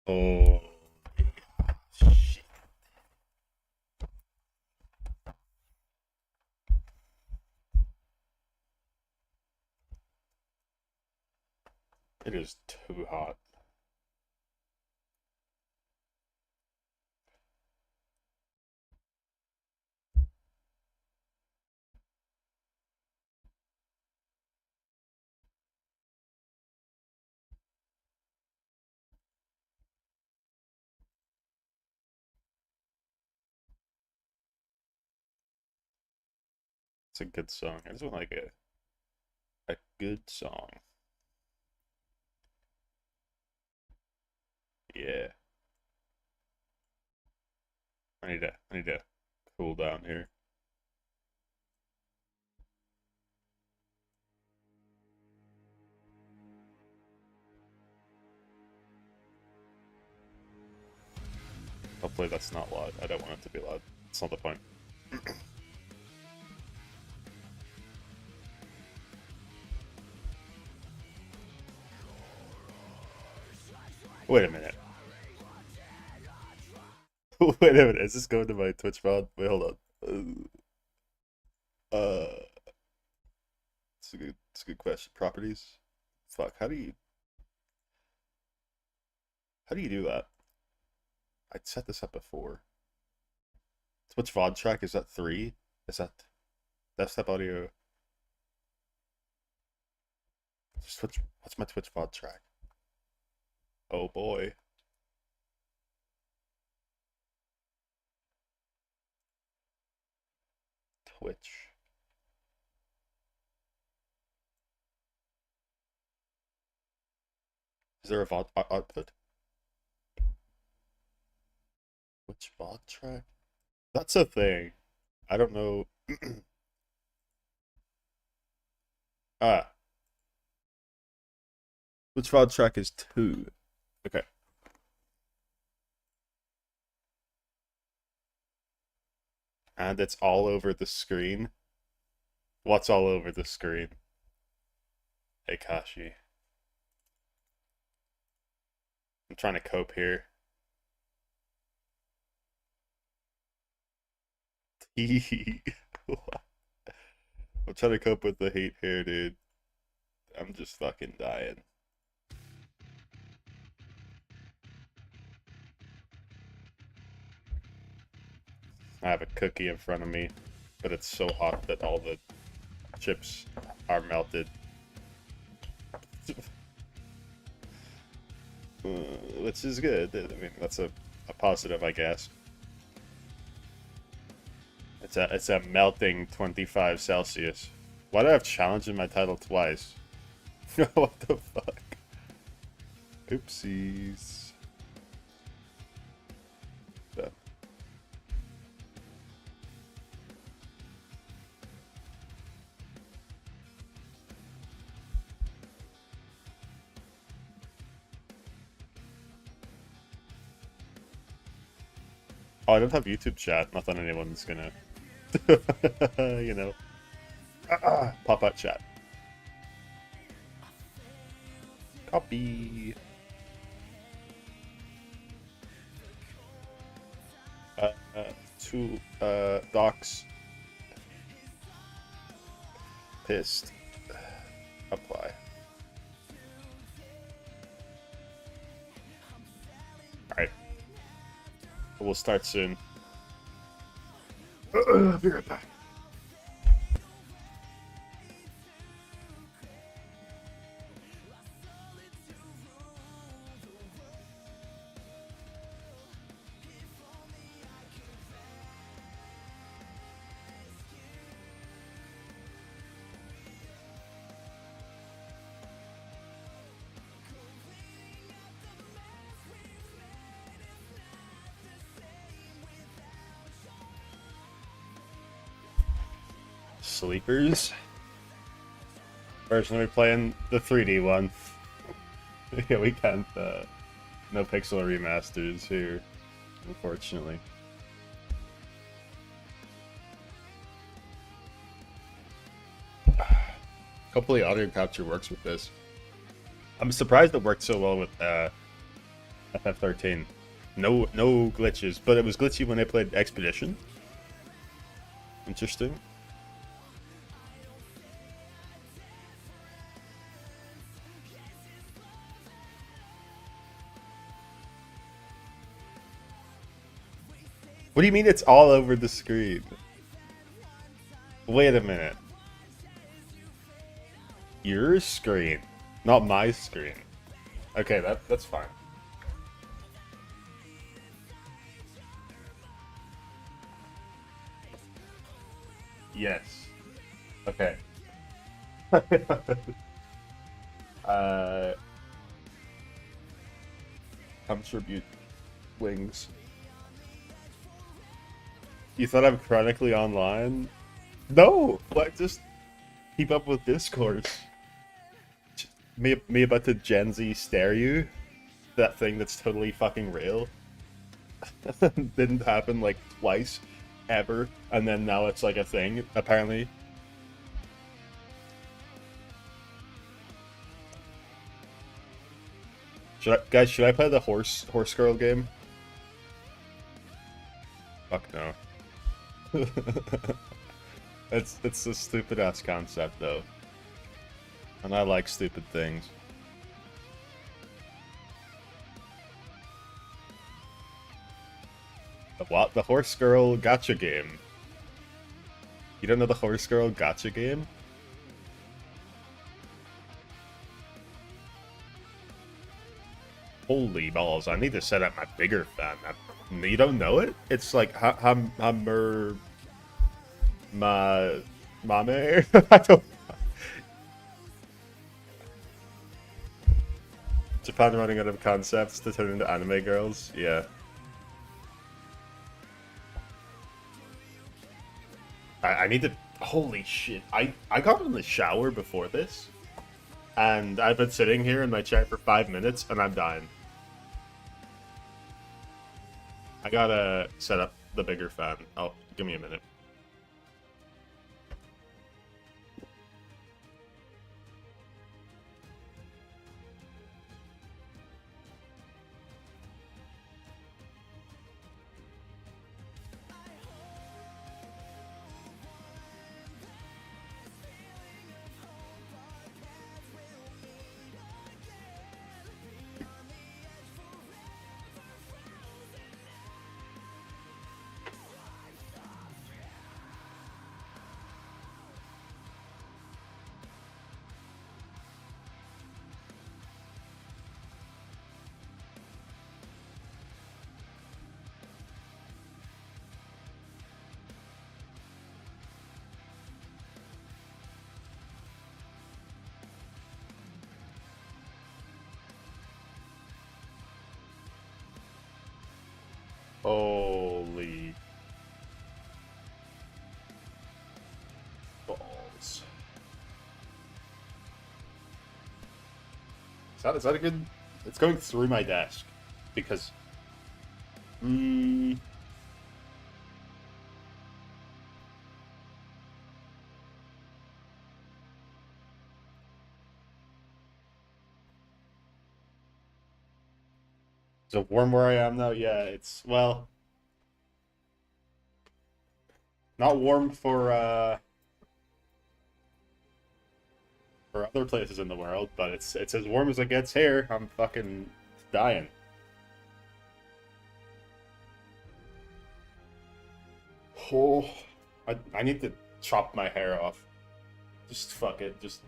Oh, shit. It is too hot. It's a good song. I just want like a good song. Yeah. I need to cool down here. Hopefully that's not loud. I don't want it to be loud. It's not the point. Wait a minute. Wait a minute. Is this going to my Twitch mod? Wait, hold on. It's a good question. Properties. Fuck. How do you do that? I'd set this up before. Twitch VOD track, is that 3? Is that desktop audio? What's my Twitch VOD track? Oh boy. Twitch. Is there a VOD output? Twitch VOD track? That's a thing. I don't know. Ah, Twitch VOD track is 2. Okay. And it's all over the screen. What's all over the screen? Hey Kashi. I'm trying to cope here. I'm trying to cope with the hate here, dude. I'm just fucking dying. I have a cookie in front of me, but it's so hot that all the chips are melted. Which is good. I mean, that's a positive, I guess. It's a melting 25 Celsius. Why do I have challenge in my title twice? What the fuck? Oopsies. Done. Oh, I don't have YouTube chat. Not that anyone's gonna, you know, pop out chat. Copy. To docs. Pissed. Apply. Alright. We'll start soon. Be right back. Sleepers. First, let me playing the 3D one. Yeah, we can't. No pixel remasters here, unfortunately. Hopefully, audio capture works with this. I'm surprised it worked so well with FF13. No glitches, but it was glitchy when I played Expedition. Interesting. What do you mean it's all over the screen? Wait a minute. Your screen, not my screen. Okay, that's fine. Yes. Okay. uh, contribute wings. You thought I'm chronically online? No! What? Just keep up with Discord. Me about to Gen Z stare you? That thing that's totally fucking real? Didn't happen like twice, ever, and then now it's like a thing, apparently. Guys, should I play the horse girl game? Fuck no. It's a stupid ass concept though. And I like stupid things. The what? The horse girl gacha game. You don't know the horse girl gacha game? Holy balls, I need to set up my bigger fan. You don't know it? It's like Hammer Mame? I don't. Japan running out of concepts to turn into anime girls? Yeah. I need to... Holy shit. I got in the shower before this. And I've been sitting here in my chair for 5 minutes and I'm dying. I gotta set up the bigger fan. Oh, give me a minute. Holy balls. Is that a good... It's going through my desk. Because... Is it warm where I am now? Yeah, it's... Well... Not warm for other places in the world, but it's as warm as it gets here. I'm fucking dying. Oh, I need to chop my hair off. Just fuck it. Just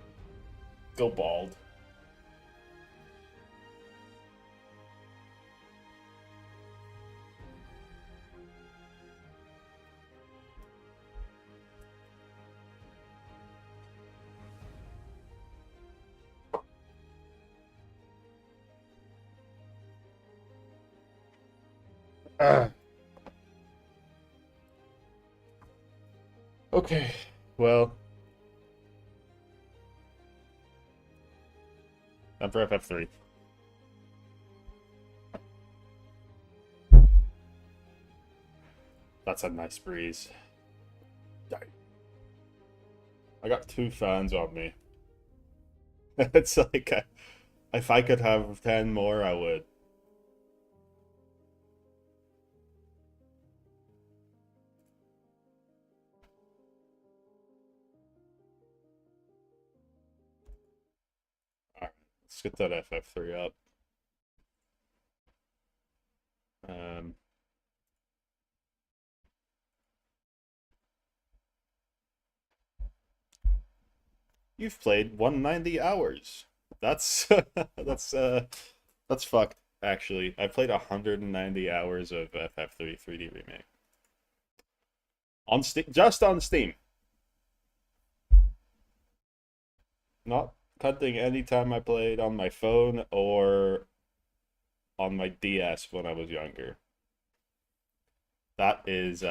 go bald. Okay, well, I'm for FF3. That's a nice breeze. I got 2 fans on me. It's like, if I could have 10 more, I would. get that FF3 up. Um, you've played 190 hours. That's that's fucked. Actually, I played 190 hours of FF3 3D remake on Steam, just on Steam. Not cutting any time I played on my phone or on my DS when I was younger. That is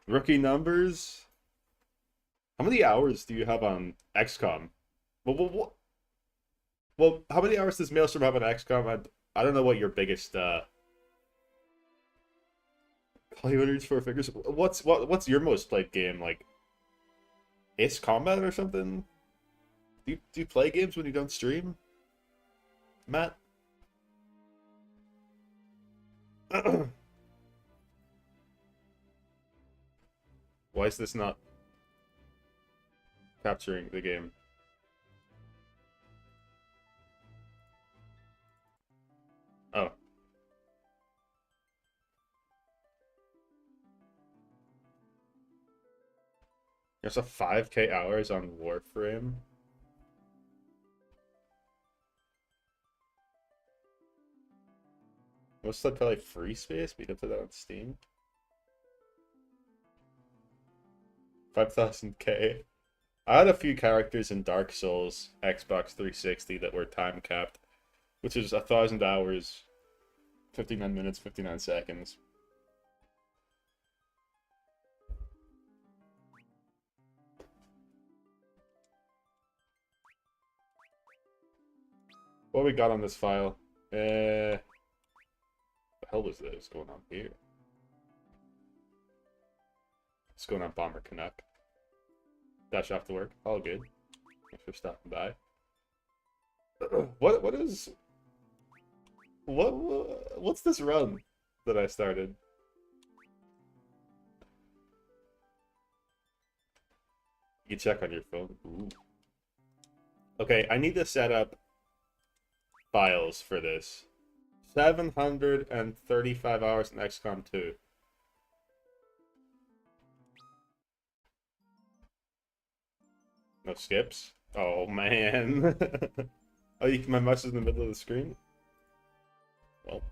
rookie numbers. How many hours do you have on XCOM? Well, how many hours does Maelstrom have on XCOM? I don't know what your biggest play winners for figures. What's your most played game? Like Ace Combat or something? Do you play games when you don't stream, Matt? Why is this not capturing the game? Oh. There's a 5K hours on Warframe. What's that probably free space? We can put that on Steam. 5,000K. I had a few characters in Dark Souls Xbox 360 that were time capped, which is 1,000 hours, 59 minutes, 59 seconds. What we got on this file? The hell was this going on here? What's going on, Bomber Canuck? Dash off to work. All good. Thanks for stopping by. What's this run that I started? You check on your phone. Ooh. Okay, I need to set up files for this. 735 hours in XCOM 2. No skips? Oh, man. Oh, my mouse is in the middle of the screen? Well,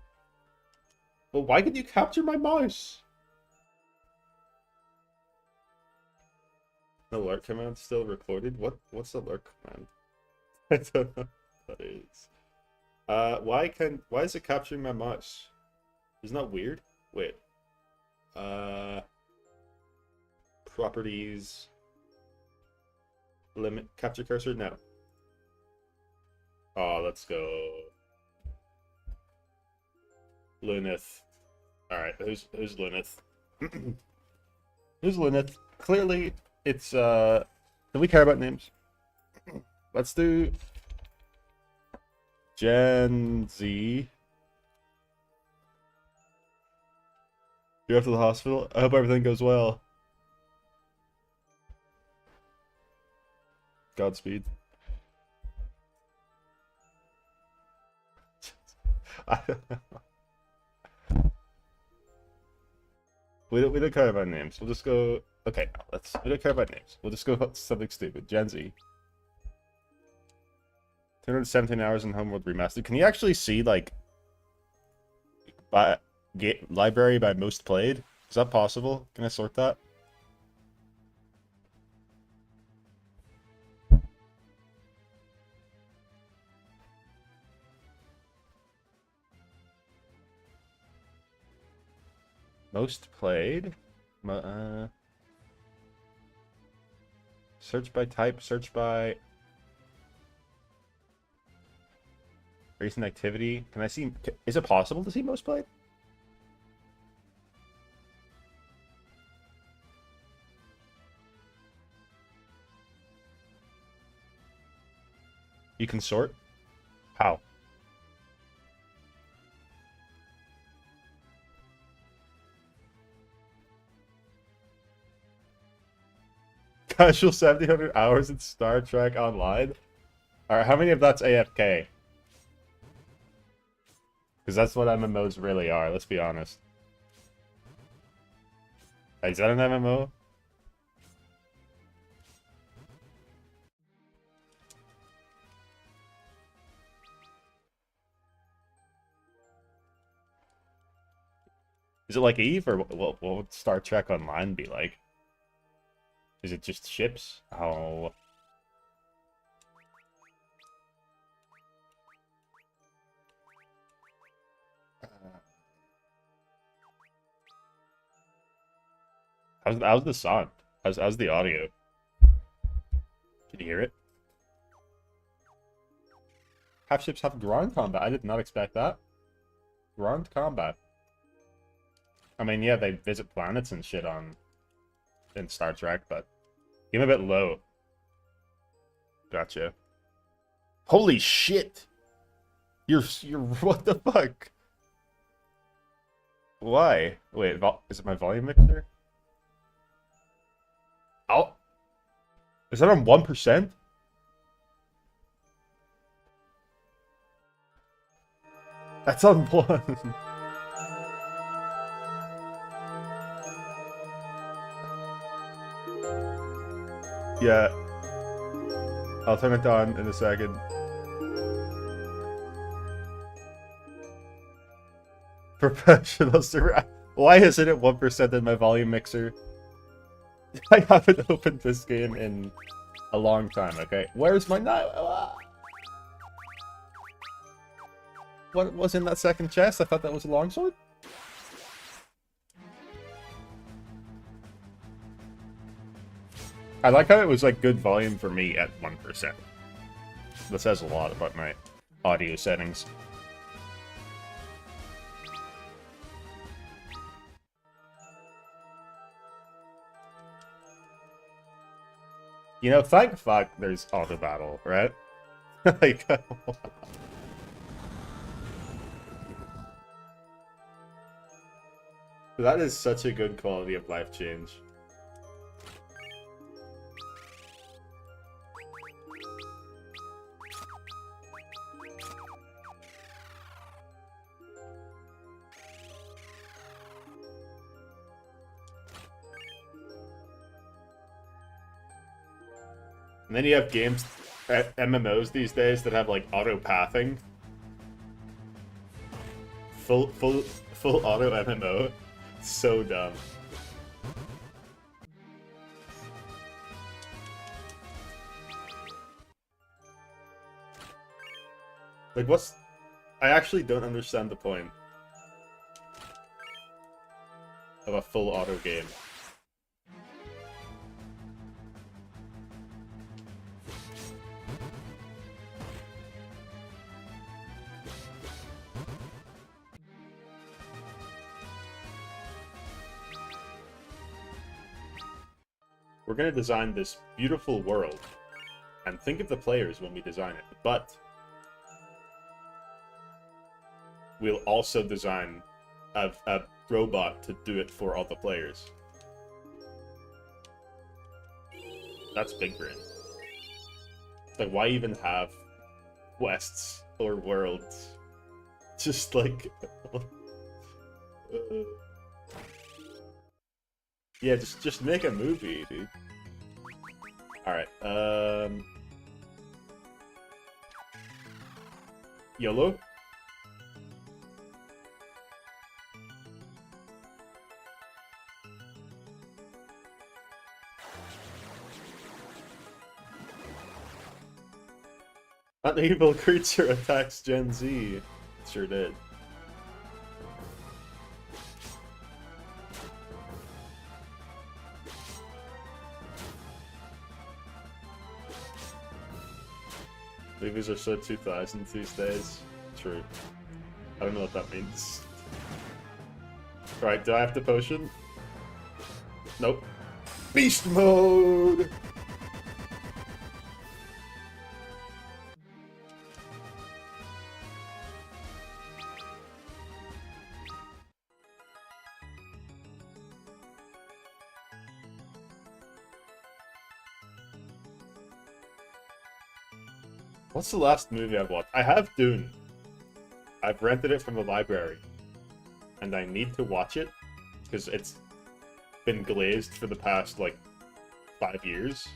why could you capture my mouse? The alert command still recorded? What's the alert command? I don't know what that is. Why is it capturing my mouse? Isn't that weird? Wait. Properties. Limit capture cursor? No. Oh, let's go. Lunith. Alright, who's Lunith? Who's Lunith? Clearly, it's, do we care about names? Let's do Gen Z. You're off to the hospital? I hope everything goes well. Godspeed. We don't care about names. We'll just go. Okay, we don't care about names. We'll just go with something stupid. Gen Z. 217 hours in Homeworld Remastered. Can you actually see like by library by most played? Is that possible? Can I sort that? Most played? Search by type, search by recent activity. Can I see? Is it possible to see most played? You can sort? How? Casual 700 hours in Star Trek Online? Alright, how many of that's AFK? Because that's what MMOs really are, let's be honest. Is that an MMO? Is it like Eve, or what would Star Trek Online be like? Is it just ships? Oh. How's the sound? How's the audio? Can you hear it? Half ships have ground combat. I did not expect that. Ground combat. I mean, yeah, they visit planets and shit in Star Trek, but game a bit low. Gotcha. Holy shit! You're what the fuck? Why? Wait, is it my volume mixer? Oh, is that on 1%? That's on 1. Yeah. I'll turn it on in a second. Professional surround. Why isn't it 1% in my volume mixer? I haven't opened this game in a long time, okay? Where's my knife? What was in that second chest? I thought that was a longsword? I like how it was like good volume for me at 1%. That says a lot about my audio settings. You know, thank fuck there's auto battle, right? Like, that is such a good quality of life change. And then you have games, MMOs these days that have like auto pathing. Full auto MMO. So dumb. Like, what's... I actually don't understand the point of a full auto game. We're going to design this beautiful world, and think of the players when we design it, but we'll also design a robot to do it for all the players. That's big brain. Like, why even have quests or worlds? Just like... yeah, just make a movie, dude. Alright, YOLO? An evil creature attacks Gen Z. It sure did. Movies are so 2000 these days. True. I don't know what that means. Right, do I have the potion? Nope. Beast mode! What's the last movie I've watched? I have Dune. I've rented it from the library, and I need to watch it because it's been glazed for the past like 5 years.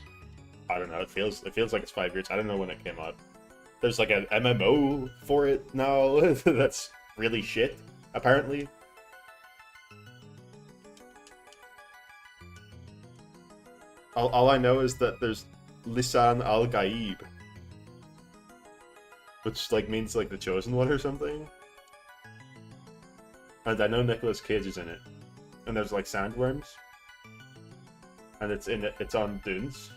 I don't know. It feels like it's 5 years. I don't know when it came out. There's like an MMO for it now that's really shit, apparently. All I know is that there's Lisan Al Gaib, which like means like the chosen one or something. And I know Nicolas Cage is in it. And there's like sandworms. And it's on dunes.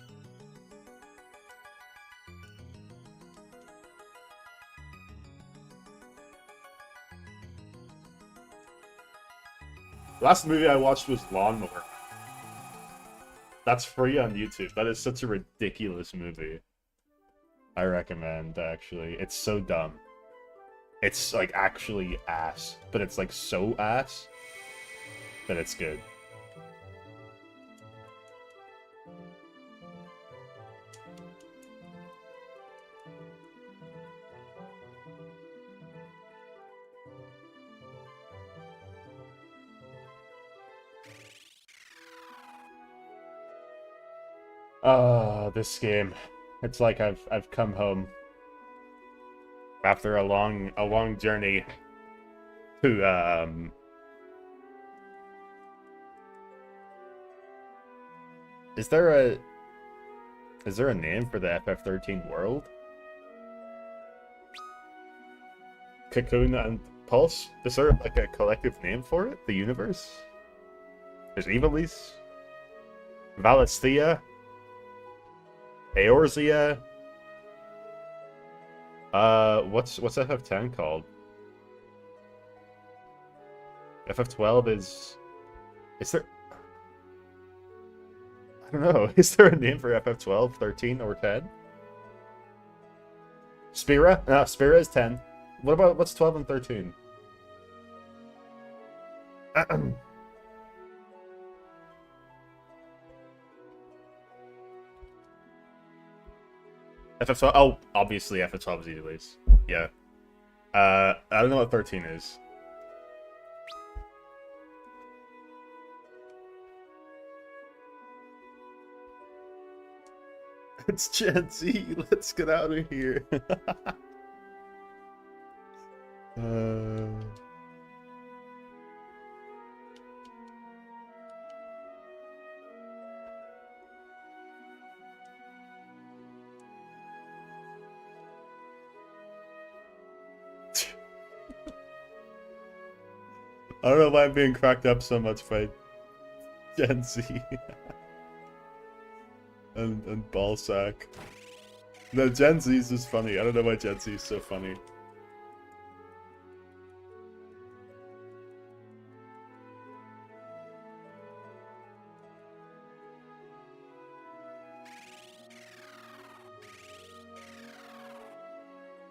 The last movie I watched was Lawnmower. That's free on YouTube. That is such a ridiculous movie. I recommend, actually. It's so dumb. It's, like, actually ass. But it's, like, so ass that it's good. This game. It's like I've come home after a long journey to Is there a name for the FF13 world? Cocoon and Pulse? Is there like a collective name for it? The universe? There's Evilise, Valisthea, Eorzea. What's FF10 called? FF12 is there? I don't know. Is there a name for FF12, 13, or 10? Spira? No, Spira is 10. What's 12 and 13? FF12. Oh, obviously FF12 is Evilise. Yeah. I don't know what 13 is. It's Gen Z. Let's get out of here. I don't know why I'm being cracked up so much by Gen Z and Ballsack. No, Gen Z is just funny. I don't know why Gen Z is so funny.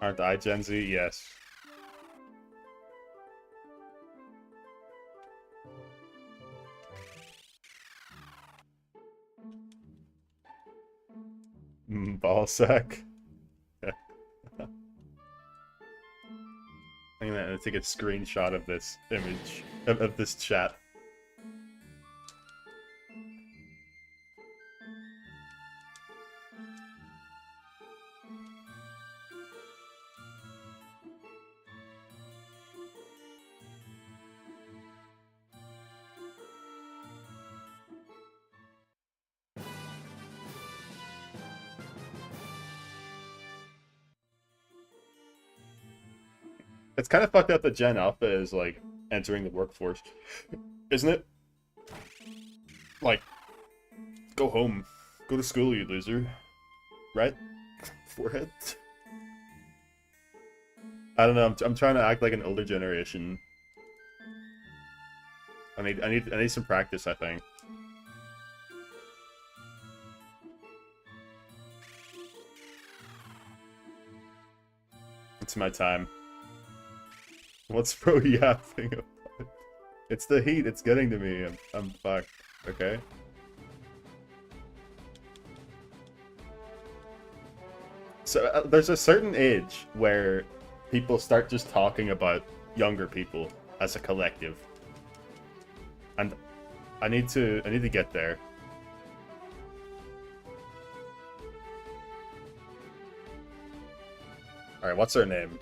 Aren't I Gen Z? Yes. Ballsack. I'm gonna take a screenshot of this image, of this chat. It's kind of fucked up that Gen Alpha is, like, entering the workforce. Isn't it? Like, go home. Go to school, you loser. Right? Forehead? I don't know, I'm trying to act like an older generation. I need some practice, I think. It's my time. What's bro yapping about? It's the heat, it's getting to me. I'm fucked, okay? So there's a certain age where people start just talking about younger people as a collective. And I need to get there. Alright, what's her name?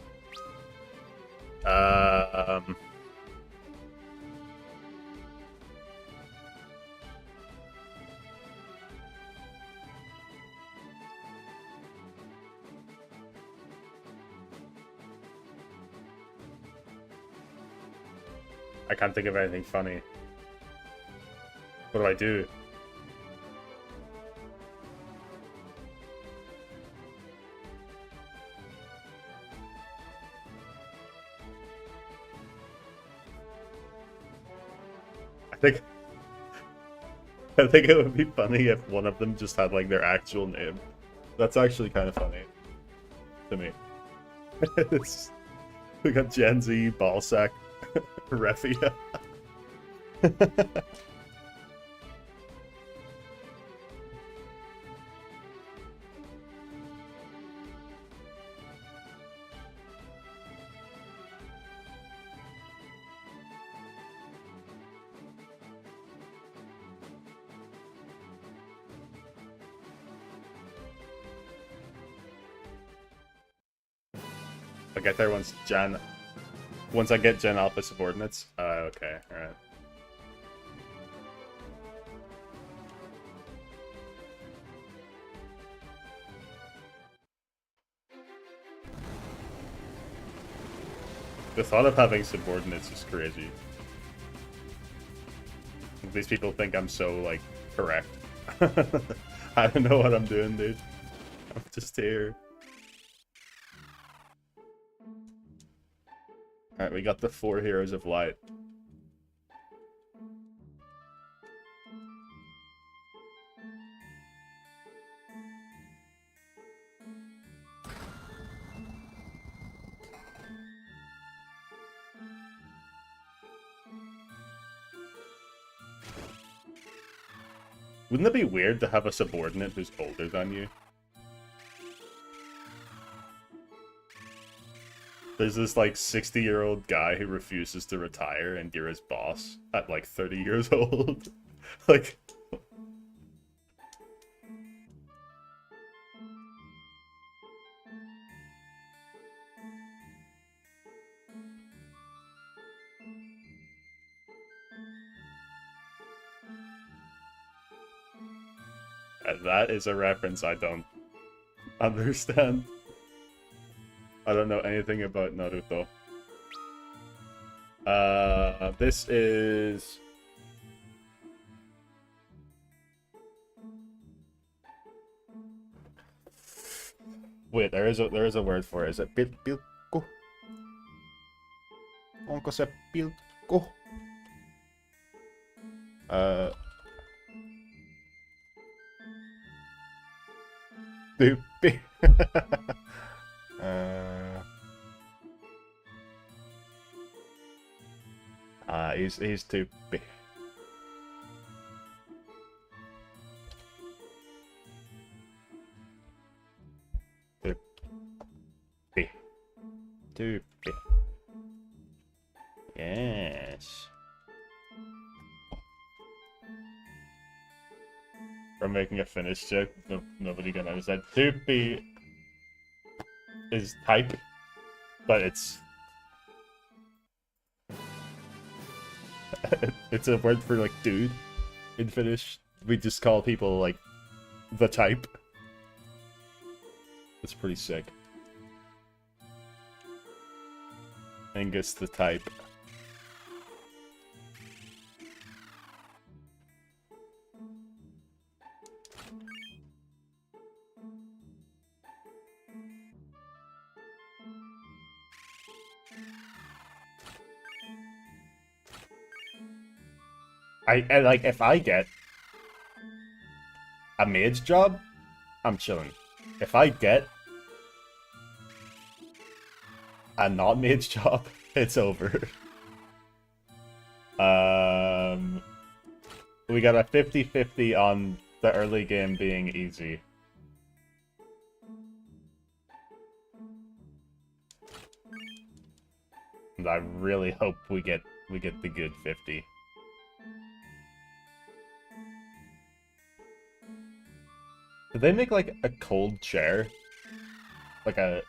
I can't think of anything funny. What do I do? I think it would be funny if one of them just had like their actual name. That's actually kind of funny to me. We got Gen Z, Ballsack, Refia. I'll get there once I get Gen Alpha subordinates. Okay, alright. The thought of having subordinates is crazy. These people think I'm so, like, correct. I don't know what I'm doing, dude. I'm just here. Alright, we got the 4 Heroes of Light. Wouldn't it be weird to have a subordinate who's older than you? There's this, like, 60-year-old guy who refuses to retire, and you're his boss at, like, 30 years old. Like... That is a reference I don't understand. I don't know anything about Naruto. This is... Wait, there is a word for it. Is it pilko? Onko se pilko? Tyyppi. He's tyyppi. Tyyppi. Yes. We're making a Finnish joke. Nobody can understand. Tyyppi is type, but it's it's a word for like dude in Finnish. We just call people like the type. It's pretty sick. Angus the type. I like, if I get a mage job, I'm chilling. If I get a not mage job, it's over. We got a 50-50 on the early game being easy. I really hope we get the good 50. Did they make like a cold chair? Like a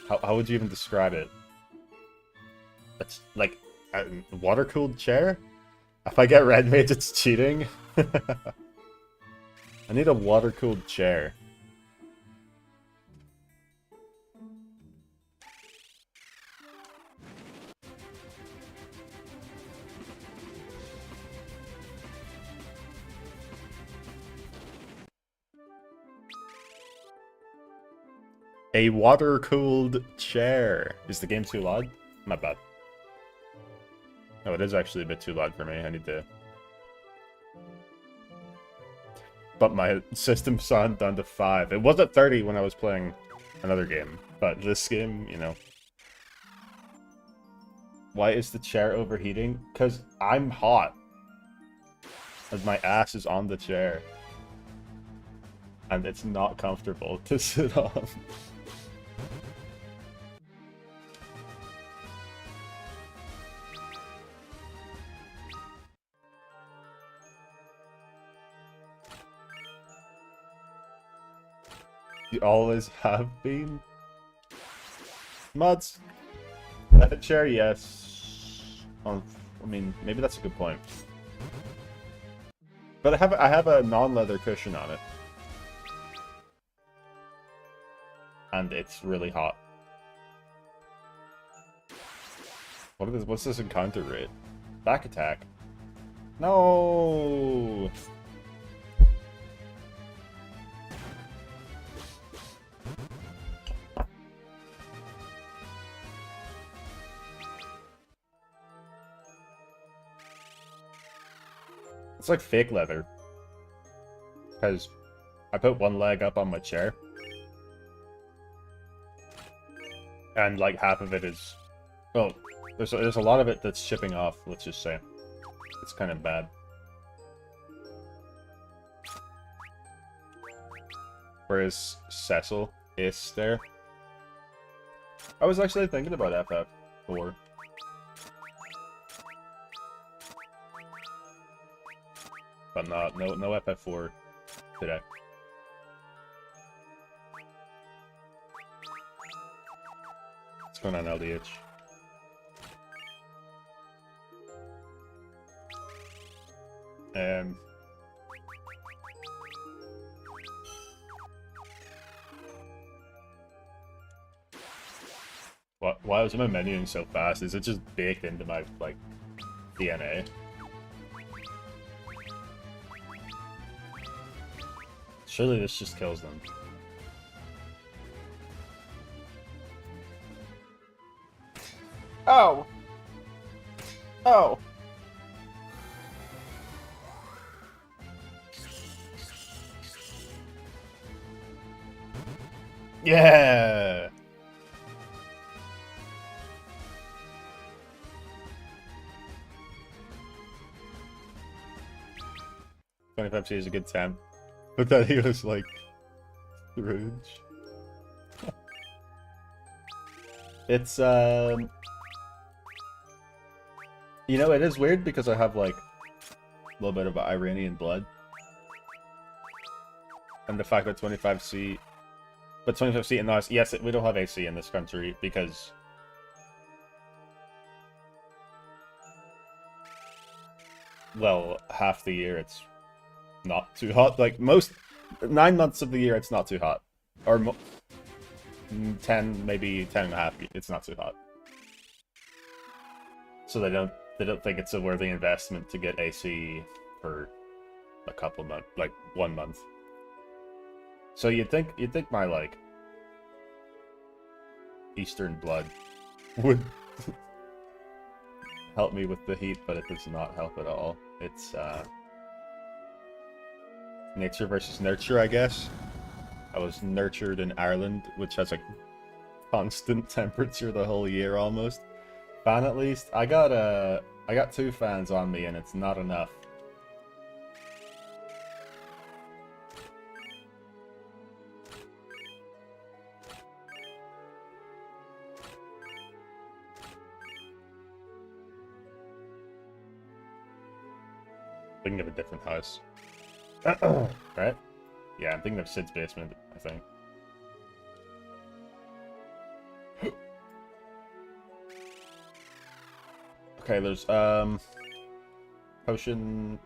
how would you even describe it? It's like a water-cooled chair? If I get red mage, it's cheating. I need a water-cooled chair. A water-cooled chair. Is the game too loud? Not bad. Oh, it is actually a bit too loud for me. I need to... But my system sound down to 5. It was at 30 when I was playing another game. But this game, you know... Why is the chair overheating? Because I'm hot. And my ass is on the chair. And it's not comfortable to sit on. You always have been? Mods. That chair, yes. I mean, maybe that's a good point. But I have a non-leather cushion on it. And it's really hot. What's this encounter rate? Back attack. No. It's like fake leather. Because I put one leg up on my chair. And like half of it is... Well, there's a lot of it that's shipping off, let's just say. It's kind of bad. Whereas Cecil is there. I was actually thinking about FF4. But no FF4 today. What's going on, LDH? Why was my menuing so fast? Is it just baked into my, like, DNA? Surely this just kills them. Oh! Oh! Yeah! 25C is a good time. But then he was like, Rouge. It's, you know, it is weird because I have, like, a little bit of Iranian blood. And the fact that 25C... But 25C in us, yes, we don't have AC in this country because... Well, half the year it's not too hot. Like, 9 months of the year it's not too hot. Or 10, maybe 10 and a half, it's not too hot. So they don't think it's a worthy investment to get AC for a couple months, like 1 month. So you'd think my, like, Eastern blood would help me with the heat, but it does not help at all. It's nature versus nurture, I guess. I was nurtured in Ireland, which has a constant temperature the whole year almost. Fan at least. I got 2 fans on me and it's not enough. Thinking of a different house. Right? Yeah, I'm thinking of Sid's basement, I think. Okay, there's, potion...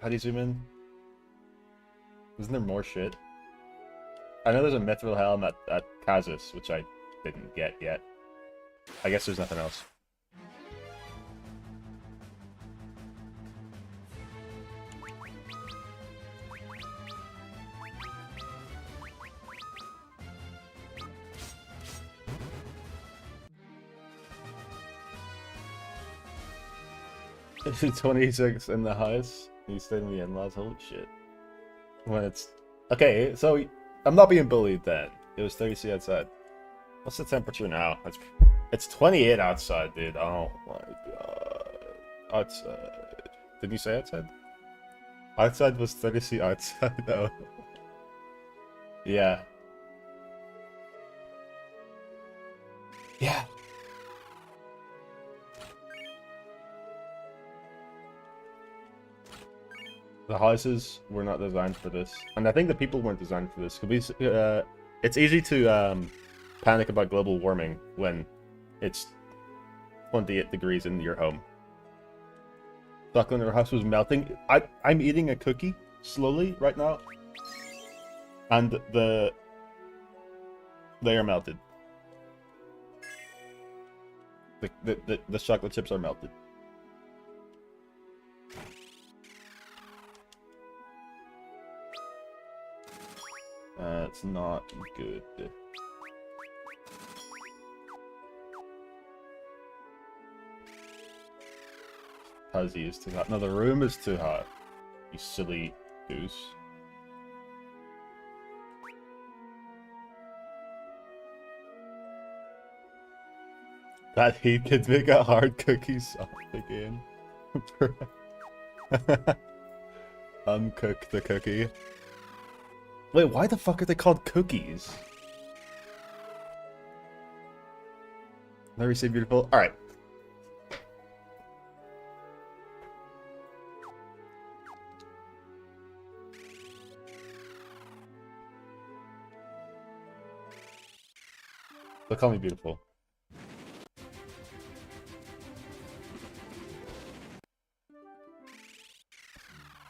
How do you zoom in? Isn't there more shit? I know there's a mithril helm at Kazis, which I didn't get yet. I guess there's nothing else. Is it 26 in the house? You stayed in the in-laws? Holy shit. When it's... Okay, so I'm not being bullied then. It was 30C outside. What's the temperature now? It's 28 outside, dude. Oh my god. Outside. Did you say outside? Outside was 30C outside, though. Yeah. Yeah. The houses were not designed for this. And I think the people weren't designed for this. It's easy to panic about global warming when it's 28 degrees in your home. Chocolate in our house was melting. I'm eating a cookie slowly right now. And they are melted. The chocolate chips are melted. It's not good. Fuzzy is too hot. No, the room is too hot. You silly goose. That heat could make a hard cookie soft again. Uncook the cookie. Wait, why the fuck are they called cookies? Never say beautiful. Alright. They'll call me beautiful.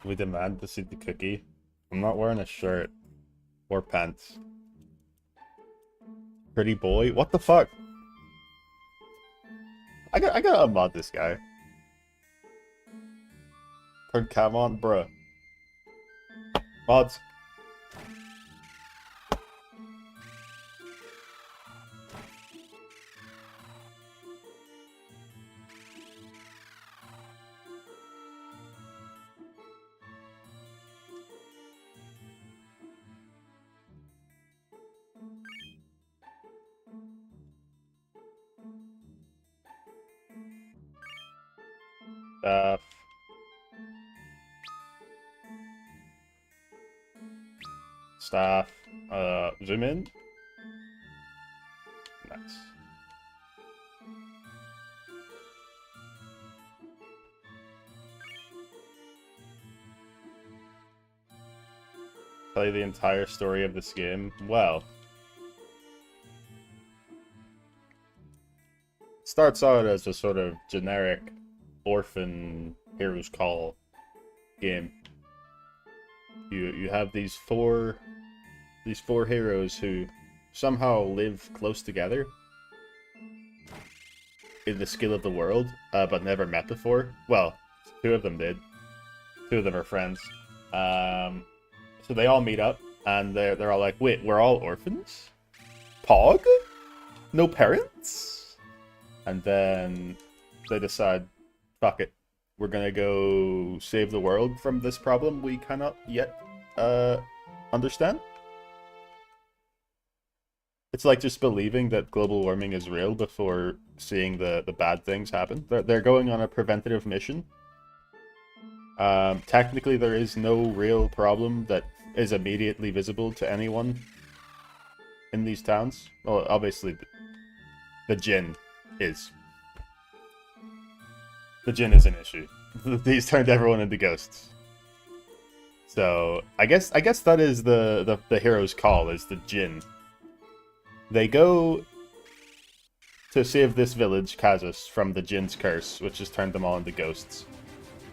We demand to see the cookie. I'm not wearing a shirt. Or pants. Pretty boy? What the fuck? I gotta unmod this guy. Turn cam on, bruh. Mods. Staff. Zoom in. Nice. Tell you the entire story of this game. Well, starts out as a sort of generic orphan Heroes Call game. You have these four heroes who somehow live close together in the scale of the world, but never met before. Well, two of them did. Two of them are friends. So they all meet up, and they're all like, "Wait, we're all orphans? Pog? No parents?" And then they decide, "Fuck it, we're gonna go save the world from this problem we cannot yet understand." It's like just believing that global warming is real before seeing the bad things happen. They're going on a preventative mission. Technically, there is no real problem that is immediately visible to anyone in these towns. Well, obviously, the Jinn is. The Jinn is an issue. He's turned everyone into ghosts. So I guess that is the hero's call, is the Jinn. They go to save this village, Kazus, from the Jinn's curse, which has turned them all into ghosts.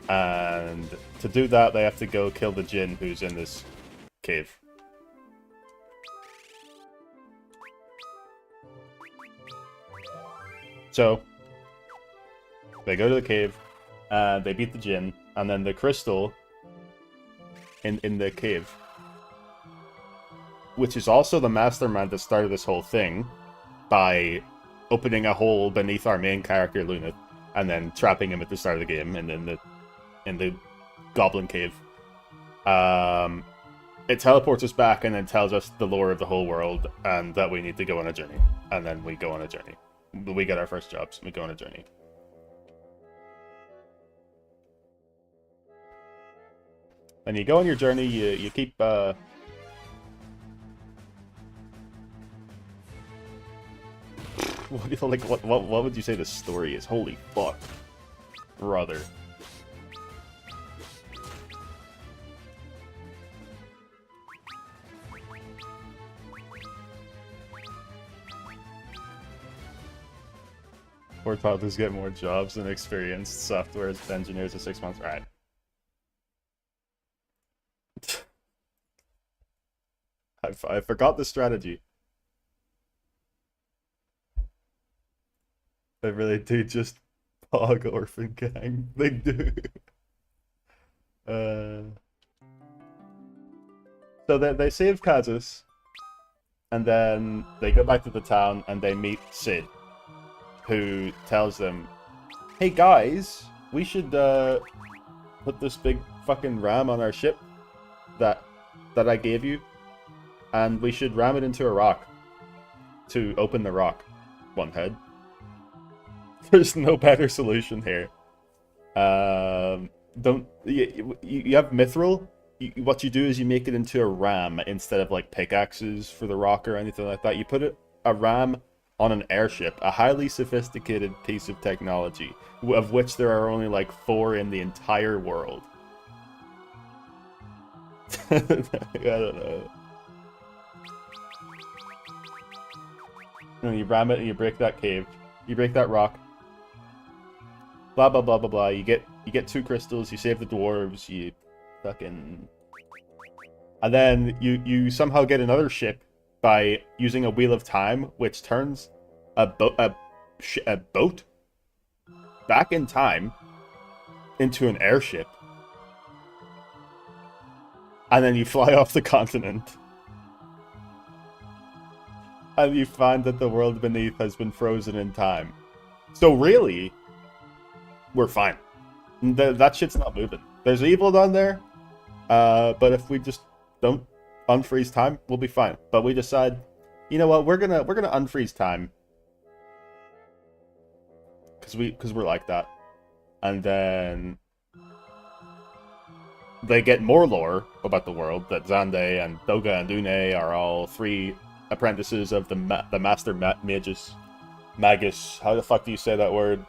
And to do that, they have to go kill the Jinn who's in this cave. So they go to the cave, and they beat the Jinn, and then the crystal in the cave, which is also the mastermind that started this whole thing by opening a hole beneath our main character Lunith, and then trapping him at the start of the game, and in the goblin cave. It teleports us back and then tells us the lore of the whole world, and that we need to go on a journey. And then we go on a journey. We get our first jobs, we go on a journey. And you go on your journey, you keep, what would you say the story is? Holy fuck. Brother. Poor toddlers get more jobs than experienced software engineers in 6 months. Alright. I forgot the strategy. They really do just pog Orphan Gang. They do. So they save Kazus, and then they go back to the town and they meet Sid, who tells them, "Hey guys, we should put this big fucking ram on our ship that I gave you, and we should ram it into a rock to open the rock." One head. There's no better solution here. You have mithril. What you do is you make it into a ram instead of like pickaxes for the rock or anything like that. You put a ram on an airship, a highly sophisticated piece of technology, of which there are only like 4 in the entire world. I don't know. And you ram it and you break that cave. You break that rock. Blah blah blah blah blah. You get 2 crystals, you save the dwarves, you fucking... And then you somehow get another ship by using a wheel of time, which turns a boat back in time into an airship. And then you fly off the continent. And you find that the world beneath has been frozen in time. So really, we're fine. That shit's not moving. There's evil down there, but if we just don't unfreeze time, we'll be fine. But we decide, you know what, we're gonna unfreeze time, because we're like that. And then they get more lore about the world, that Xande and Doga and Une are all 3 apprentices of the Master Magus. Magus. How the fuck do you say that word?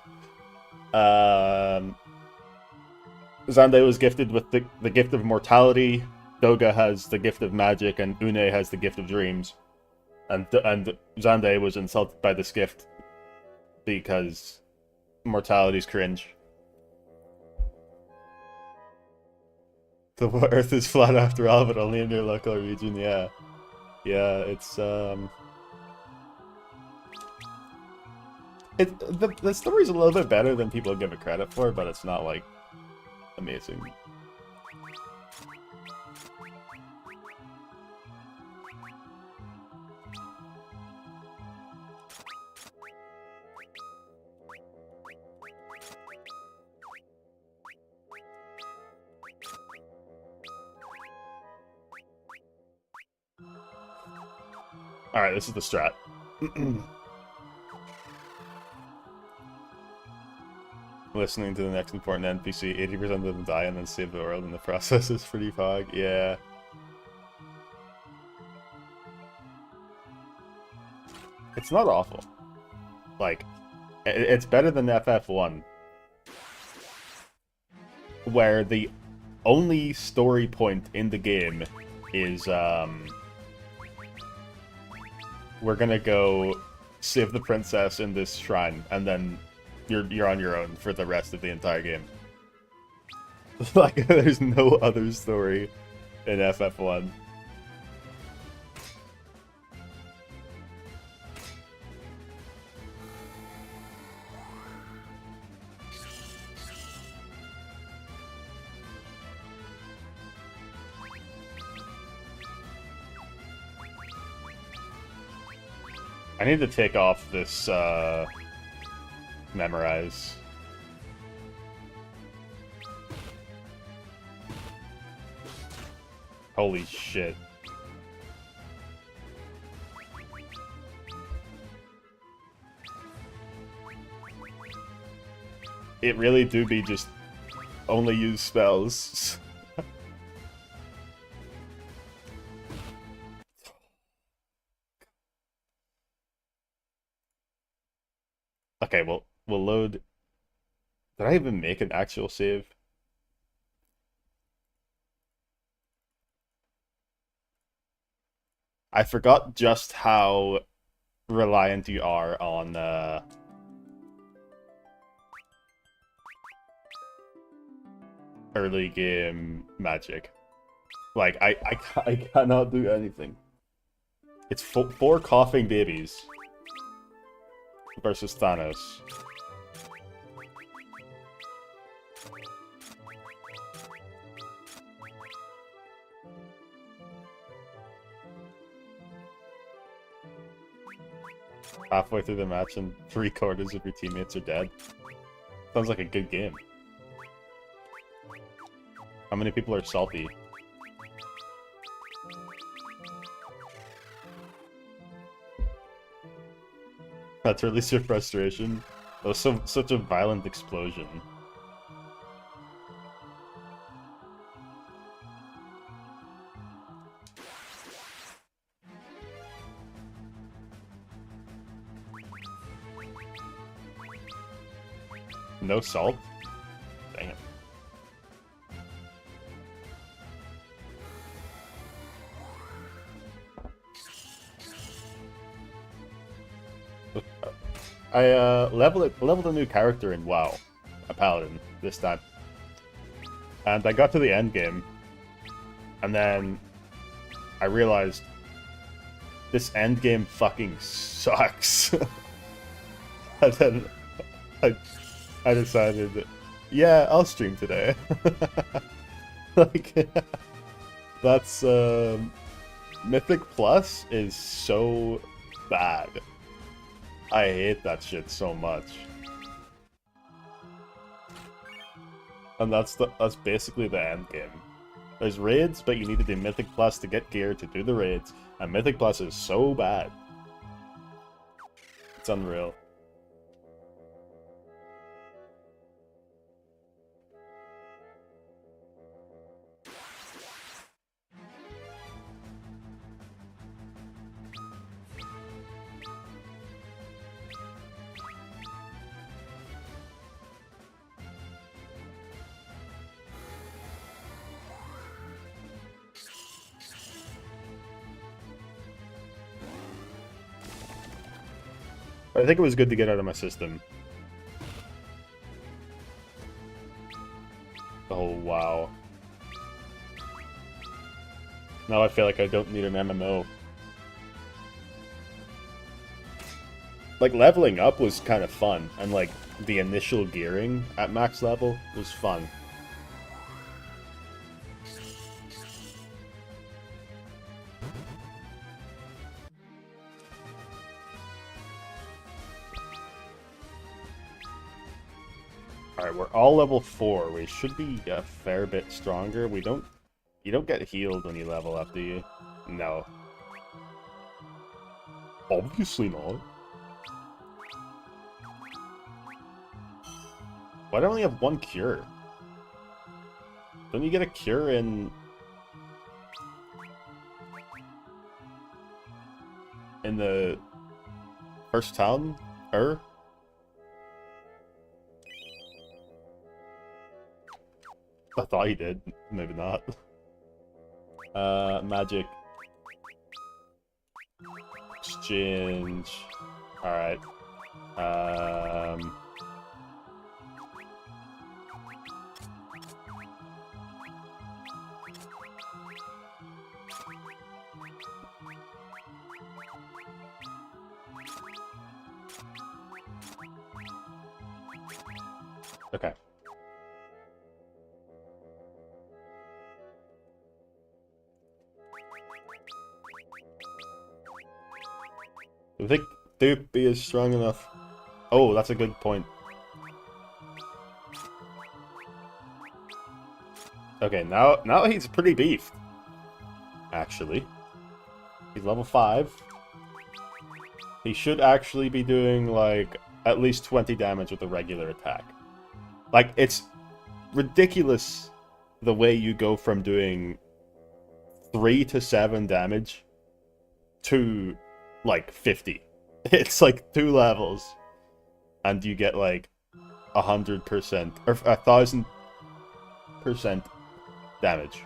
Xande was gifted with the gift of mortality. Doga has the gift of magic, and Une has the gift of dreams. And Xande was insulted by this gift because mortality's cringe. The Earth is flat after all, but only in your local region. Yeah, it's the story's a little bit better than people give it credit for, but it's not like amazing. Alright, this is the strat. Listening to the next important NPC, 80% of them die and then save the world in the process is pretty fog. Yeah. It's not awful. Like, it's better than FF1. where the only story point in the game is we're gonna go save the princess in this shrine, and then you're on your own for the rest of the entire game. Like, there's no other story in FF1. I need to take off this, memorize. Holy shit. It really do be just only use spells. Okay, we'll load... Did I even make an actual save? I forgot just how reliant you are on early game magic. Like, I cannot do anything. It's four coughing babies versus Thanos. Halfway through the match and 3/4 of your teammates are dead. Sounds like a good game. How many people are salty? That's release your frustration. That was such a violent explosion. No salt? Damn. I leveled a new character in WoW, a paladin this time, and I got to the end game, and then I realized this end game fucking sucks. And then I decided, yeah, I'll stream today. Like, that's Mythic Plus is so bad. I hate that shit so much. And that's basically the end game. There's raids, but you need to do Mythic Plus to get gear to do the raids, and Mythic Plus is so bad. It's unreal. I think it was good to get out of my system. Oh, wow. Now I feel like I don't need an MMO. Like, leveling up was kind of fun, and like, the initial gearing at max level was fun. Alright, we're all level 4. We should be a fair bit stronger. You don't get healed when you level up, do you? No. Obviously not. Why do I only have one cure? Don't you get a cure in the first town? I thought he did. Maybe not. Magic. Exchange. Alright. Okay. I think Doopy is strong enough. Oh, that's a good point. Okay, now he's pretty beefed. Actually. He's level 5. He should actually be doing, like, at least 20 damage with a regular attack. Like, it's ridiculous the way you go from doing 3 to 7 damage to, like, 50. It's, like, 2 levels. And you get, like, 100% or 1,000% damage.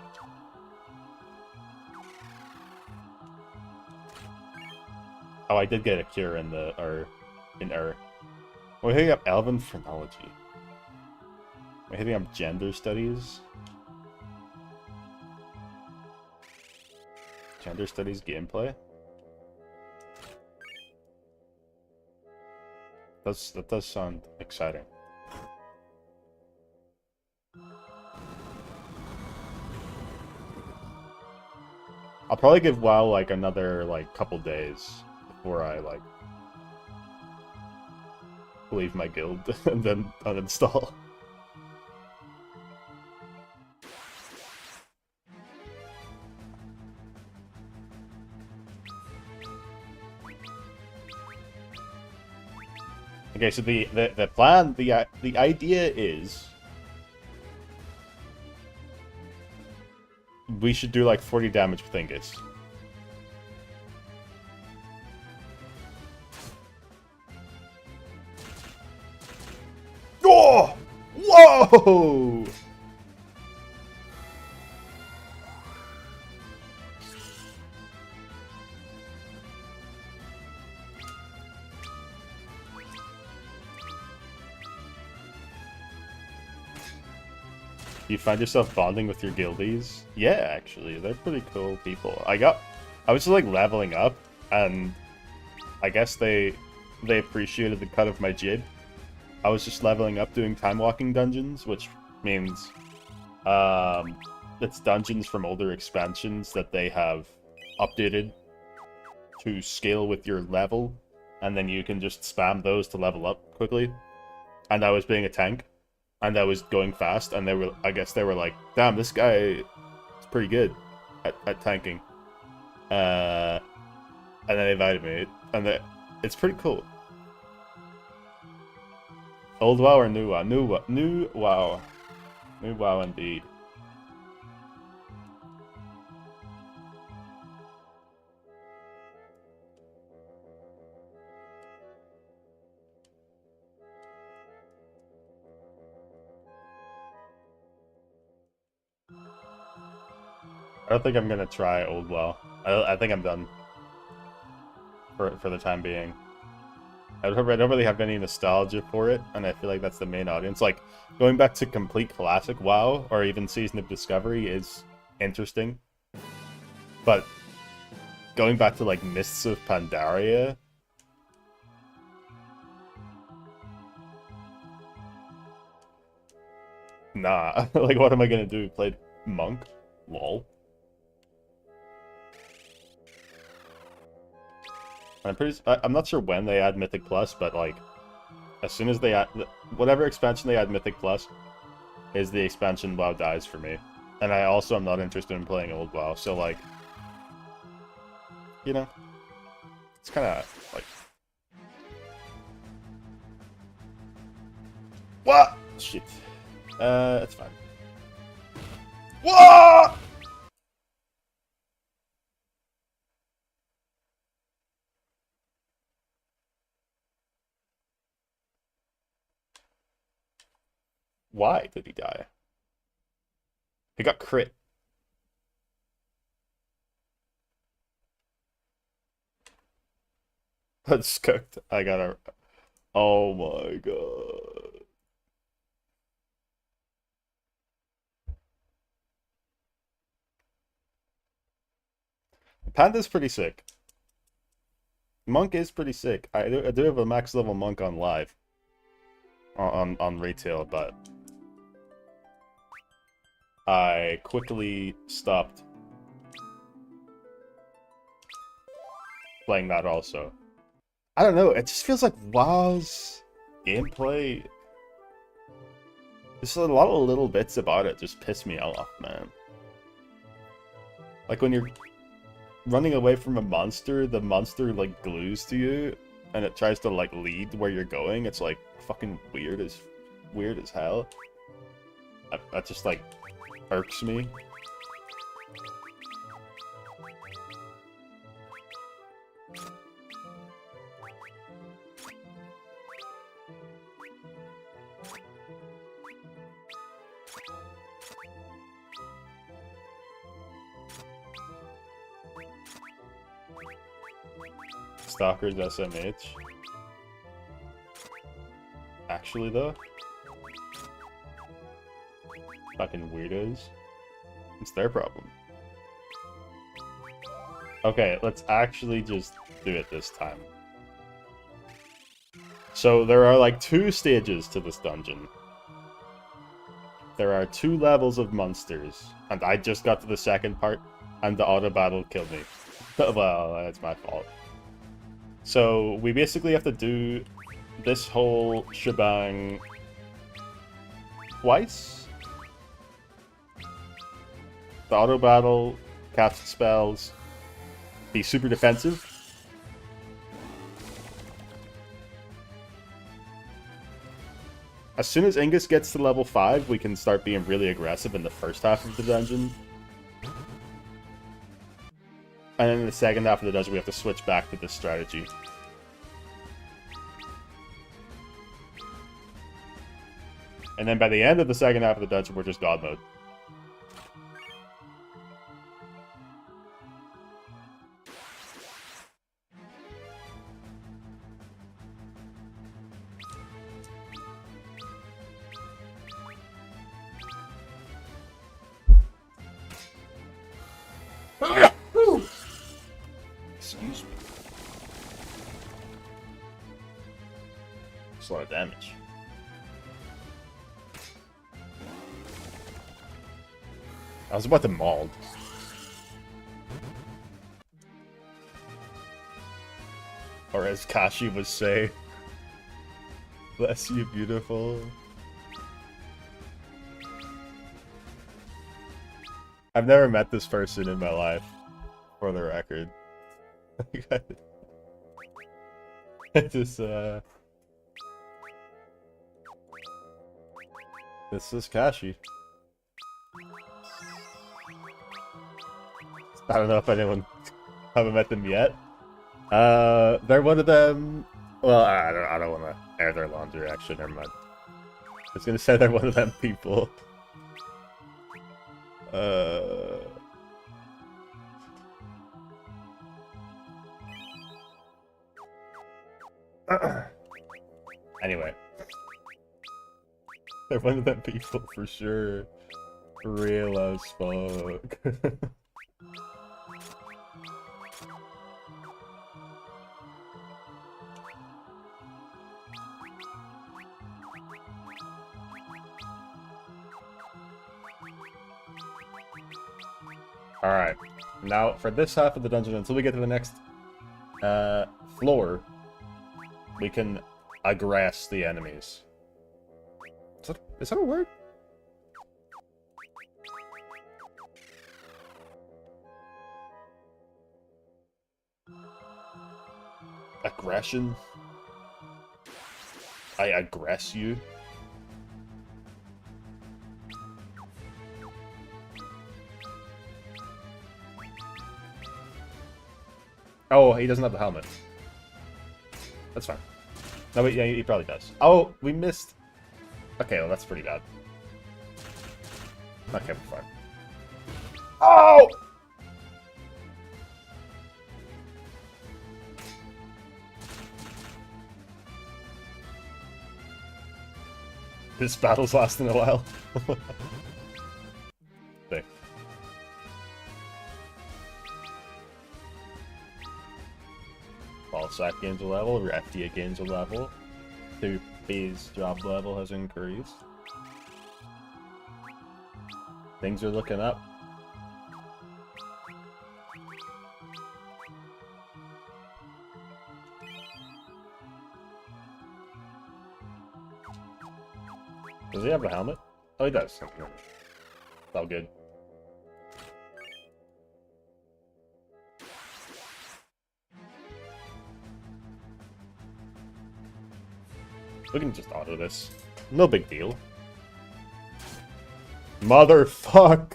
Oh, I did get a cure in the in Ur. We're hitting up Elven Phrenology. We're hitting up Gender Studies. Gender Studies gameplay. That does sound exciting. I'll probably give WoW like another like couple days before I like leave my guild and then uninstall. Okay, so the plan, the idea is we should do like 40 damage with Ingus. Oh! Whoa! You find yourself bonding with your guildies? Yeah, actually, they're pretty cool people. I was just like leveling up, and I guess they appreciated the cut of my jib. I was just leveling up doing time walking dungeons, which means it's dungeons from older expansions that they have updated to scale with your level, and then you can just spam those to level up quickly. And I was being a tank, and I was going fast, and I guess they were like, damn, this guy is pretty good at tanking. And then they invited me, and it's pretty cool. Old WoW or new WoW? New WoW. New WoW indeed. I don't think I'm gonna try old WoW. I think I'm done for the time being. I don't really have any nostalgia for it, and I feel like that's the main audience. Like, going back to complete classic WoW, or even Season of Discovery, is interesting. But going back to, like, Mists of Pandaria... Nah. Like, what am I gonna do? Play Monk? Lol. I'm not sure when they add Mythic Plus, but like, as soon as they add whatever expansion they add Mythic Plus, is the expansion WoW dies for me. And I also am not interested in playing old WoW, so like, you know, it's kind of like, what? Shit. It's fine. What? Why did he die? He got crit. That's cooked. I got a... Oh my god. Panda's pretty sick. Monk is pretty sick. I do have a max level monk on live. On retail, but I quickly stopped playing that also. I don't know, it just feels like WoW's gameplay... There's a lot of little bits about it just piss me off, man. Like when you're running away from a monster, the monster like glues to you, and it tries to like lead where you're going. It's like fucking weird as hell. That just like irks me. Stalkers SMH. Actually, though, fucking weirdos. It's their problem. Okay, let's actually just do it this time. So there are like 2 stages to this dungeon. There are 2 levels of monsters, and I just got to the second part, and the auto battle killed me. Well, that's my fault. So we basically have to do this whole shebang twice. The auto battle, cast spells, be super defensive. As soon as Ingus gets to level 5, we can start being really aggressive in the first half of the dungeon. And then in the second half of the dungeon, we have to switch back to this strategy. And then by the end of the second half of the dungeon, we're just God mode. Excuse me. That's a lot of damage. I was about to maul. Or as Kashi would say, bless you, beautiful. I've never met this person in my life, for the record. I just, this is Kashi. I don't know if anyone haven't met them yet. They're one of them. Well, I don't want to air their laundry. Actually, never mind. I was gonna say they're one of them people. Anyway, they're one of them people for sure. Real as fuck. Alright, now for this half of the dungeon, until we get to the next floor, we can aggress the enemies. Is that a word? Aggression? I aggress you? Oh, he doesn't have the helmet. That's fine. No, wait, yeah, he probably does. Oh, we missed. Okay, well, that's pretty bad. Okay, we're fine. Oh! This battle's lasting a while. There. Ball sack gains a level, Reftia gains a level. 2B's job level has increased. Things are looking up. Does he have a helmet? Oh, he does. It's all good. We can just auto this. No big deal. Motherfuck!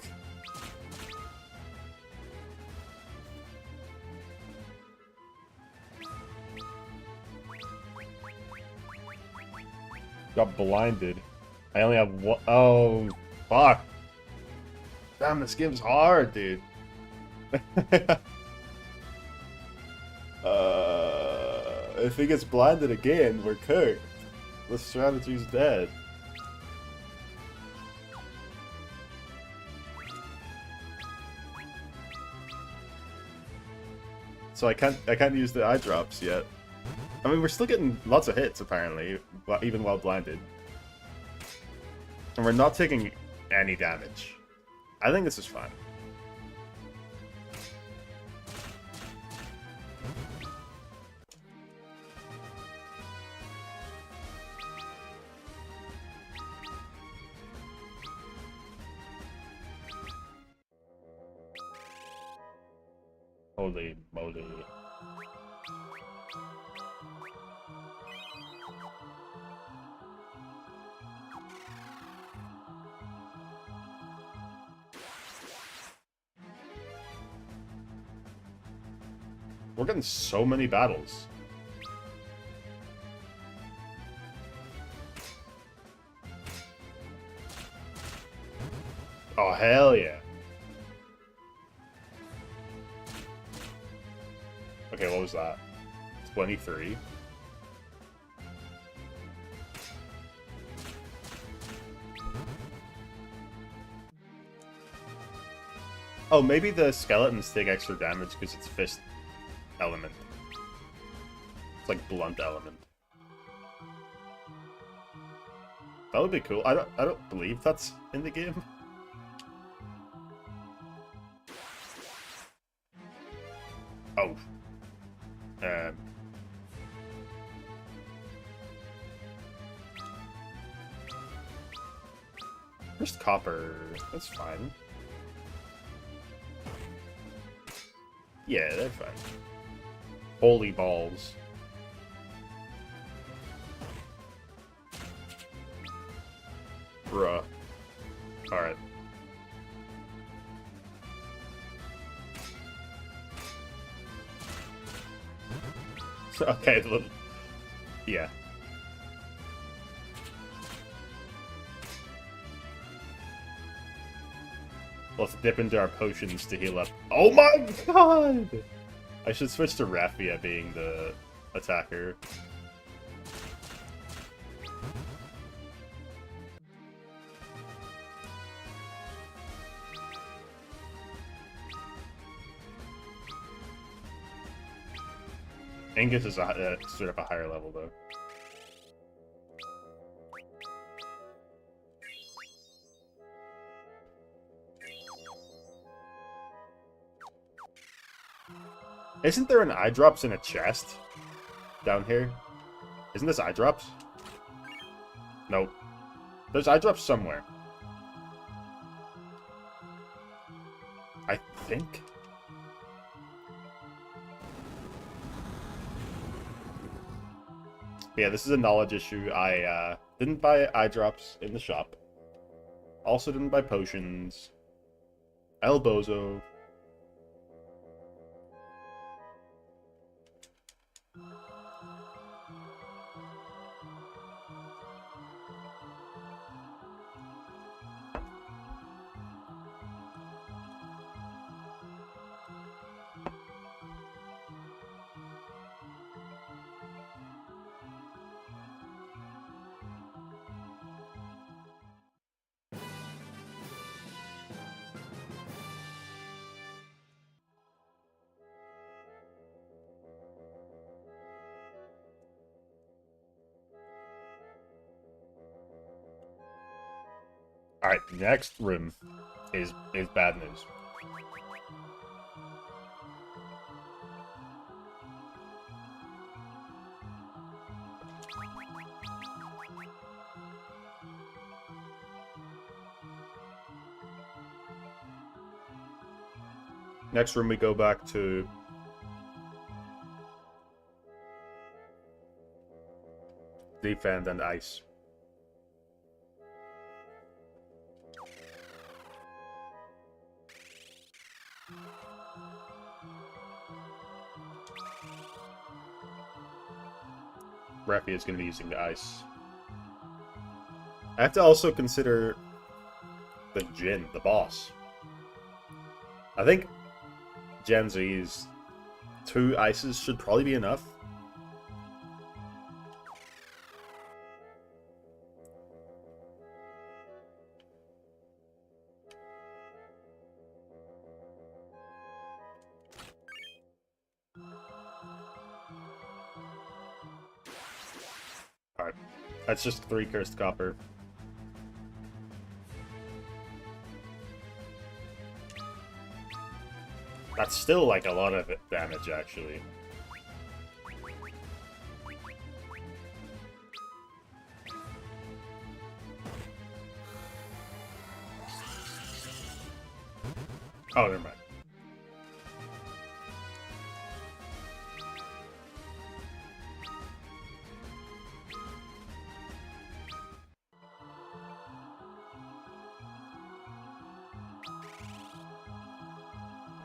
Got blinded. I only have one. Oh, fuck. Damn, this game's hard, dude. If he gets blinded again, we're cooked. The strategy's dead. So I can't use the eye drops yet. I mean, we're still getting lots of hits apparently, even while blinded. And we're not taking any damage. I think this is fine. Holy moly. We're getting so many battles. Oh, hell yeah. Okay, what was that? 23? Oh, maybe the skeletons take extra damage because it's fist element. It's like blunt element. That would be cool. I don't believe that's in the game. Oh. First copper. That's fine. Yeah, they're fine. Holy balls. Bruh. Alright. Okay, yeah. Let's dip into our potions to heal up. Oh my god! I should switch to Raffia being the attacker. Angus is sort of a higher level, though. Isn't there an eye drops in a chest down here? Isn't this eye drops? Nope. There's eye drops somewhere. I think. Yeah, this is a knowledge issue. I didn't buy eye drops in the shop. Also didn't buy potions. El Bozo. Alright, next room is bad news. Next room we go back to defend and ice. Refi is going to be using the ice. I have to also consider the Jin, the boss. I think Gen Z's 2 ices should probably be enough. Alright, that's just 3 cursed copper. That's still like a lot of damage, actually. Oh, never mind.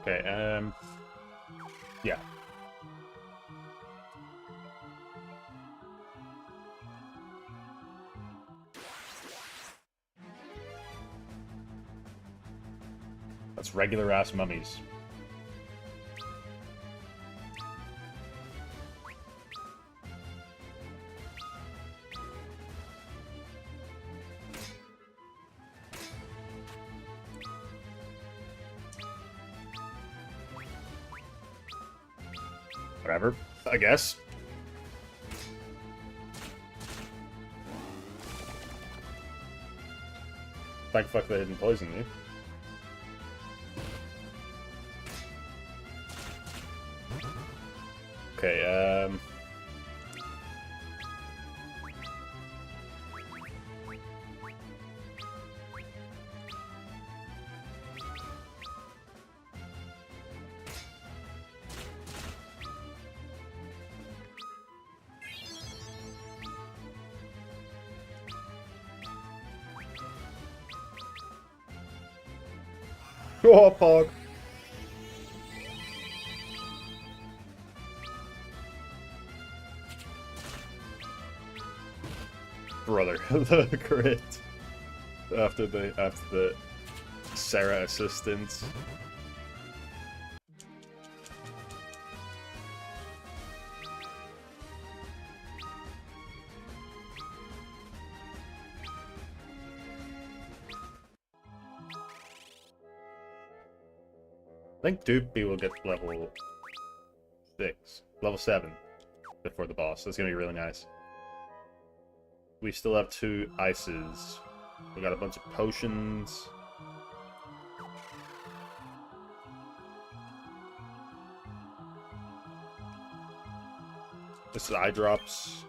Okay, yeah. That's regular ass mummies. Whatever, I guess. Thank fuck they didn't poison me. Okay, oh, Pog. Brother, the crit after the Sarah assistance. I think Doopy will get level 7 before the boss. That's gonna be really nice. We still have 2 ices. We got a bunch of potions. This is eye drops.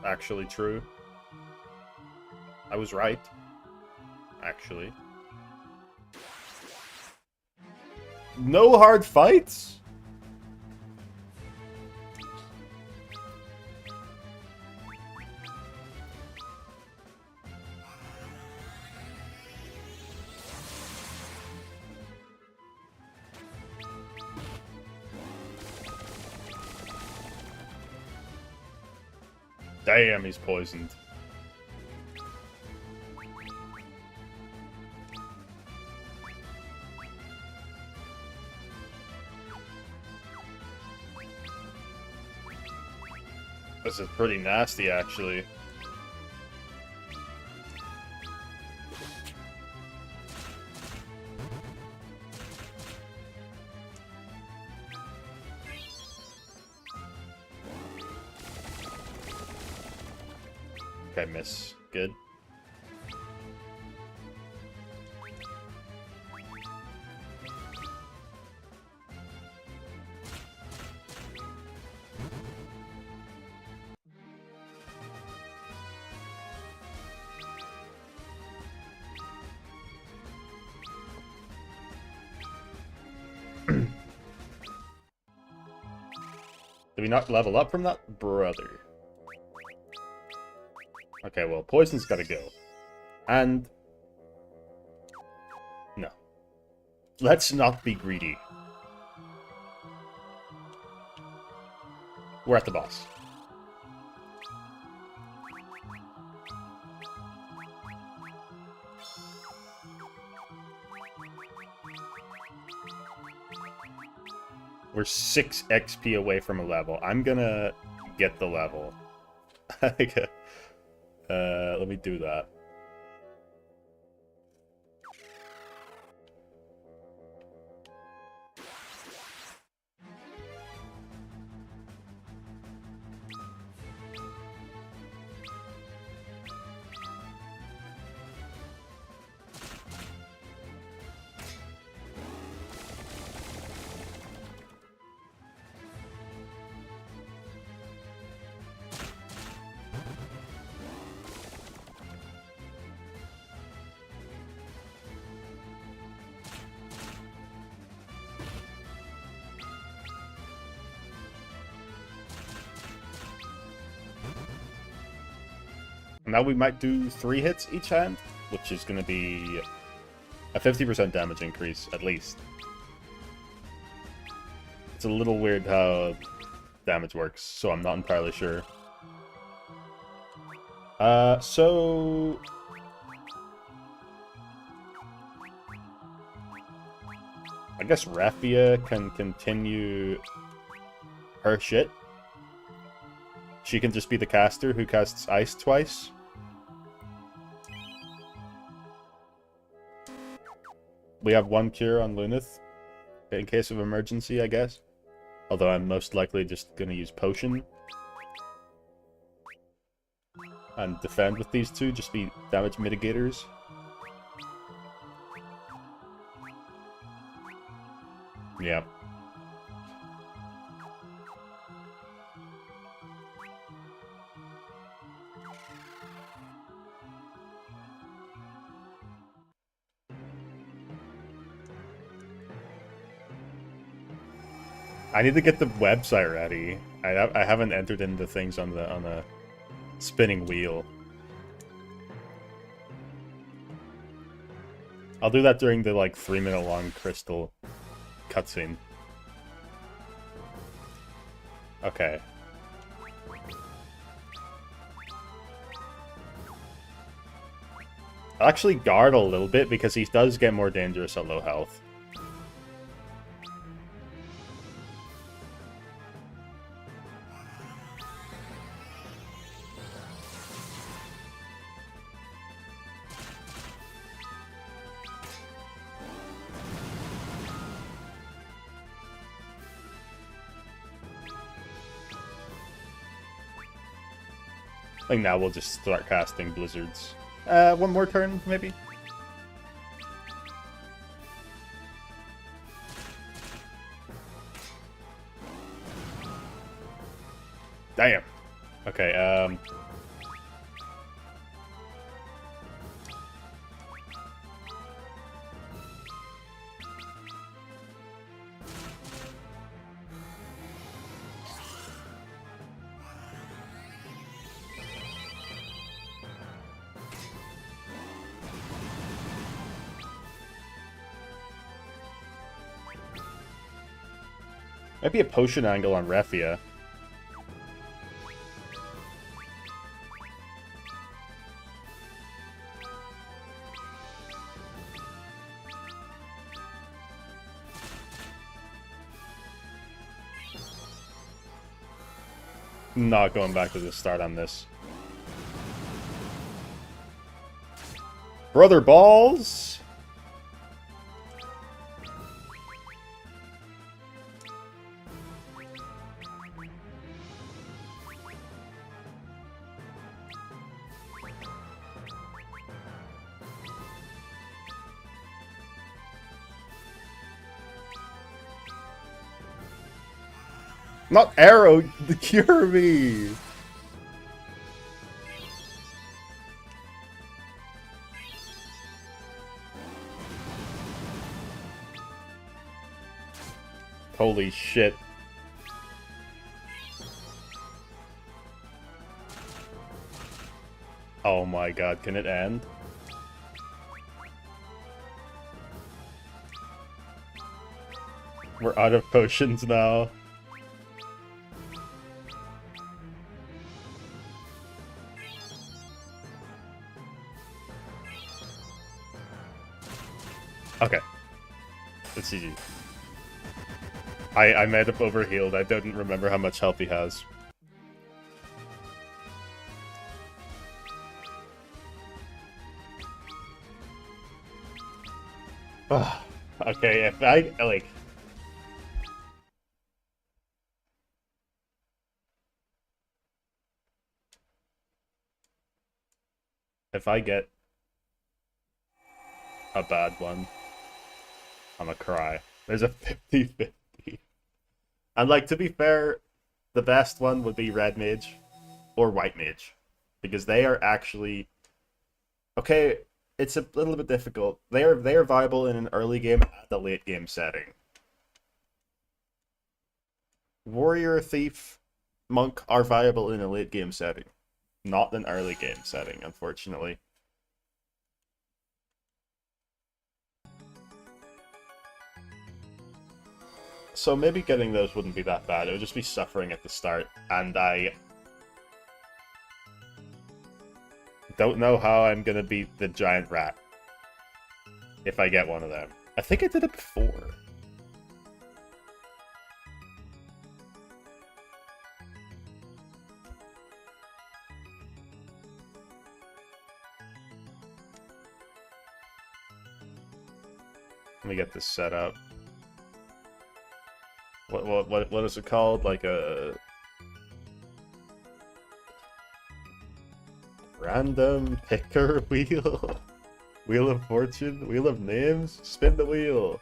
Actually true. I was right. Actually. No hard fights? Damn, he's poisoned. This is pretty nasty, actually. Okay, miss. Good. Did we not level up from that? Brother. Okay, well, poison's gotta go. And... no. Let's not be greedy. We're at the boss. We're 6 XP away from a level. I'm gonna get the level. Let me do that. Now we might do 3 hits each hand, which is going to be a 50% damage increase, at least. It's a little weird how damage works, so I'm not entirely sure. So... I guess Raphia can continue her shit. She can just be the caster who casts Ice twice. We have 1 cure on Lunith, in case of emergency, I guess. Although I'm most likely just gonna use Potion. And defend with these 2, just be damage mitigators. Yeah. I need to get the website ready. I haven't entered into things on the spinning wheel. I'll do that during the like 3-minute long crystal cutscene. Okay. I'll actually guard a little bit because he does get more dangerous at low health. I think now we'll just start casting blizzards. 1 more turn, maybe? Damn. Okay, might be a potion angle on Raphia. Not going back to the start on this. Brother balls! Not arrow, cure me! Holy shit. Oh my god, can it end? We're out of potions now. Okay. It's easy. I might have overhealed. I don't remember how much health he has. Okay, if I, like... If I get a bad one, I'm gonna cry. There's a 50-50. And, like, to be fair, the best one would be Red Mage or White Mage. Because they are actually... Okay, it's a little bit difficult. They are viable in an early game and a late game setting. Warrior, Thief, Monk are viable in a late game setting. Not an early game setting, unfortunately. So maybe getting those wouldn't be that bad. It would just be suffering at the start. And I don't know how I'm gonna beat the giant rat if I get one of them. I think I did it before. Let me get this set up. What is it called? Like a random picker wheel? Wheel of Fortune? Wheel of Names? Spin the wheel.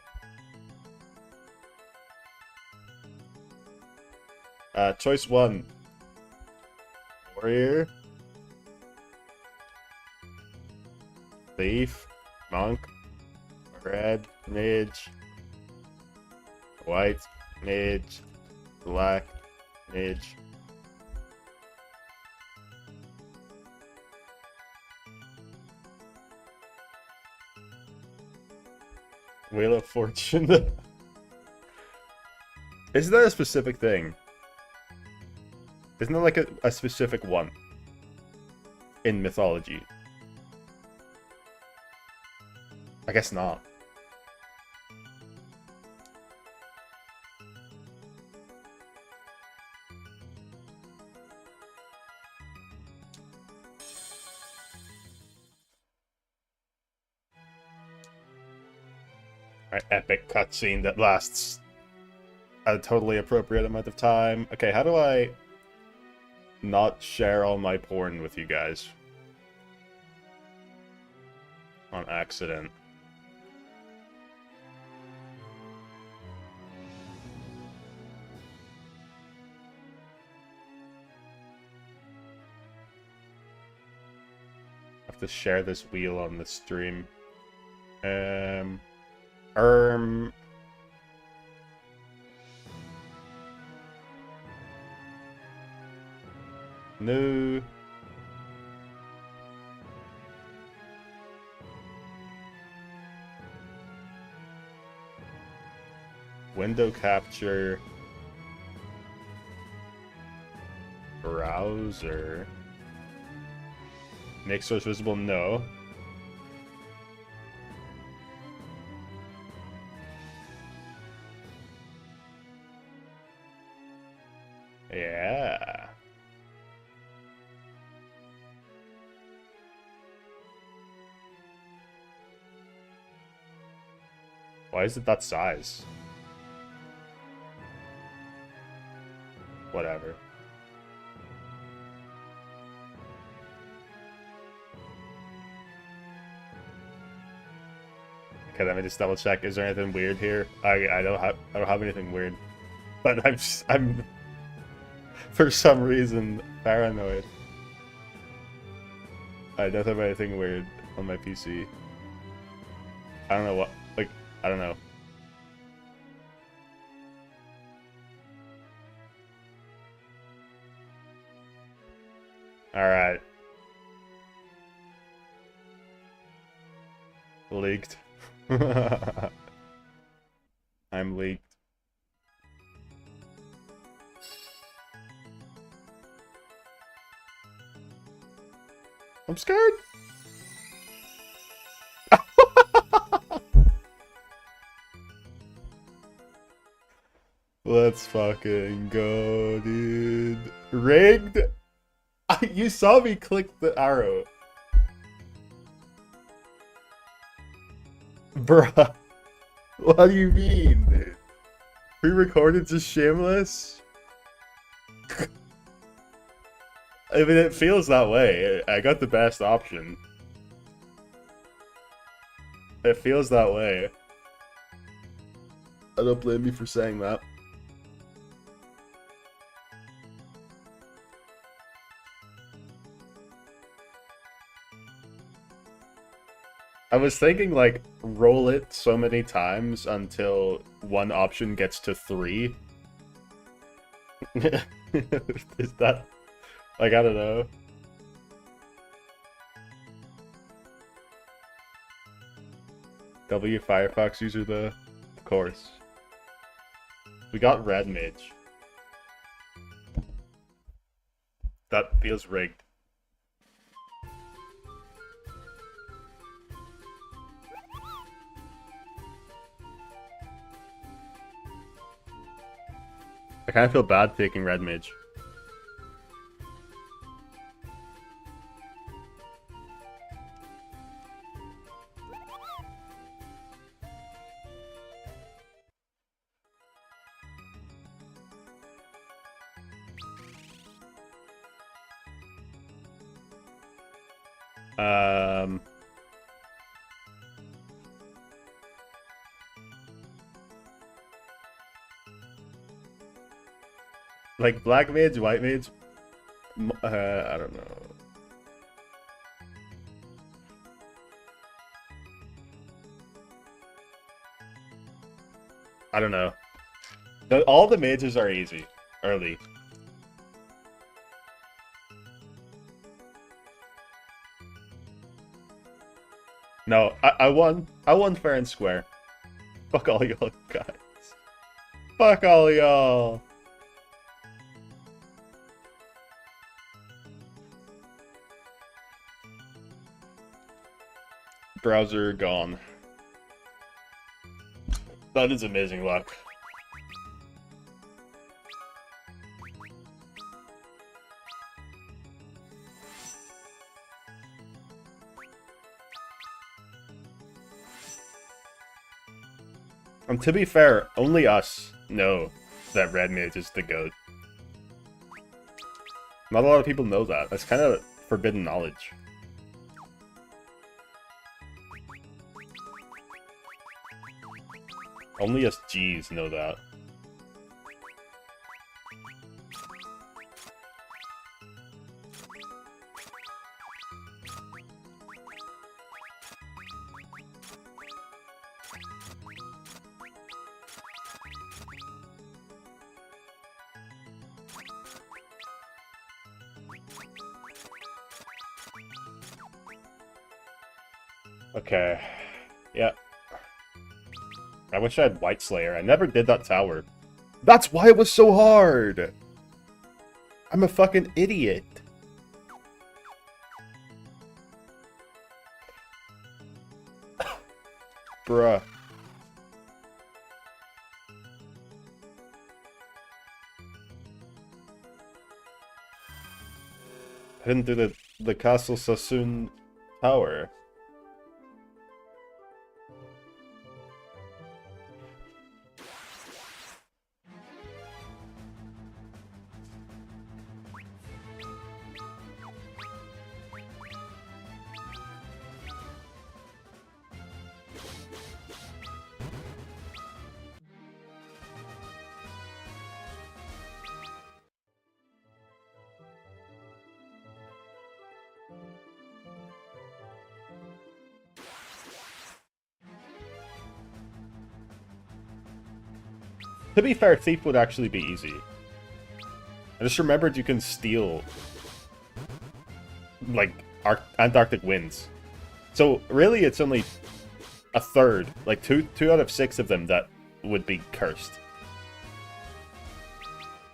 Choice 1. Warrior. Thief. Monk. Red. Mage. White. Mage. Black. Mage. Wheel of Fortune. Isn't that a specific thing? Isn't there like a specific one in mythology? I guess not. Alright, epic cutscene that lasts a totally appropriate amount of time. Okay, how do I not share all my porn with you guys? On accident. I have to share this wheel on the stream. No. Window capture. Browser. Make source visible, no. Yeah. Why is it that size? Whatever. Okay, let me just double check. Is there anything weird here? I don't have anything weird, but I'm for some reason paranoid. I don't have anything weird on my PC. I don't know what, like, I don't know. Alright. Leaked. I'm leaked. I'm scared. Let's fucking go, dude. Rigged? You saw me click the arrow. Bruh. What do you mean, dude? Pre-recorded just shameless? I mean, it feels that way. I got the best option. It feels that way. I don't blame you for saying that. I was thinking, like, roll it so many times until one option gets to 3. Is that... like, I don't know. W Firefox user, though? Of course. We got Red Mage. That feels rigged. I kind of feel bad taking Red Mage. Like Black Mage, White Mage, I don't know. I don't know. All the mages are easy, early. No, I won. I won fair and square. Fuck all y'all guys. Fuck all y'all. Browser gone. That is amazing luck. And to be fair, only us know that Red Mage is the GOAT. Not a lot of people know that. That's kind of forbidden knowledge. Only us G's know that. Okay. Yeah. I wish I had White Slayer. I never did that tower. That's why it was so hard! I'm a fucking idiot. Bruh. I didn't do the Castle Sassoon tower. To be fair, Thief would actually be easy. I just remembered you can steal. like Antarctic winds. So really, it's only a third, like two out of 6 of them that would be cursed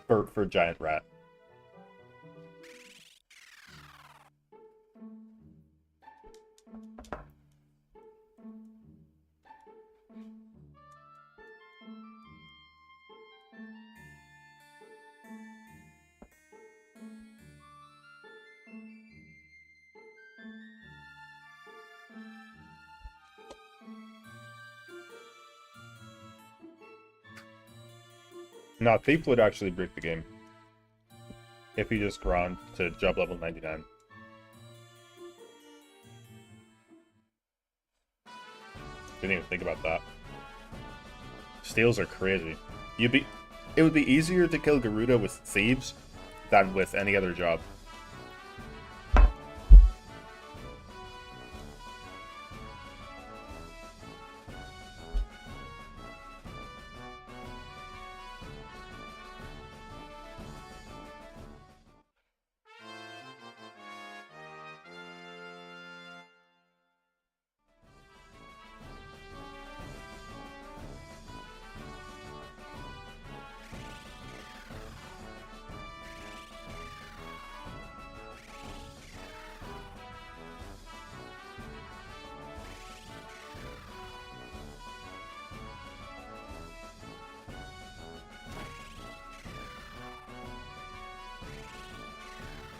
for giant rat. No, Thief would actually break the game if he just ground to job level 99. Didn't even think about that. Steals are crazy. It would be easier to kill Garuda with thieves than with any other job.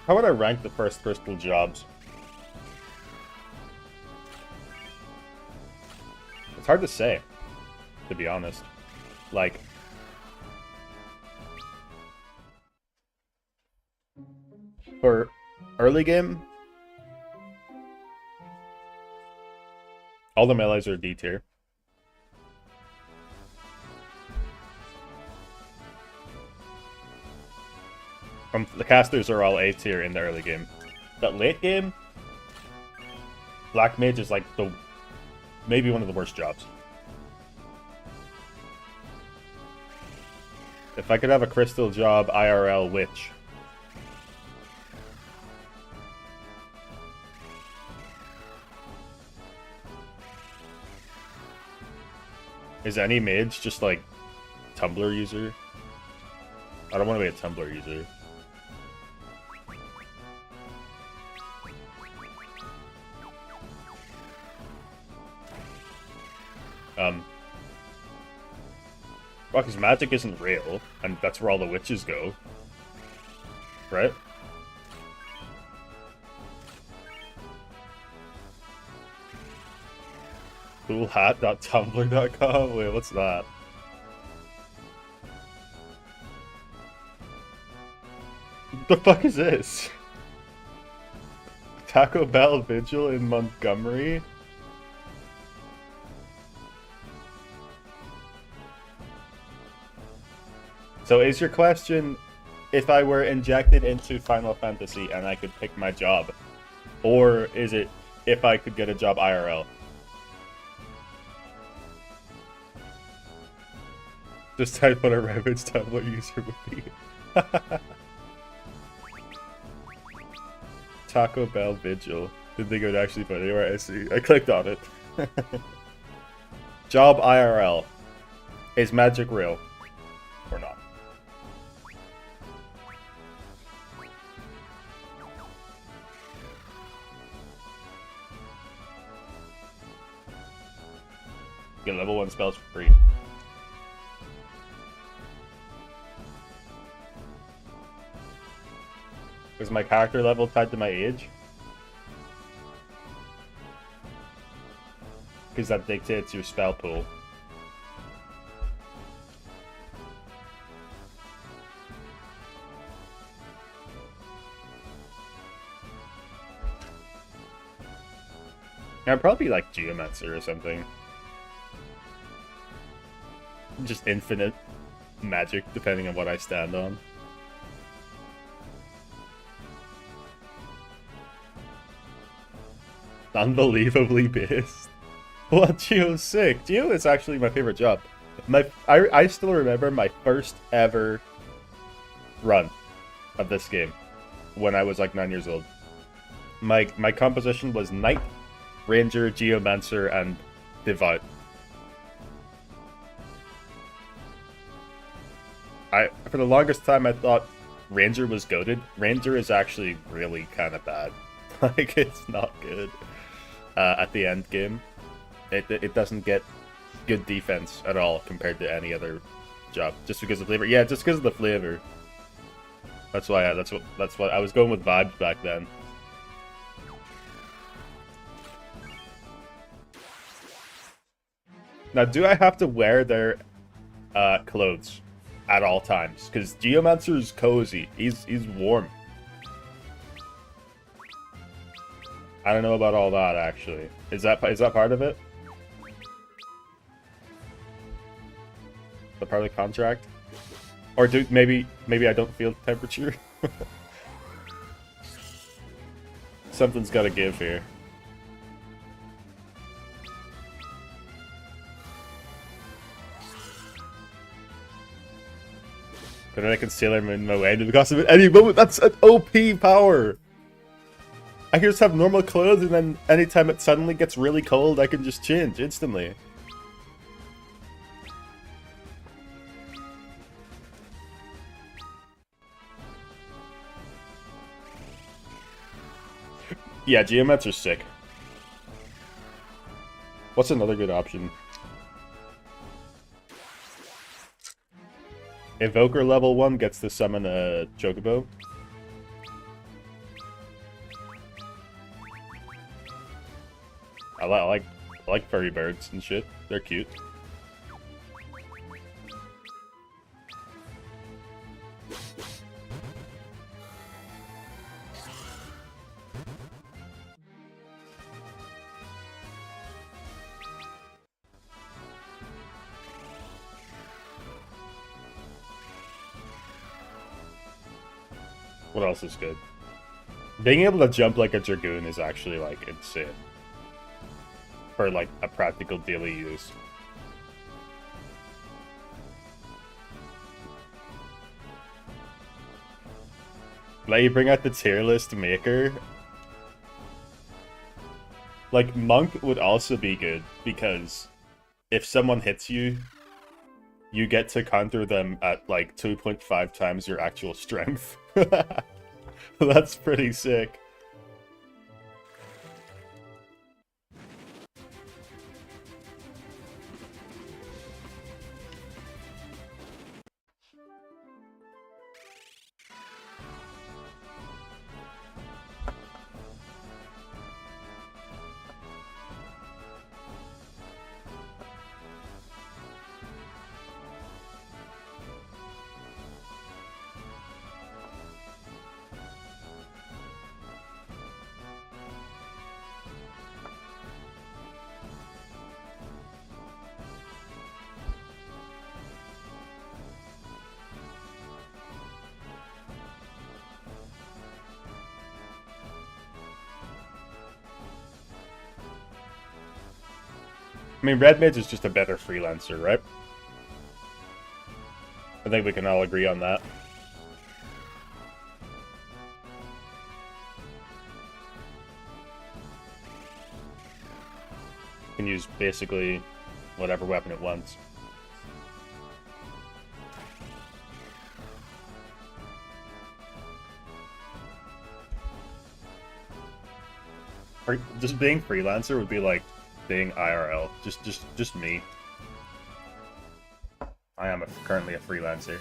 How would I rank the first crystal jobs? It's hard to say, to be honest. Like, for early game, all the melees are D tier. The casters are all A tier in the early game. But late game, Black Mage is like maybe one of the worst jobs. If I could have a crystal job, IRL Witch. Is any mage just like Tumblr user? I don't want to be a Tumblr user. Well, because magic isn't real, and that's where all the witches go. Right? Coolhat.tumblr.com? Wait, what's that? What the fuck is this? Taco Bell Vigil in Montgomery? So is your question, if I were injected into Final Fantasy and I could pick my job? Or is it, if I could get a job IRL? Just type what a Ravage Tumblr user would be. Taco Bell Vigil. Didn't think it would actually put anywhere. I see. I clicked on it. Job IRL. Is magic real? Or not? Get level 1 spells for free. Is my character level tied to my age? Because that dictates your spell pool. I'd probably like Geomancer or something. Just infinite magic, depending on what I stand on. Unbelievably based. What? Geo's sick. Geo is actually my favorite job. I still remember my first ever run of this game when I was like 9 years old. my composition was Knight, Ranger, Geomancer, and Devout. For the longest time I thought Ranger was goated. Ranger is actually really kind of bad. Like, it's not good at the end game. It doesn't get good defense at all compared to any other job, just because of the flavor. Yeah, just because of the flavor. That's why. That's what I was going with vibes back then. Now, do I have to wear their clothes at all times? Because Geomancer is cozy. He's warm. I don't know about all that, actually. Is that part of it? The part of the contract? Or maybe I don't feel the temperature? Something's gotta give here. But I can sailor in my way into the cost of it any moment. That's an OP power! I can just have normal clothes, and then anytime it suddenly gets really cold, I can just change instantly. Yeah, Geomancer's sick. What's another good option? Evoker level 1 gets to summon a Chocobo. I like furry birds and shit. They're cute. What else is good? Being able to jump like a Dragoon is actually, like, insane. For, like, a practical daily use. Let you bring out the tier list maker. Like, Monk would also be good, because if someone hits you, you get to counter them at, like, 2.5 times your actual strength. That's pretty sick. I mean, Red Mage is just a better freelancer, right? I think we can all agree on that. You can use basically whatever weapon it wants. Or just being freelancer would be like being IRL. Just me. I am currently a freelancer.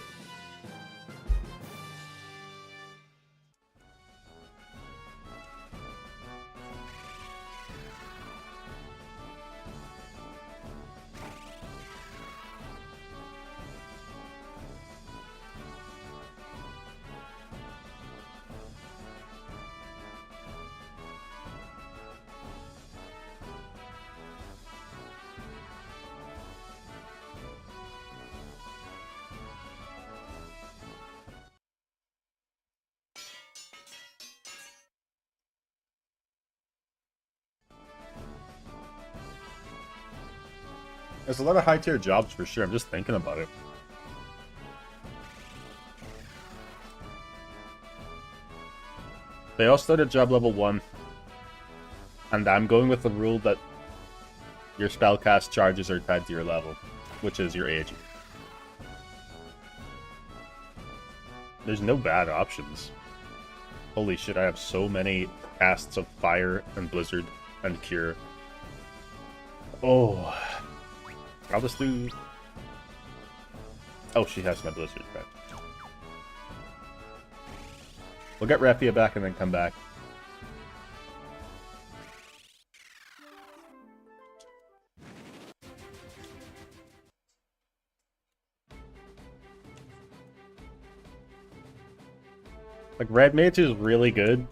There's a lot of high-tier jobs for sure, I'm just thinking about it. They all start at job level 1. And I'm going with the rule that your spellcast charges are tied to your level, which is your age. There's no bad options. Holy shit, I have so many casts of Fire and Blizzard and Cure. Oh. I'll just do... Oh, she has my Blizzard, right. We'll get Raphia back and then come back. Like, Red Mage is really good.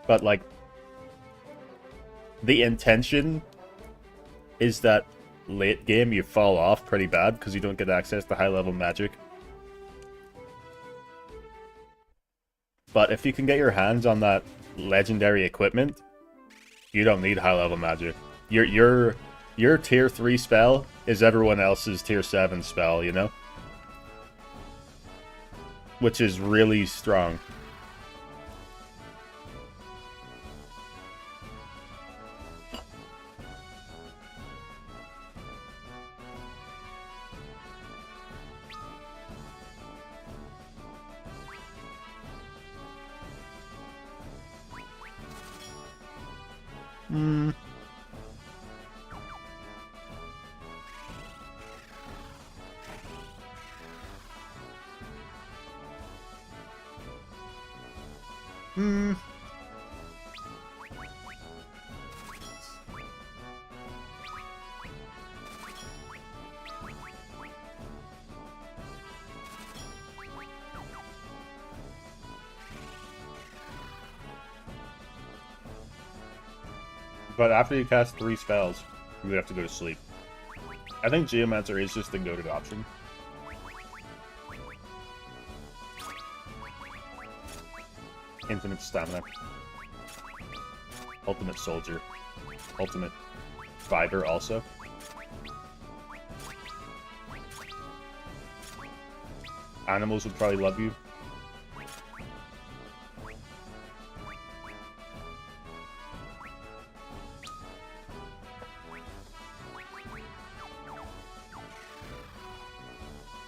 But, like, the intention is that late game you fall off pretty bad because you don't get access to high-level magic. But if you can get your hands on that legendary equipment, you don't need high-level magic. Your tier 3 spell is everyone else's tier 7 spell, you know? Which is really strong. Hmm. Hmm. But after you cast 3 spells, you have to go to sleep. I think Geomancer is just the go-to option. Infinite Stamina. Ultimate Soldier. Ultimate Fighter also. Animals would probably love you.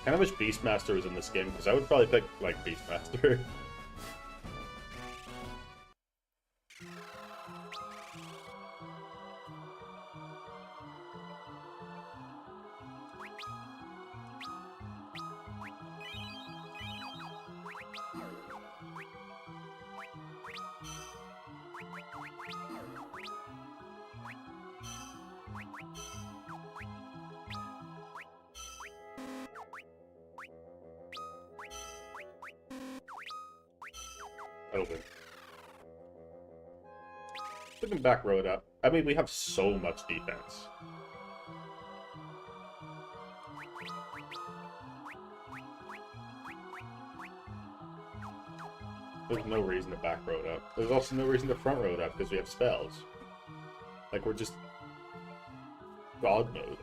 I wish Beastmaster was in this game, because I would probably pick, like, Beastmaster. Open. We can back row it up. I mean, we have so much defense. There's no reason to back row it up. There's also no reason to front row it up because we have spells. Like, we're just God mode.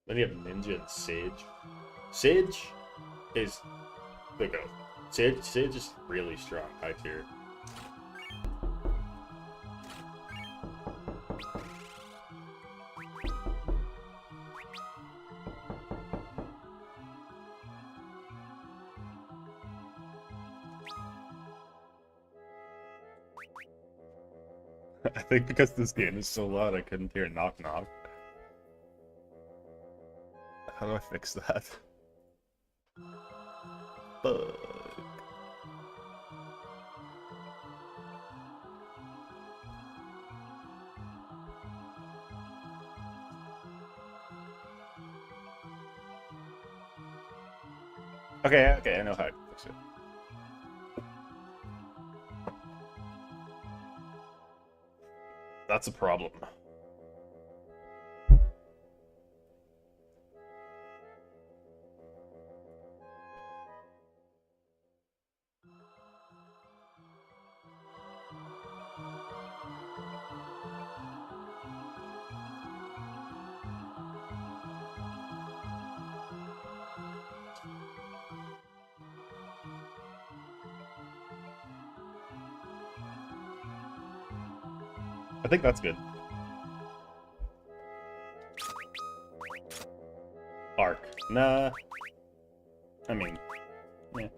Then you have Ninja and Sage. Sage is the go. Sage is really strong, high tier. I think because this game is so loud, I couldn't hear knock knock. How do I fix that? Bug. Okay, I know how to fix it. That's a problem. I think that's good. Arc. Nah. I mean, yeah.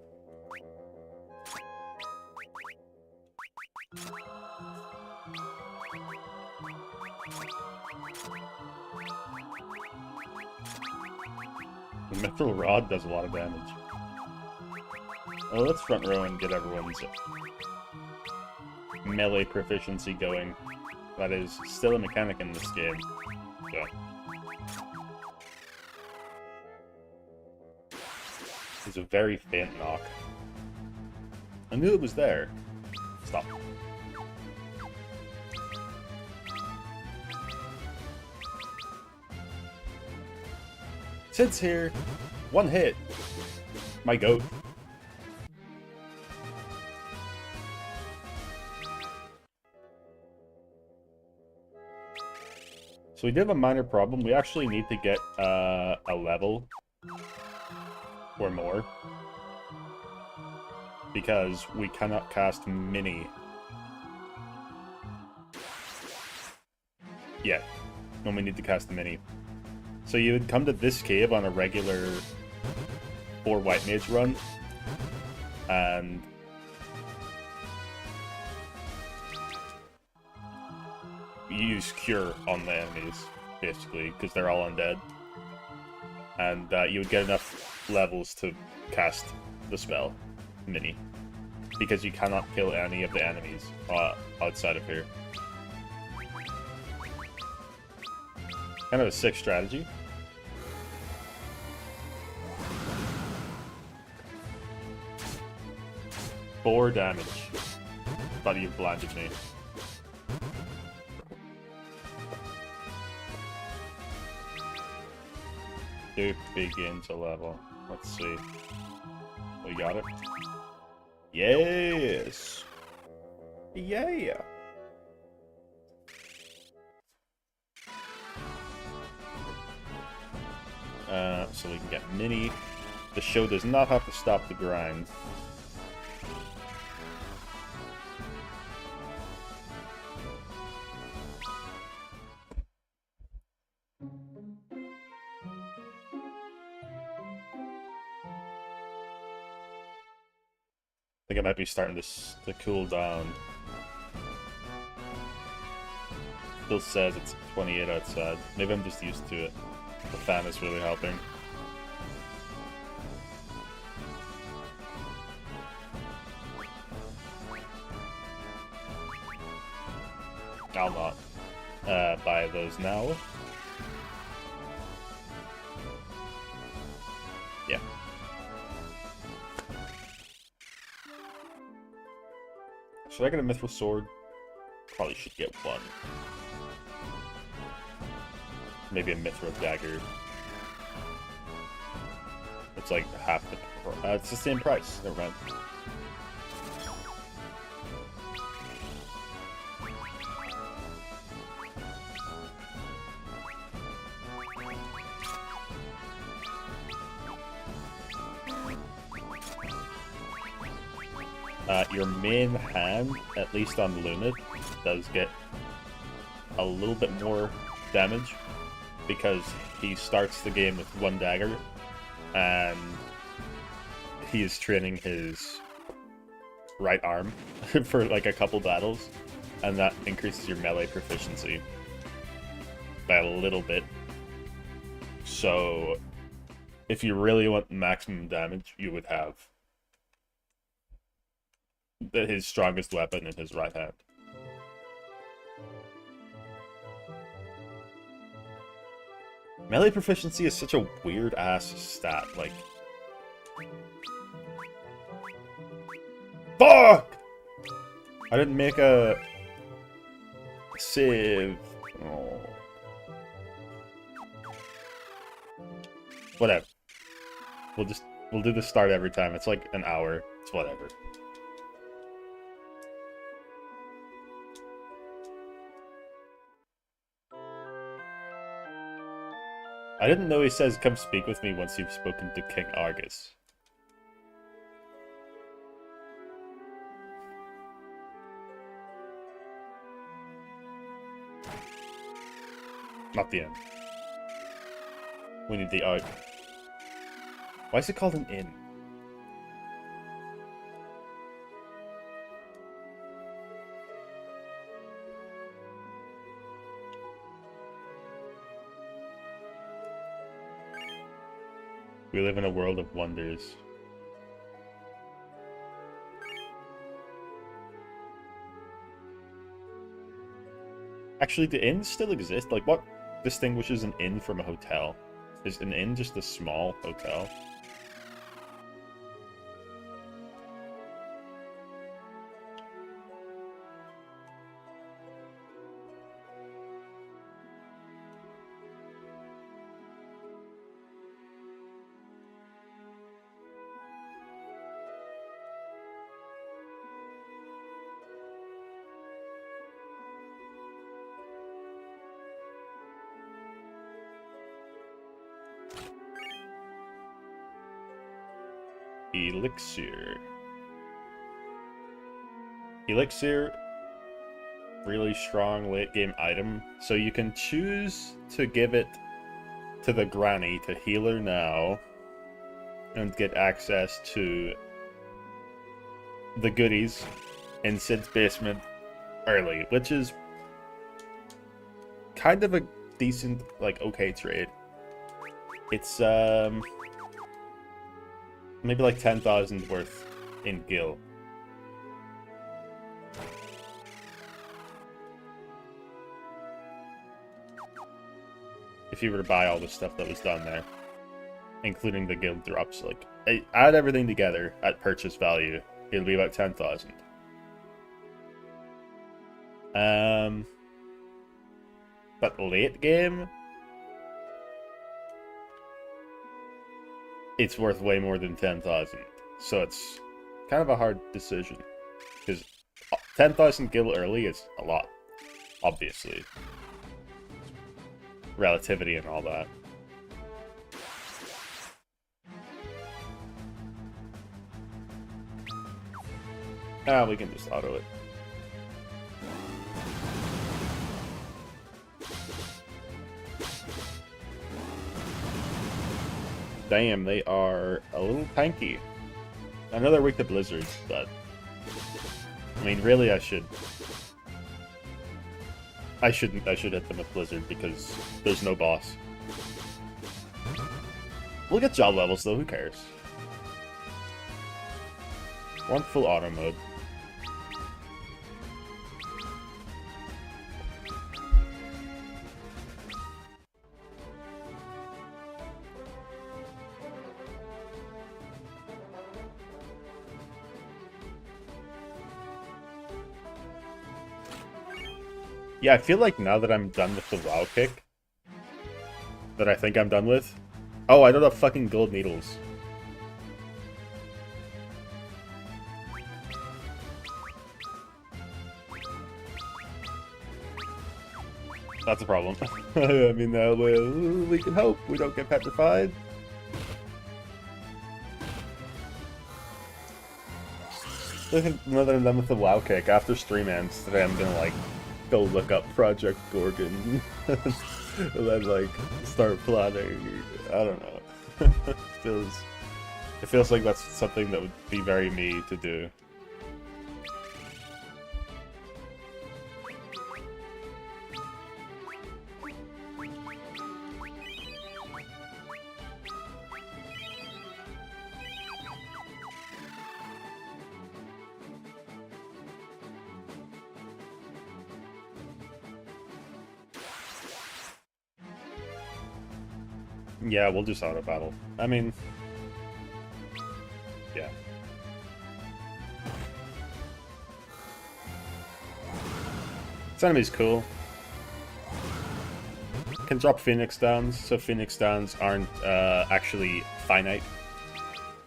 The Mithril Rod does a lot of damage. Oh, let's front row and get everyone's melee proficiency going. That is still a mechanic in this game. So. It's a very faint knock. I knew it was there. Stop. Sid's here. One hit. My goat. So we did have a minor problem. We actually need to get a level or more, because we cannot cast mini yet when we need to cast the mini. So you would come to this cave on a regular 4 white mage run, and you use cure on the enemies, basically, because they're all undead. And you would get enough levels to cast the spell, mini. Because you cannot kill any of the enemies outside of here. Kind of a sick strategy. Four damage. Thought you blinded me. To begin to level. Let's see. We got it. Yes. Yeah. So we can get mini. The show does not have to stop the grind. I think it might be starting to cool down. Still says it's 28 outside. Maybe I'm just used to it. The fan is really helping. I'll not buy those now. Yeah. Should I get a mithril sword? Probably should get one. Maybe a mithril dagger. It's like half the... it's the same price. Never mind. Your main hand, at least on Lunid, does get a little bit more damage because he starts the game with one dagger and he is training his right arm for like a couple battles, and that increases your melee proficiency by a little bit. So if you really want maximum damage, you would have his strongest weapon in his right hand. Melee proficiency is such a weird ass stat, like... Fuck! I didn't make a save. Oh. Whatever. We'll do the start every time. It's like an hour. It's whatever. I didn't know he says, come speak with me once you've spoken to King Argus. Not the inn. We need the out. Why is it called an inn? We live in a world of wonders. Actually, do inns still exist? Like, what distinguishes an inn from a hotel? Is an inn just a small hotel? Elixir. Elixir, really strong late game item. So you can choose to give it to the granny to heal her now and get access to the goodies in Sid's basement early, which is kind of a decent, like, okay trade. It's maybe like 10,000 worth in gil. If you were to buy all the stuff that was done there, including the guild drops, like, add everything together at purchase value, it'll be about 10,000. But late game, it's worth way more than 10,000. So it's kind of a hard decision. Because 10,000 gil early is a lot, obviously. Relativity and all that. Ah, we can just auto it. Damn, they are a little tanky. I know they're weak to blizzards, but I mean, really, I should hit them with blizzard because there's no boss. We'll get job levels though. Who cares? We're on full auto mode. Yeah, I feel like now that I'm done with the WoW kick, that I think I'm done with. Oh, I don't have fucking gold needles. That's a problem. I mean, we can hope we don't get petrified. Now that I'm done with the WoW kick, after stream ends today, I'm gonna, like, go look up Project Gorgon and then, like, start planning. I don't know. It feels like that's something that would be very me to do. Yeah, we'll just auto battle. I mean, yeah. This enemy's cool. Can drop Phoenix Downs, so Phoenix Downs aren't actually finite.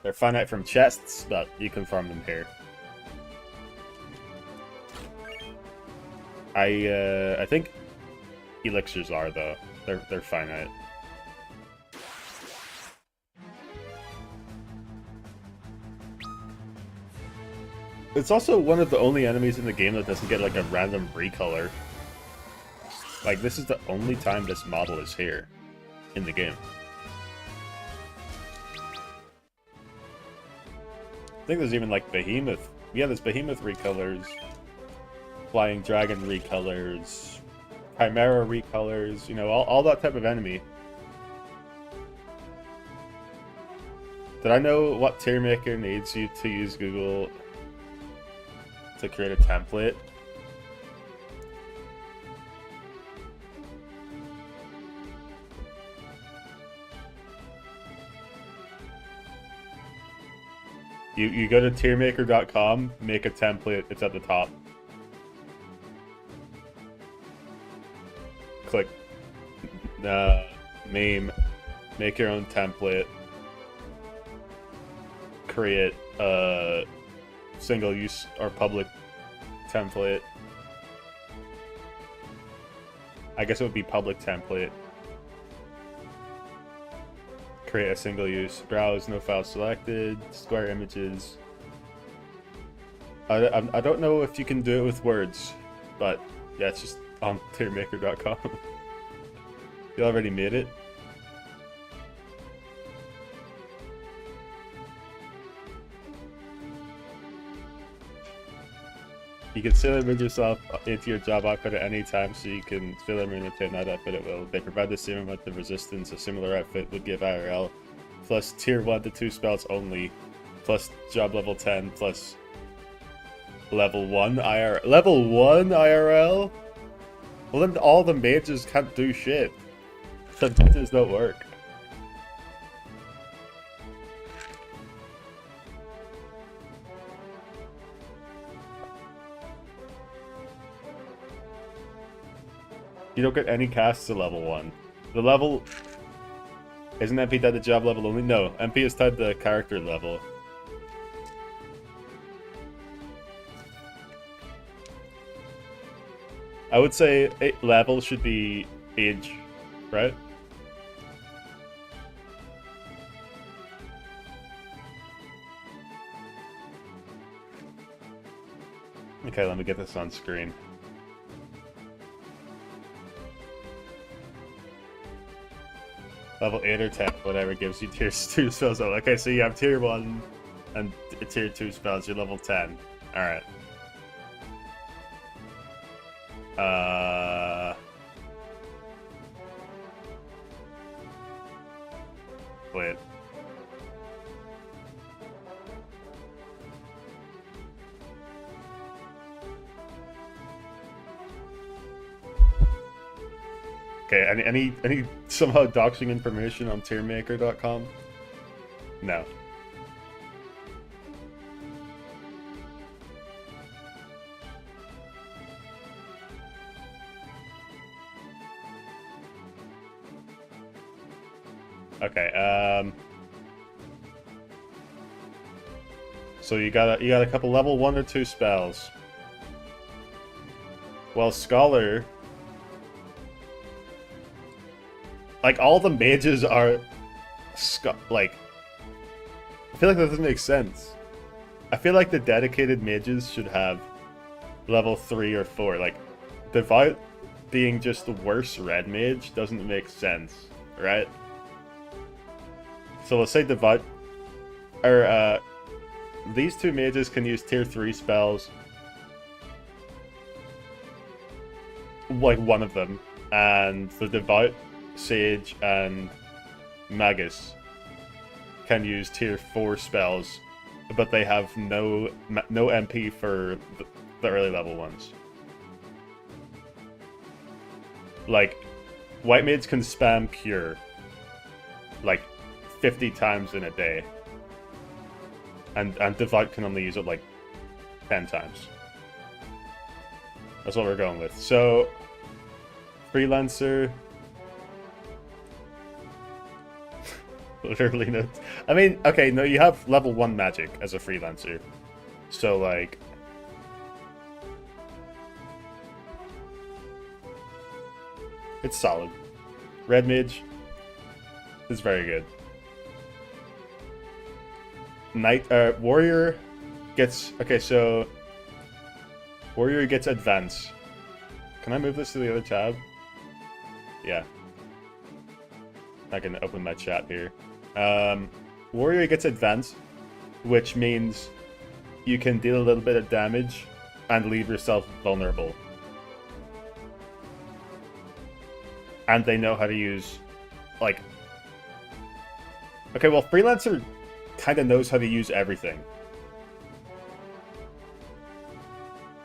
They're finite from chests, but you can farm them here. I think elixirs are though. They're finite. It's also one of the only enemies in the game that doesn't get, like, a random recolor. Like, this is the only time this model is here in the game. I think there's even, like, Behemoth. Yeah, there's Behemoth recolors, Flying Dragon recolors, Chimera recolors, you know, all that type of enemy. Did I know what tier maker needs you to use Google to create a template? You go to tiermaker.com, make a template, it's at the top. Click meme, make your own template, create a single use or public template. I guess it would be public template. Create a single use, browse, no file selected, square images. I don't know if you can do it with words, but yeah, it's just on tiermaker.com. You already made it? You can silhouette yourself into your job outfit at any time, so you can fill and maintain that outfit at will. They provide the same amount of resistance a similar outfit would give IRL, plus tier 1 to 2 spells only, plus job level 10, plus level 1 IRL. Level 1 IRL? Well, then all the mages can't do shit. The mages don't work. You don't get any casts to level 1. The level... Isn't MP tied to job level only? No, MP is tied to character level. I would say level should be age, right? Okay, let me get this on screen. Level 8 or 10, whatever, gives you tier 2 spells. Okay, so you have tier 1 and tier 2 spells, you're level 10. Alright. Wait. Okay, any somehow doxing information on tiermaker.com? No. Okay, so you got a couple level 1 or 2 spells. Well, Scholar, like, all the mages are like, I feel like that doesn't make sense. I feel like the dedicated mages should have level 3 or 4. Like, Devout being just the worst red mage doesn't make sense, right? So let's say Devout, or these two mages can use tier 3 spells, like one of them, and the Devout, Sage, and Magus can use tier 4 spells, but they have no MP for the early level ones. Like, White Mage can spam Cure, like, 50 times in a day. And Devout can only use it, like, 10 times. That's what we're going with. So, Freelancer... Literally no... I mean, okay, no, you have level 1 magic as a Freelancer. So, like... It's solid. Red Mage is very good. Warrior gets... Okay, so... Warrior gets Advance. Can I move this to the other tab? Yeah. I can open my chat here. Warrior gets advance, which means you can deal a little bit of damage and leave yourself vulnerable. And they know how to use, like... Okay, well, Freelancer kind of knows how to use everything.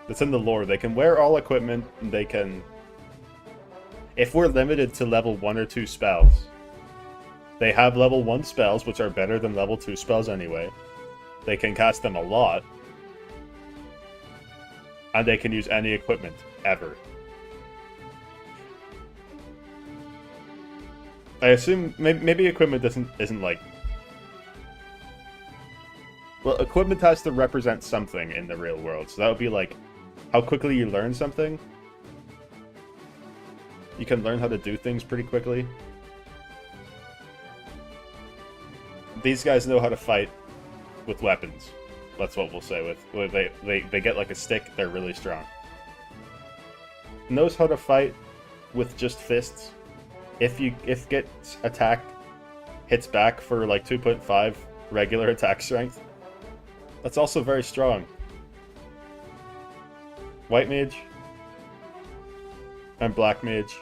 That's in the lore. They can wear all equipment, and they can... If we're limited to level 1 or 2 spells, they have level 1 spells, which are better than level 2 spells anyway. They can cast them a lot. And they can use any equipment, ever. I assume maybe equipment isn't like... Well, equipment has to represent something in the real world, so that would be like how quickly you learn something. You can learn how to do things pretty quickly. These guys know how to fight with weapons. That's what we'll say. They get like a stick, they're really strong. Knows how to fight with just fists. If gets attacked, hits back for like 2.5 regular attack strength. That's also very strong. White mage and black mage.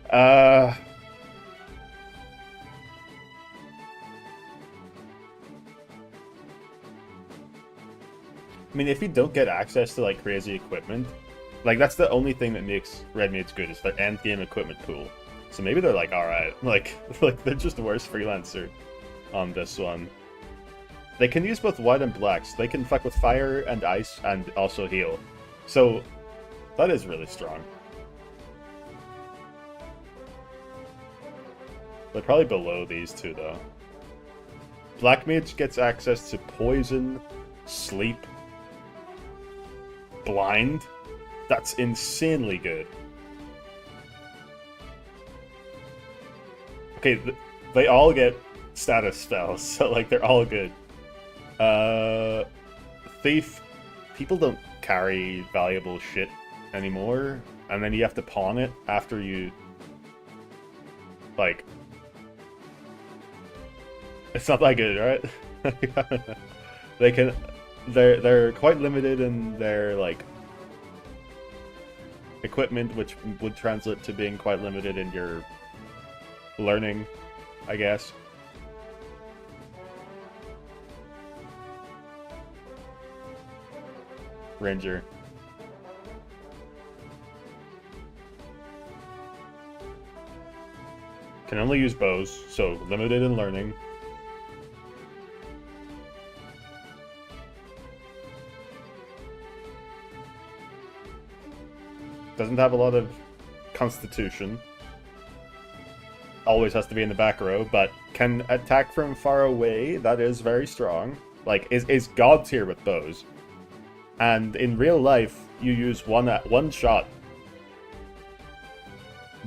I mean, if you don't get access to like crazy equipment, like that's the only thing that makes red mage good is their end game equipment pool. So maybe they're like, all right, like they're just the worst freelancer on this one. They can use both white and blacks. They can fuck with fire and ice and also heal. So that is really strong. They're probably below these two though. Black mage gets access to poison, sleep, blind. That's insanely good. Okay, they all get status spells, so like they're all good. Thief, people don't carry valuable shit anymore, and then you have to pawn it after you like. It's not that good, right? They're quite limited in their like equipment, which would translate to being quite limited in your learning, I guess. Ranger. Can only use bows, so limited in learning. Doesn't have a lot of constitution. Always has to be in the back row, but can attack from far away. That is very strong. Like, is god tier with bows. And in real life, you use one shot.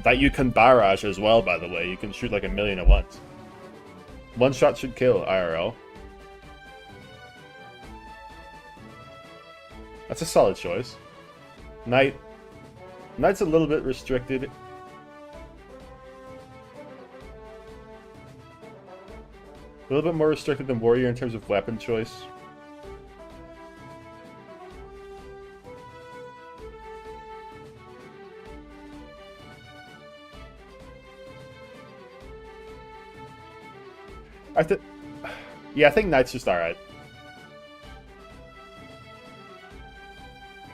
That you can barrage as well, by the way. You can shoot like 1,000,000 at once. One shot should kill IRL. That's a solid choice. Knight. Knight's a little bit restricted. A little bit more restricted than Warrior in terms of weapon choice. Yeah, I think Knight's just alright.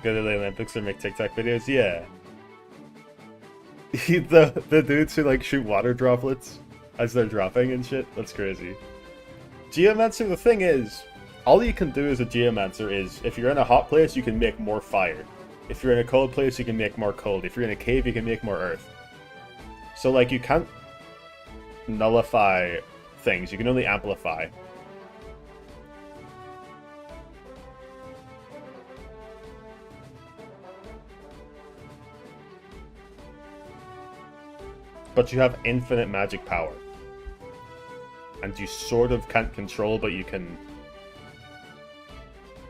Go to the Olympics or make TikTok videos? Yeah. the dudes who like shoot water droplets as they're dropping and shit. That's crazy. Geomancer, the thing is, all you can do as a Geomancer is, if you're in a hot place, you can make more fire. If you're in a cold place, you can make more cold. If you're in a cave, you can make more earth. So like, you can't nullify things, you can only amplify. But you have infinite magic power. and you sort of can't control, but you can.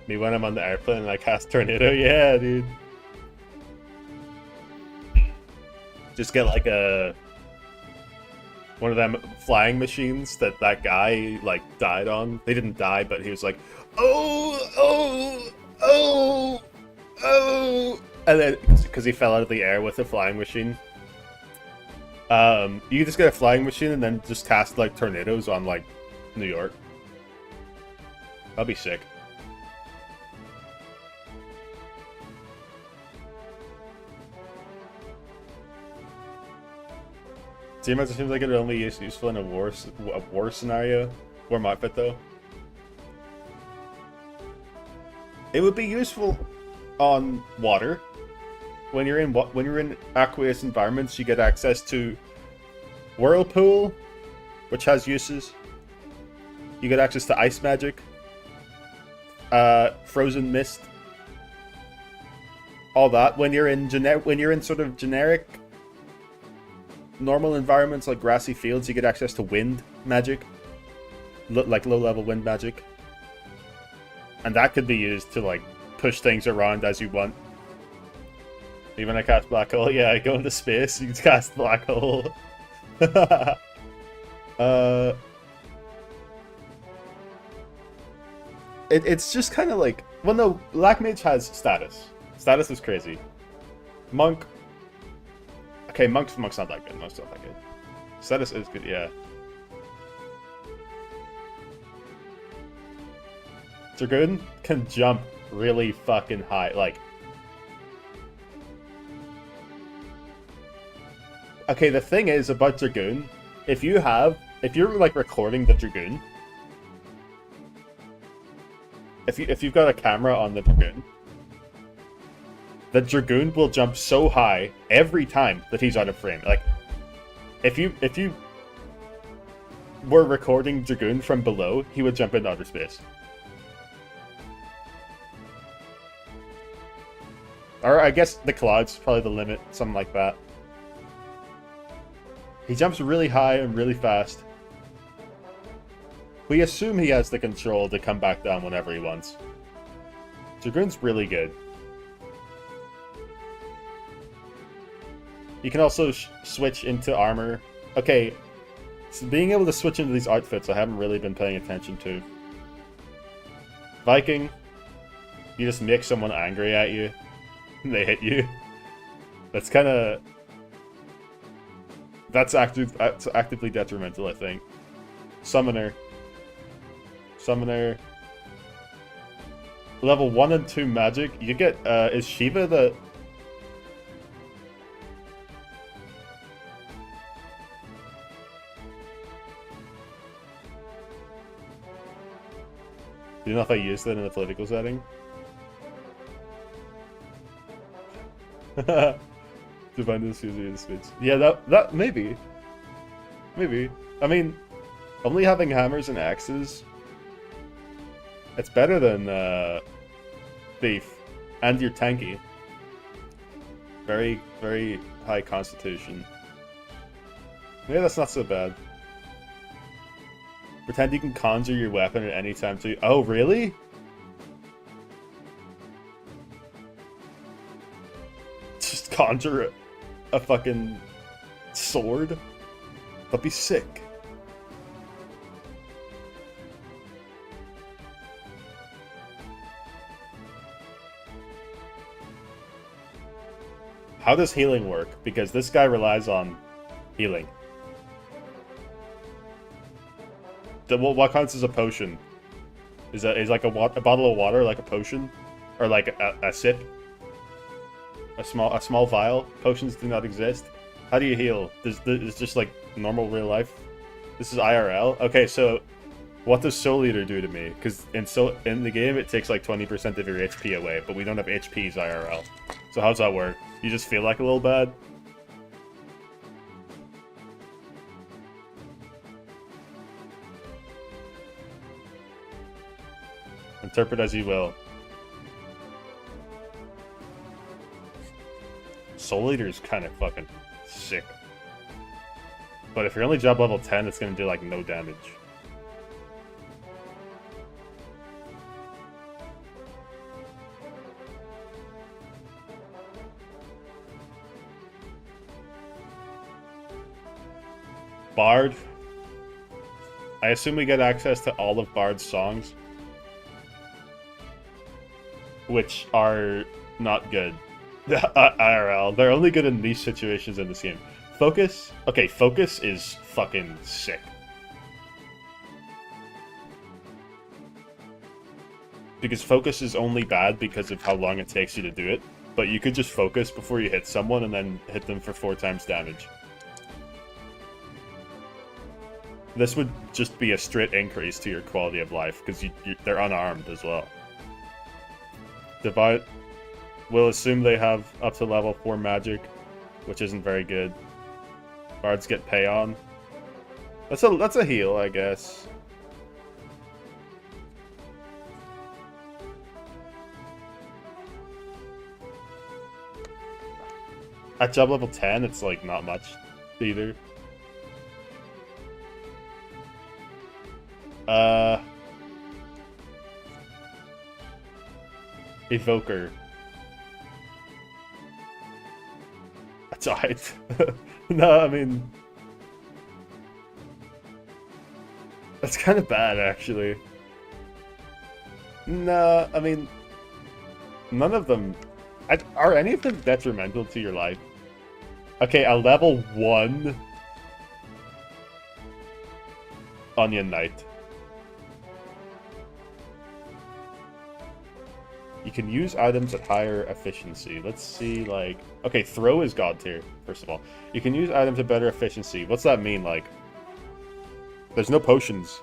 Me when I'm on the airplane and I cast Tornado, yeah, dude. Just get like one of them flying machines that guy like died on. They didn't die, but he was like, oh, oh, oh, oh, and then because he fell out of the air with a flying machine. You just get a flying machine and then just cast like tornadoes on like New York. That'd be sick. It seems like it would only be useful in a war scenario. War outfit though. It would be useful on water. When you're in aqueous environments, you get access to Whirlpool, which has uses. You get access to Ice Magic, Frozen Mist, all that. When you're in sort of generic normal environments like grassy fields, you get access to wind magic, like low-level wind magic, and that could be used to like push things around as you want. Even I cast Black Hole, yeah, I go into space, you can cast Black Hole. It's just kind of like, well, no, Black Mage has status. Status is crazy. Monk. Okay, Monk's not that good. Monk's not that good. Status is good, yeah. Dragoon can jump really fucking high. Like, okay, the thing is about Dragoon, if you're like recording the Dragoon, if you've got a camera on the Dragoon will jump so high every time that he's out of frame. Like, if you were recording Dragoon from below, he would jump into outer space. Or I guess the clouds probably the limit, something like that. He jumps really high and really fast. We assume he has the control to come back down whenever he wants. Dragoon's really good. You can also switch into armor. Okay, so being able to switch into these outfits I haven't really been paying attention to. Viking, you just make someone angry at you, and they hit you. That's kind of... That's actively detrimental, I think. Summoner. Level 1 and 2 magic. You get, is Shiva the... Do you know if I used that in the political setting? Divine this user in speech. Yeah, that maybe. Maybe. I mean, only having hammers and axes, it's better than Thief. And you're tanky. Very, very high constitution. Maybe that's not so bad. Pretend you can conjure your weapon at any time too. Oh, really? Just conjure a fucking sword? That'd be sick. How does healing work? Because this guy relies on healing. What counts as a potion? Is like a bottle of water like a potion, or like a sip? A small vial? Potions do not exist. How do you heal? It's just like normal real life. This is IRL. Okay, so what does Soul Eater do to me? Because in the game it takes like 20% of your HP away, but we don't have HPs IRL. So how's that work? You just feel like a little bad? Interpret as you will. Soul Eater is kind of fucking sick. But if you're only job level 10, it's going to do like no damage. Bard. I assume we get access to all of Bard's songs, which are not good. IRL. They're only good in these situations in this game. Focus. Okay, Focus is fucking sick. Because Focus is only bad because of how long it takes you to do it. But you could just focus before you hit someone and then hit them for 4 times damage. This would just be a straight increase to your quality of life, because they're unarmed as well. Divide. We'll assume they have up to level 4 magic, which isn't very good. Bards get pay on. That's a heal, I guess. At job level 10, it's like not much either. Evoker. That's alright. No, I mean... That's kind of bad, actually. No, I mean... None of them... Are any of them detrimental to your life? Okay, a level 1... Onion Knight. You can use items at higher efficiency. Let's see, like... Okay, throw is god tier, first of all. You can use items at better efficiency. What's that mean, like? There's no potions.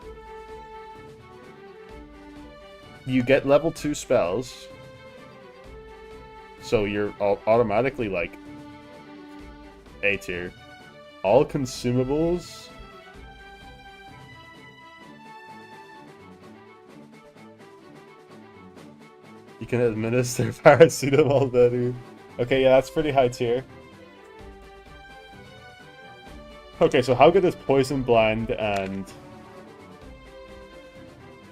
You get level 2 spells. So you're automatically, like, A tier. All consumables... You can administer paracetamol better. Okay, yeah, that's pretty high tier. Okay, so how good is Poison Blind and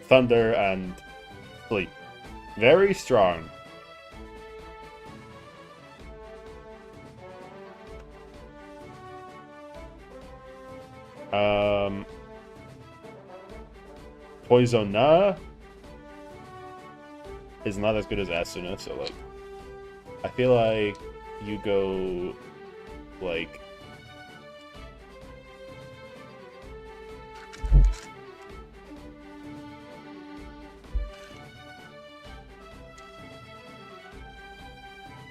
Thunder and Sleep? Very strong. Poisona is not as good as Asuna, so like I feel like you go like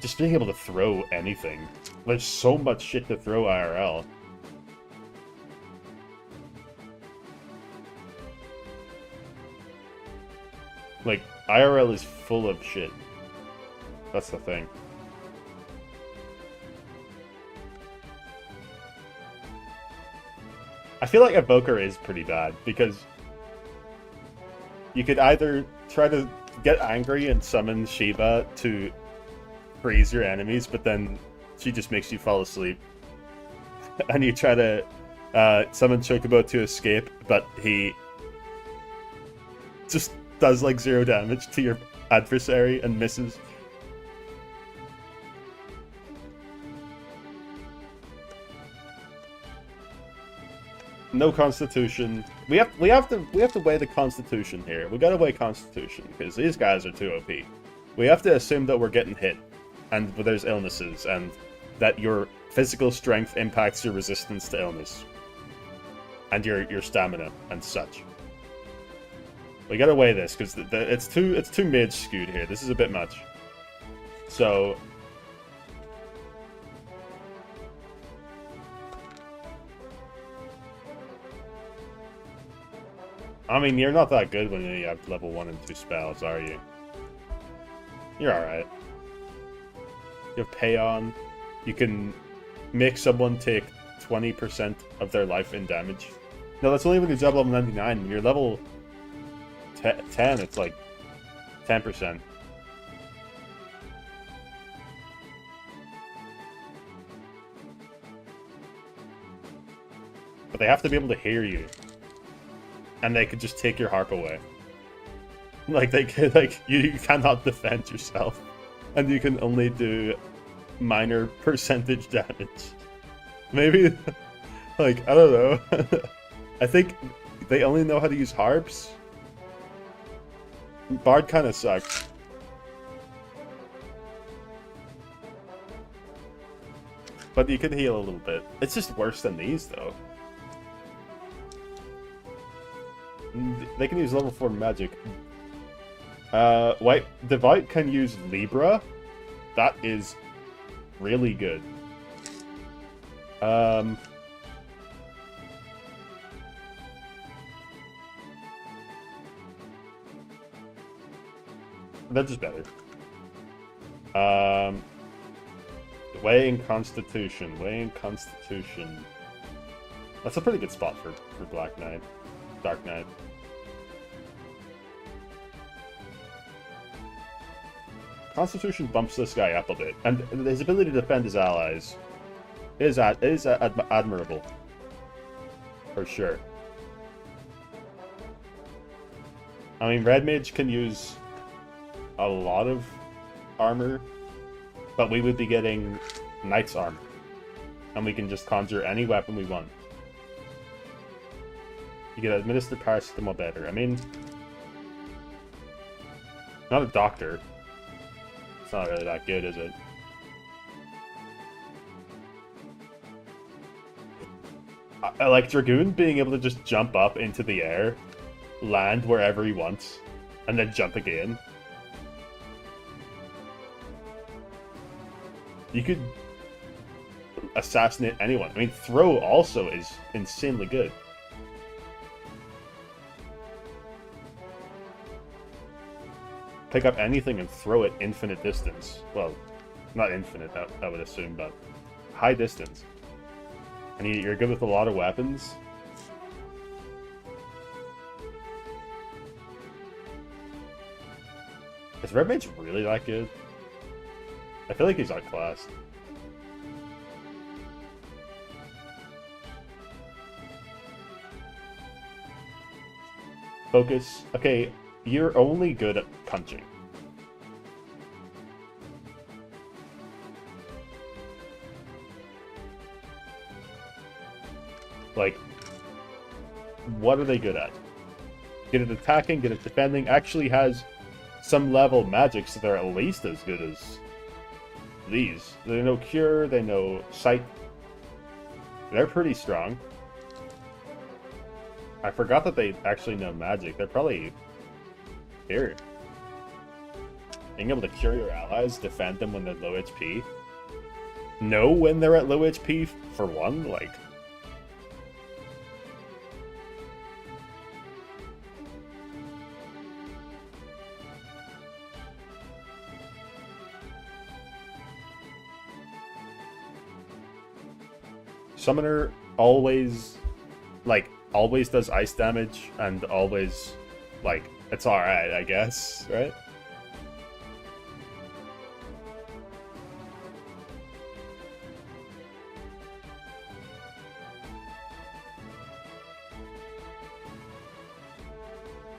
just being able to throw anything. There's so much shit to throw IRL. Like, IRL is full of shit. That's the thing. I feel like Evoker is pretty bad, because you could either try to get angry and summon Shiva to freeze your enemies, but then she just makes you fall asleep. And you try to summon Chocobo to escape, but he just does like 0 damage to your adversary and misses. No Constitution. We have to weigh the Constitution here. We gotta weigh Constitution because these guys are too OP. We have to assume that we're getting hit, and there's illnesses, and that your physical strength impacts your resistance to illness, and your stamina and such. We gotta weigh this because it's too mage skewed here. This is a bit much. So. I mean, you're not that good when you have level 1 and 2 spells, are you? You're alright. You have pay on. You can make someone take 20% of their life in damage. No, that's only when you jump level 99. When you're level 10, it's like 10%. But they have to be able to hear you. And they could just take your harp away. Like, they could, like, you cannot defend yourself. And you can only do minor percentage damage. Maybe, Like, I don't know. I think they only know how to use harps. Bard kind of sucks. But you can heal a little bit. It's just worse than these, though. They can use level 4 magic. Wait, Devout can use Libra. That is really good. They're just better. Way in Constitution. Way in Constitution. That's a pretty good spot for Black Knight. Dark Knight. Constitution bumps this guy up a bit, and his ability to defend his allies is admirable. For sure. I mean, Red Mage can use a lot of armor, but we would be getting Knight's armor. And we can just conjure any weapon we want. You can administer paracetamol better. I mean, not a doctor. It's not really that good, is it? I like Dragoon being able to just jump up into the air, land wherever he wants, and then jump again. You could assassinate anyone. I mean, throw also is insanely good. Pick up anything and throw it infinite distance. Well, not infinite, I would assume, but high distance. And you're good with a lot of weapons. Is Red Mage really that good? I feel like he's outclassed. Focus. Okay, you're only good at punching. Like, what are they good at? Good at attacking, good at defending, actually has some level magic, so they're at least as good as these. They know Cure, they know Sight. They're pretty strong. I forgot that they actually know magic. They're probably here. Being able to cure your allies, defend them when they're low HP. Know when they're at low HP, for one, like... Summoner always, like, always does ice damage, and always, like, it's alright, I guess, right?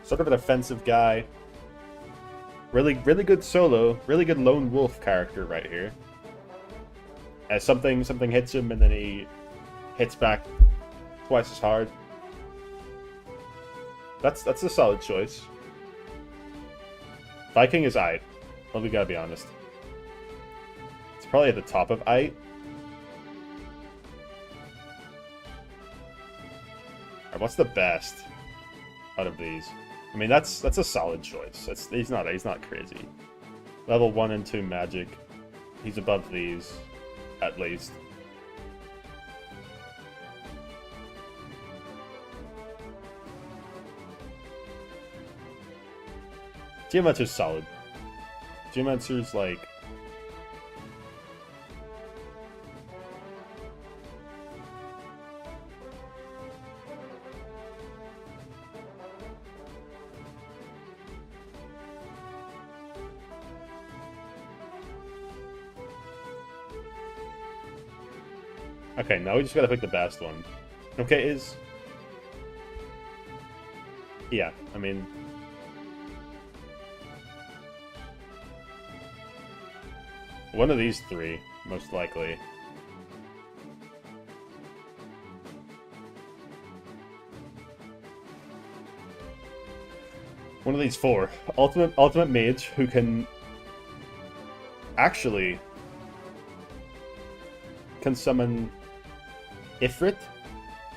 Sort of an offensive guy. Really good solo, really good lone wolf character right here. As something hits him and then he hits back twice as hard. That's a solid choice. Viking is aight. Well, we gotta be honest. It's probably at the top of aight. Alright, what's the best out of these? I mean, that's a solid choice. He's not crazy. Level 1 and 2 magic. He's above these, at least. Geomancer's solid. Geomancer's like... Okay, now we just gotta pick the best one. Okay, is... Yeah, I mean... One of these three, most likely. One of these four. Ultimate mage who can actually can summon Ifrit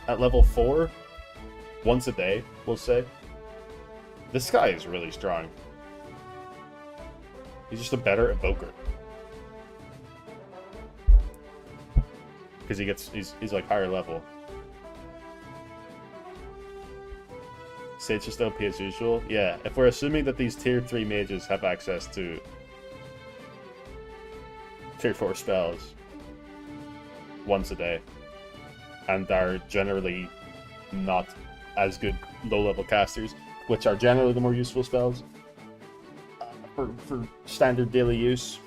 at level 4 once a day, we'll say. This guy is really strong. He's just a better evoker. Because he's like higher level. Say it's just OP as usual? Yeah, if we're assuming that these tier 3 mages have access to tier 4 spells once a day, and are generally not as good low-level casters, which are generally the more useful spells for standard daily use.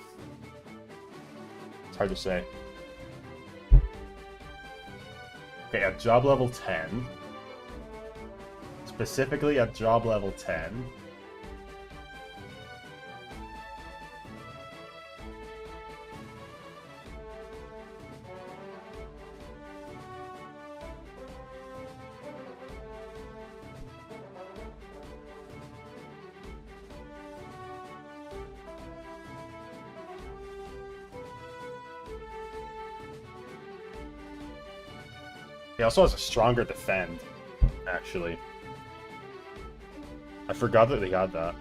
It's hard to say. Okay, at job level 10, specifically at job level 10, he also has a stronger defend, actually. I forgot that he had that.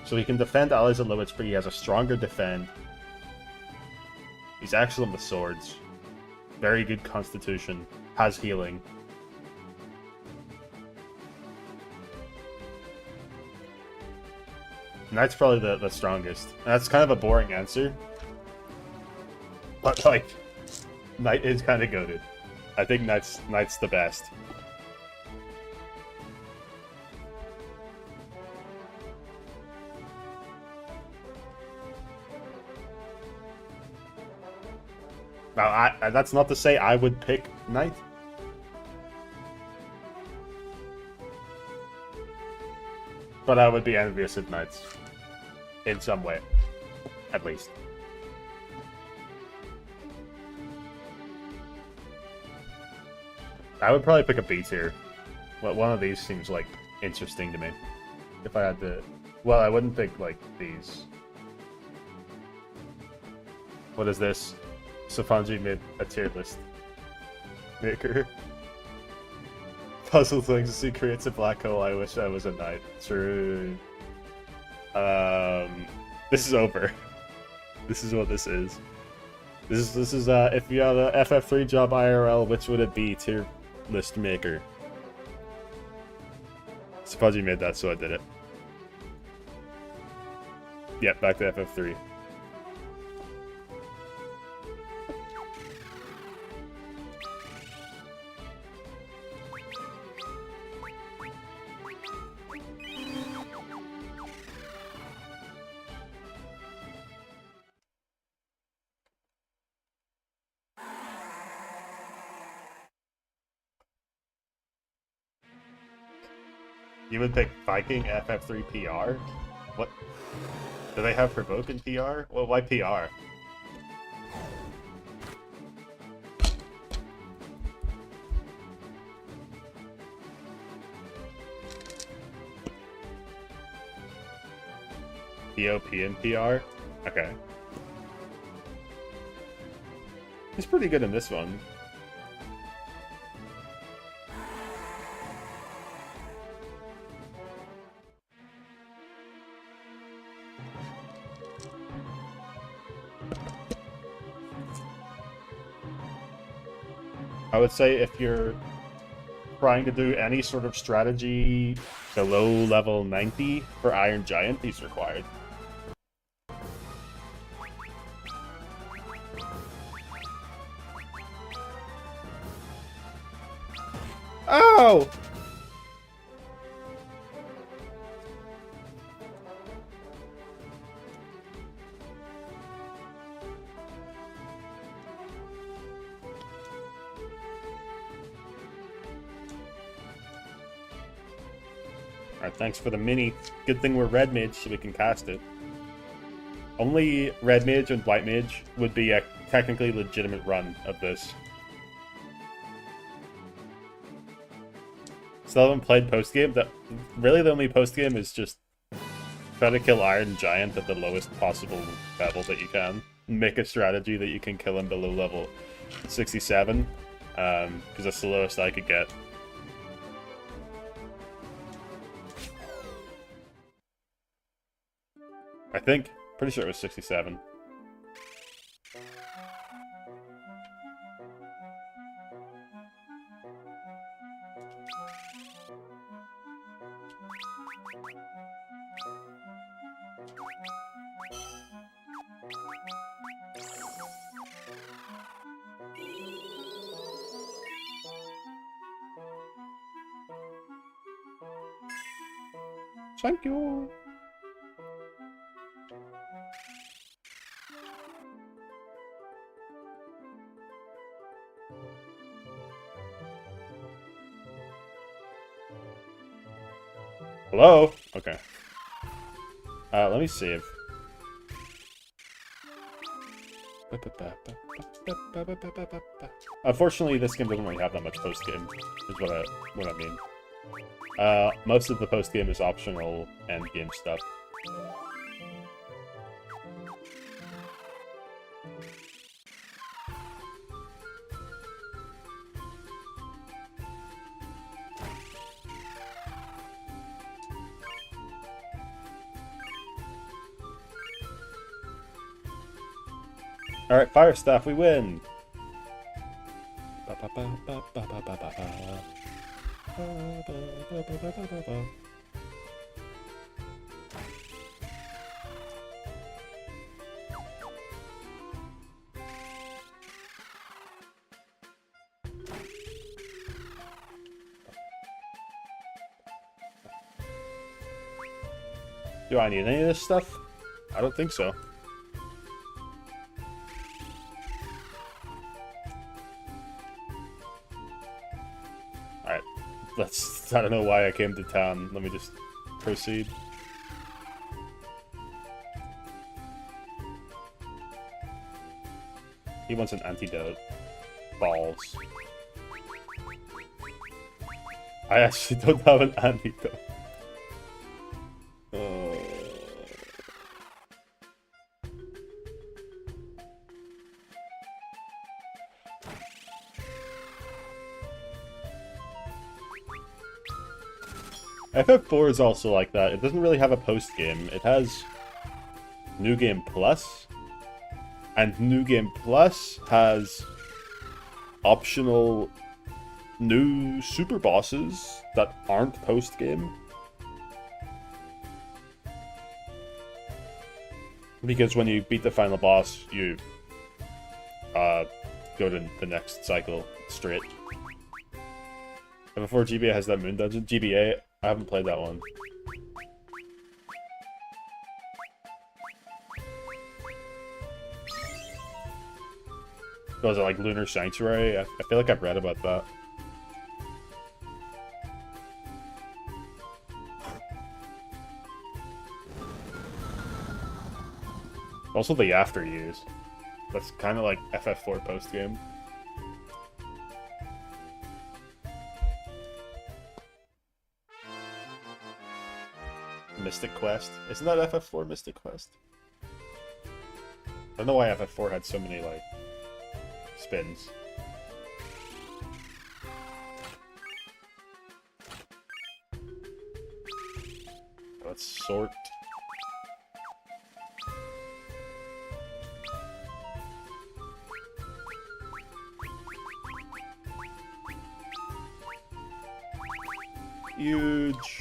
So he can defend allies at limits, but he has a stronger defend. He's excellent with swords. Very good constitution. Has healing. Knight's probably the strongest. And that's kind of a boring answer. But, like, Knight is kind of goated. I think Knight's the best. Now, that's not to say I would pick Knight. But I would be envious of Knights. In some way. At least. I would probably pick a B tier. Well, one of these seems, like, interesting to me. If I had to... Well, I wouldn't pick, like, these. What is this? Safanji made a tier list maker. Puzzle things he creates a black hole. I wish I was a knight. True. This is over. This is what this is. This is if you had a FF3 job IRL, which would it be? Tier list maker. Safanji made that, so I did it. Yep, back to FF3. You would pick Viking FF3 PR? What? Do they have Provoke in PR? Well, why PR? POP and PR? Okay. He's pretty good in this one. I would say if you're trying to do any sort of strategy below level 90 for Iron Giant, he's required. Oh! Alright, thanks for the mini. Good thing we're red mage so we can cast it. Only red mage and white mage would be a technically legitimate run of this. Still haven't played post game. That really the only post game is just try to kill Iron Giant at the lowest possible level that you can. Make a strategy that you can kill him below level 67, because that's the lowest I could get. I think. Pretty sure it was 67. Thank you. Hello? Okay. Let me save. Unfortunately, this game doesn't really have that much post-game, is what I mean. Most of the post-game is optional end-game stuff. Alright, Fire Staff, we win! Do I need any of this stuff? I don't think so. Alright, I don't know why I came to town. Let me just proceed. He wants an antidote. Balls. I actually don't have an antidote. FF4 is also like that. It doesn't really have a post-game. It has New Game Plus, and New Game Plus has optional new super bosses that aren't post-game. Because when you beat the final boss, you go to the next cycle straight. FF4 GBA has that moon dungeon. GBA, I haven't played that one. Was it like Lunar Sanctuary? I feel like I've read about that. Also the after years. That's kind of like FF4 post game. Mystic Quest. Isn't that FF4 Mystic Quest? I don't know why FF4 had so many, like, spins. Let's sort. Huge.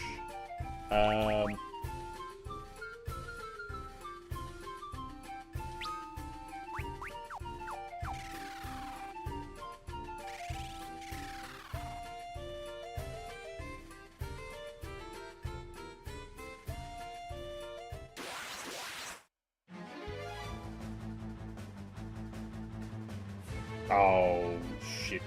Oh, shit.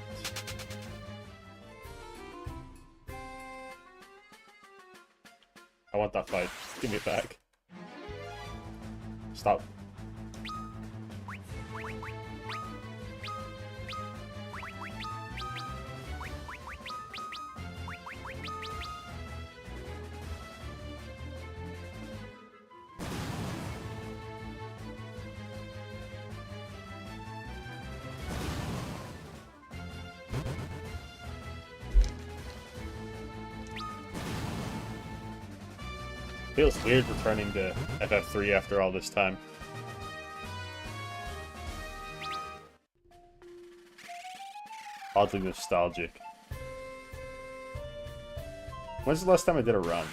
I want that fight. Give me it back. Stop. Feels weird returning to FF3 after all this time. Oddly nostalgic. When's the last time I did a run?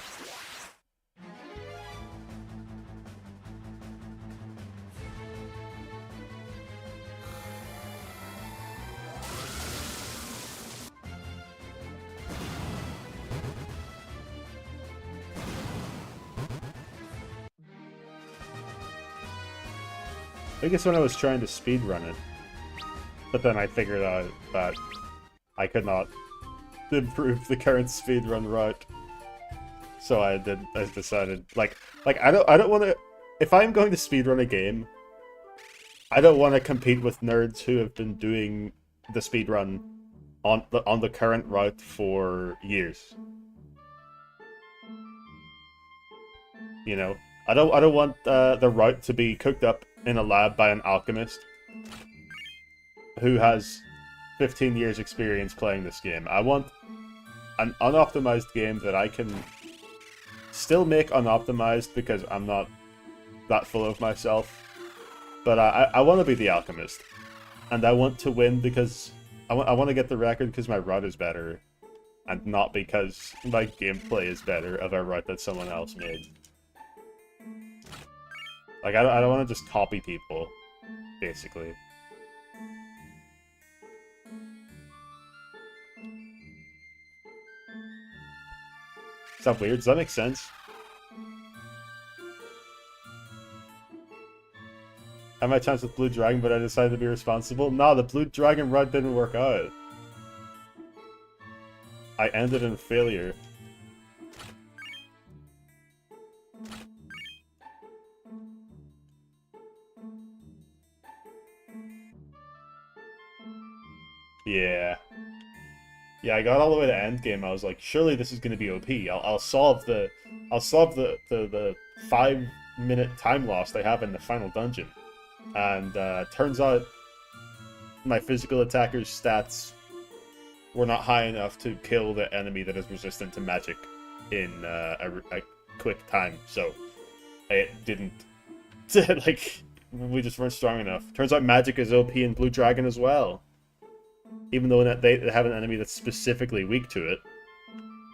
I guess when I was trying to speedrun it. But then I figured out that I could not improve the current speedrun route. So I decided I don't want to, if I'm going to speedrun a game, I don't want to compete with nerds who have been doing the speedrun on the current route for years. You know, I don't want the route to be cooked up in a lab by an alchemist who has 15 years experience playing this game. I want an unoptimized game that I can still make unoptimized because I'm not that full of myself. But I want to be the alchemist. And I want to win because I want to get the record because my route is better. And not because my gameplay is better of a route that someone else made. Like, I don't want to just copy people, basically. Is that weird? Does that make sense? I had my chance with Blue Dragon, but I decided to be responsible. Nah, the Blue Dragon run didn't work out. I ended in failure. Yeah. Yeah, I got all the way to endgame. I was like, surely this is gonna be OP. I'll solve the 5-minute time loss they have in the final dungeon. And turns out my physical attacker's stats were not high enough to kill the enemy that is resistant to magic in a quick time. So it didn't. Like, we just weren't strong enough. Turns out magic is OP in Blue Dragon as well. Even though they have an enemy that's specifically weak to it,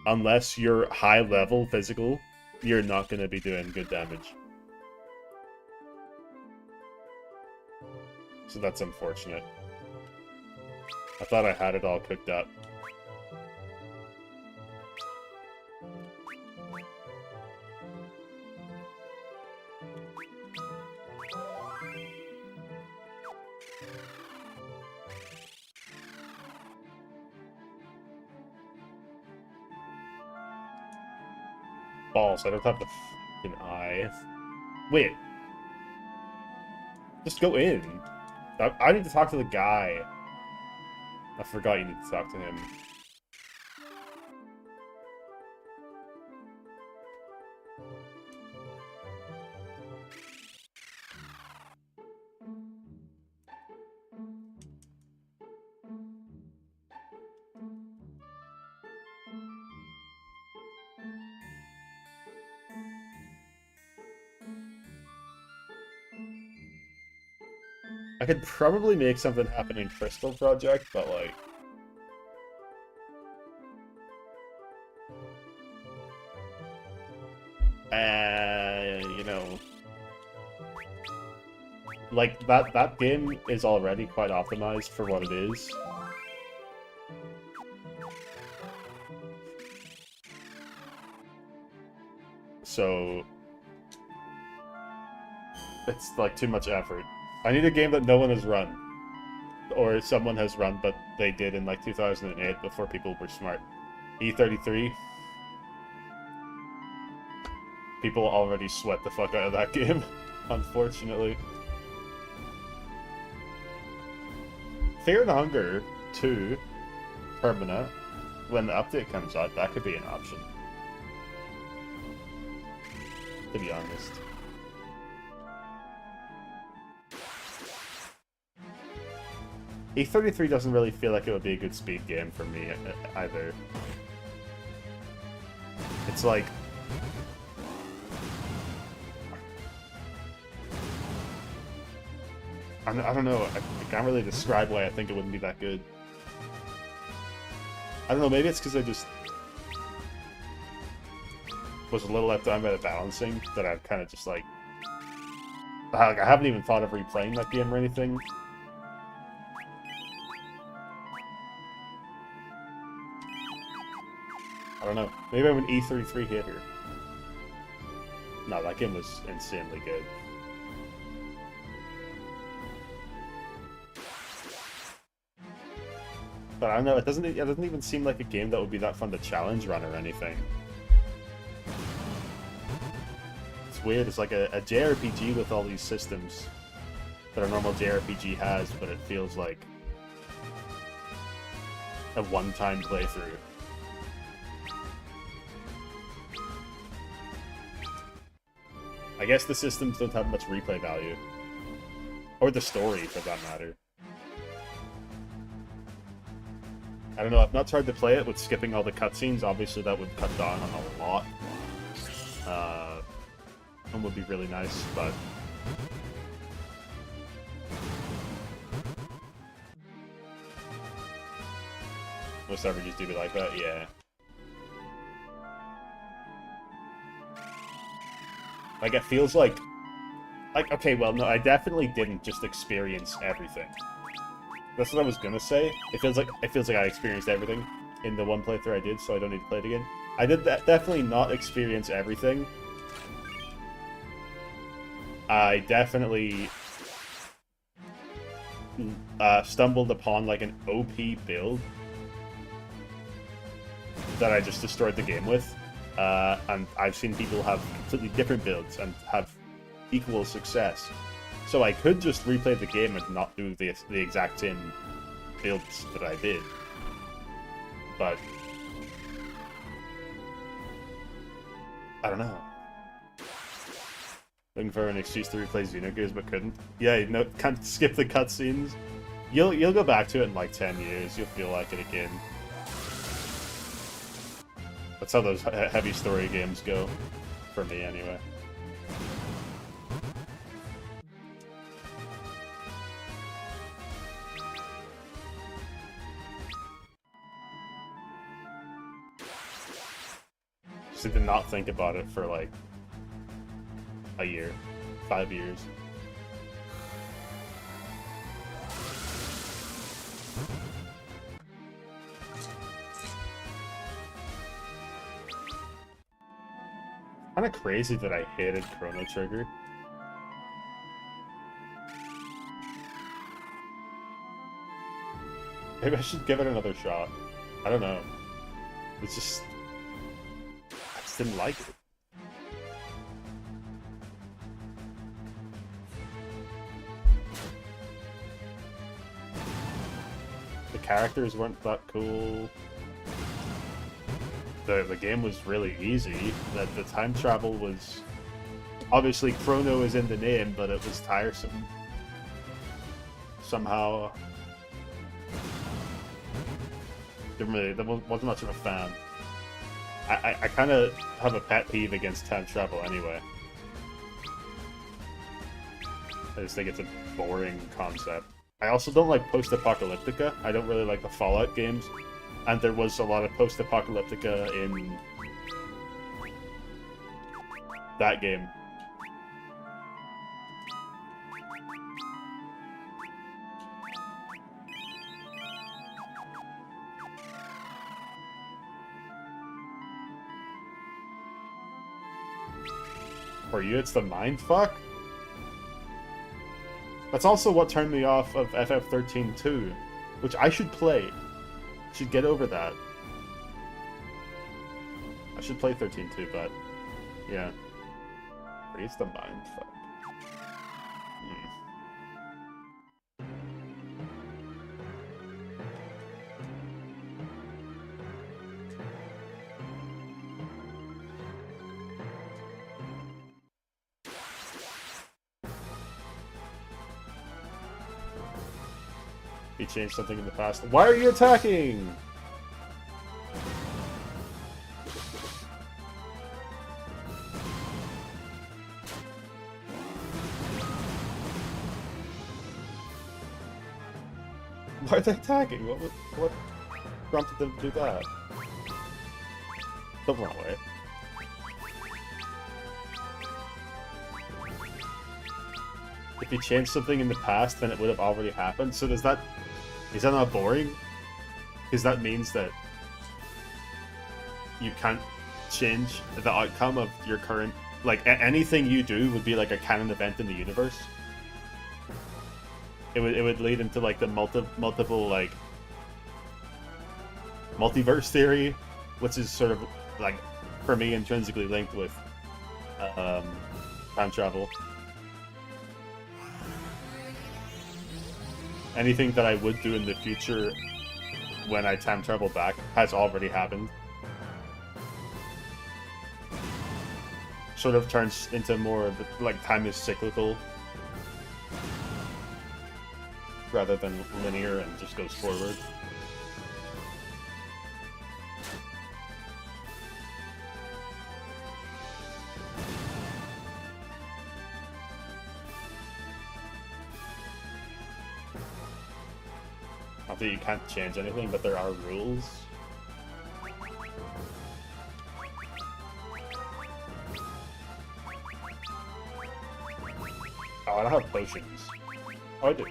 unless you're high level physical, you're not going to be doing good damage. So that's unfortunate. I thought I had it all cooked up. Balls, I don't have the fucking eye. Wait. Just go in. I need to talk to the guy. I forgot you need to talk to him. I could probably make something happen in Crystal Project, but like... you know... Like, that game is already quite optimized for what it is. So... it's like too much effort. I need a game that no one has run. Or someone has run, but they did in like 2008 before people were smart. E33. People already sweat the fuck out of that game, unfortunately. Fear and Hunger 2, Permanent, when the update comes out, that could be an option. To be honest. E33 doesn't really feel like it would be a good speed game for me either. It's like... I don't know. I can't really describe why I think it wouldn't be that good. I don't know. Maybe it's because I just was a little let down by the balancing that I've kind of just like. I haven't even thought of replaying that game or anything. I don't know. Maybe I'm an E33 hitter. No, that game was insanely good. But I don't know, it doesn't even seem like a game that would be that fun to challenge run or anything. It's weird, it's like a JRPG with all these systems that a normal JRPG has, but it feels like a one-time playthrough. I guess the systems don't have much replay value. Or the story, for that matter. I don't know, I've not tried to play it with skipping all the cutscenes. Obviously that would cut down on a lot. And would be really nice, but... Most RPGs do be like that, yeah. Like, it feels like... okay, well, no, I definitely didn't just experience everything. That's what I was gonna say. It feels like I experienced everything in the one playthrough I did, so I don't need to play it again. I did definitely not experience everything. I definitely stumbled upon like an OP build that I just destroyed the game with. And I've seen people have completely different builds and have equal success. So I could just replay the game and not do the exact same builds that I did. But I don't know. Looking for an excuse to replay Xenogears but couldn't. Yeah, no, can't skip the cutscenes. You'll go back to it in like 10 years. You'll feel like it again. That's how those heavy story games go, for me anyway. Just did not think about it for like a year, 5 years. Kind of crazy that I hated Chrono Trigger. Maybe I should give it another shot. I don't know. It's just... I just didn't like it. The characters weren't that cool. The game was really easy. That the time travel was... Obviously, Chrono is in the name, but it was tiresome. Somehow... wasn't much of a fan. I kind of have a pet peeve against time travel anyway. I just think it's a boring concept. I also don't like post-apocalyptica. I don't really like the Fallout games. And there was a lot of post-apocalyptica in that game. For you, it's the mindfuck? That's also what turned me off of FF13 too, which I should play. Should get over that. I should play 13 too, but yeah. For you, it's the mindfuck. He changed something in the past. Why are you attacking? Why are they attacking? What prompted them to do that? Don't run away. If you changed something in the past, then it would have already happened. So is that not boring? Because that means that you can't change the outcome of your current... Like, anything you do would be like a canon event in the universe. It would lead into, like, the multiple, like... multiverse theory, which is sort of, like, for me, intrinsically linked with time travel. Anything that I would do in the future when I time travel back has already happened. Sort of turns into more of, like, time is cyclical rather than linear and just goes forward. Not that you can't change anything, but there are rules. Oh, I don't have potions. Oh, I do.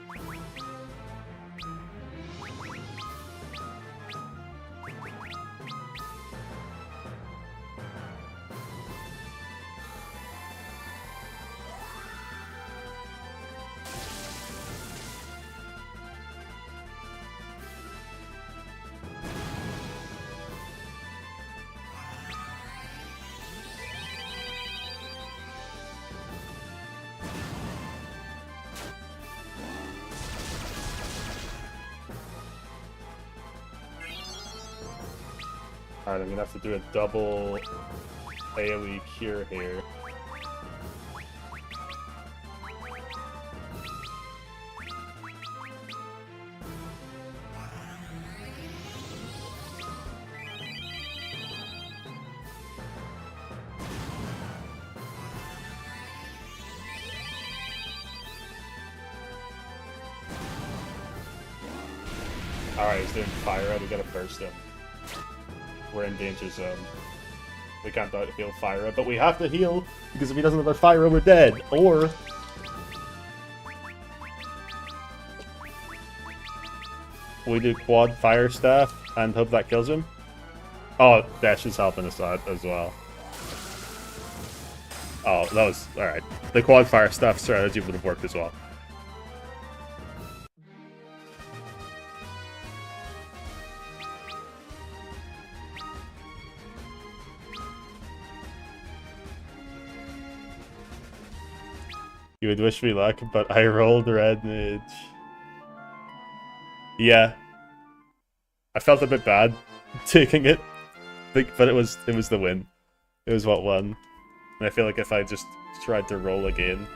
Alright, I'm gonna have to do a double AoE cure here. Alright, he's doing fire out, we gotta burst him. We're in danger zone. We can't heal Fyra, but we have to heal, because if he doesn't have a Fyra, we're dead. Or... we do quad Fire Staff and hope that kills him. Oh, Dash is helping us out as well. Oh, that was... alright. The quad Fire Staff strategy would have worked as well. You would wish me luck, but I rolled red mage. Yeah. I felt a bit bad taking it, but it was the win. It was what won. And I feel like if I just tried to roll again...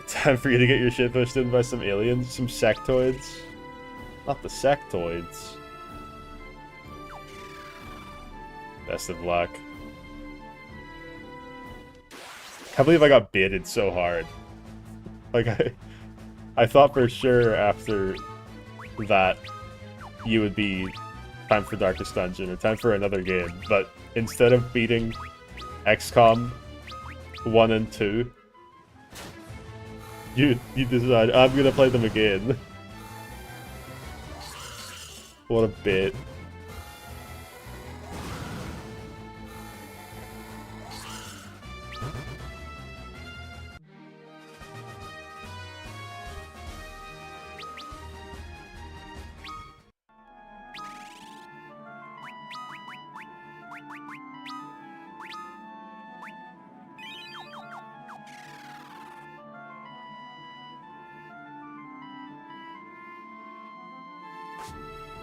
Time for you to get your shit pushed in by some aliens, some sectoids. Not the sectoids. Best of luck. I can't believe I got baited so hard. Like, I thought for sure after that you would be time for Darkest Dungeon or time for another game, but instead of beating XCOM 1 and 2, you decide, I'm gonna play them again. What a bait.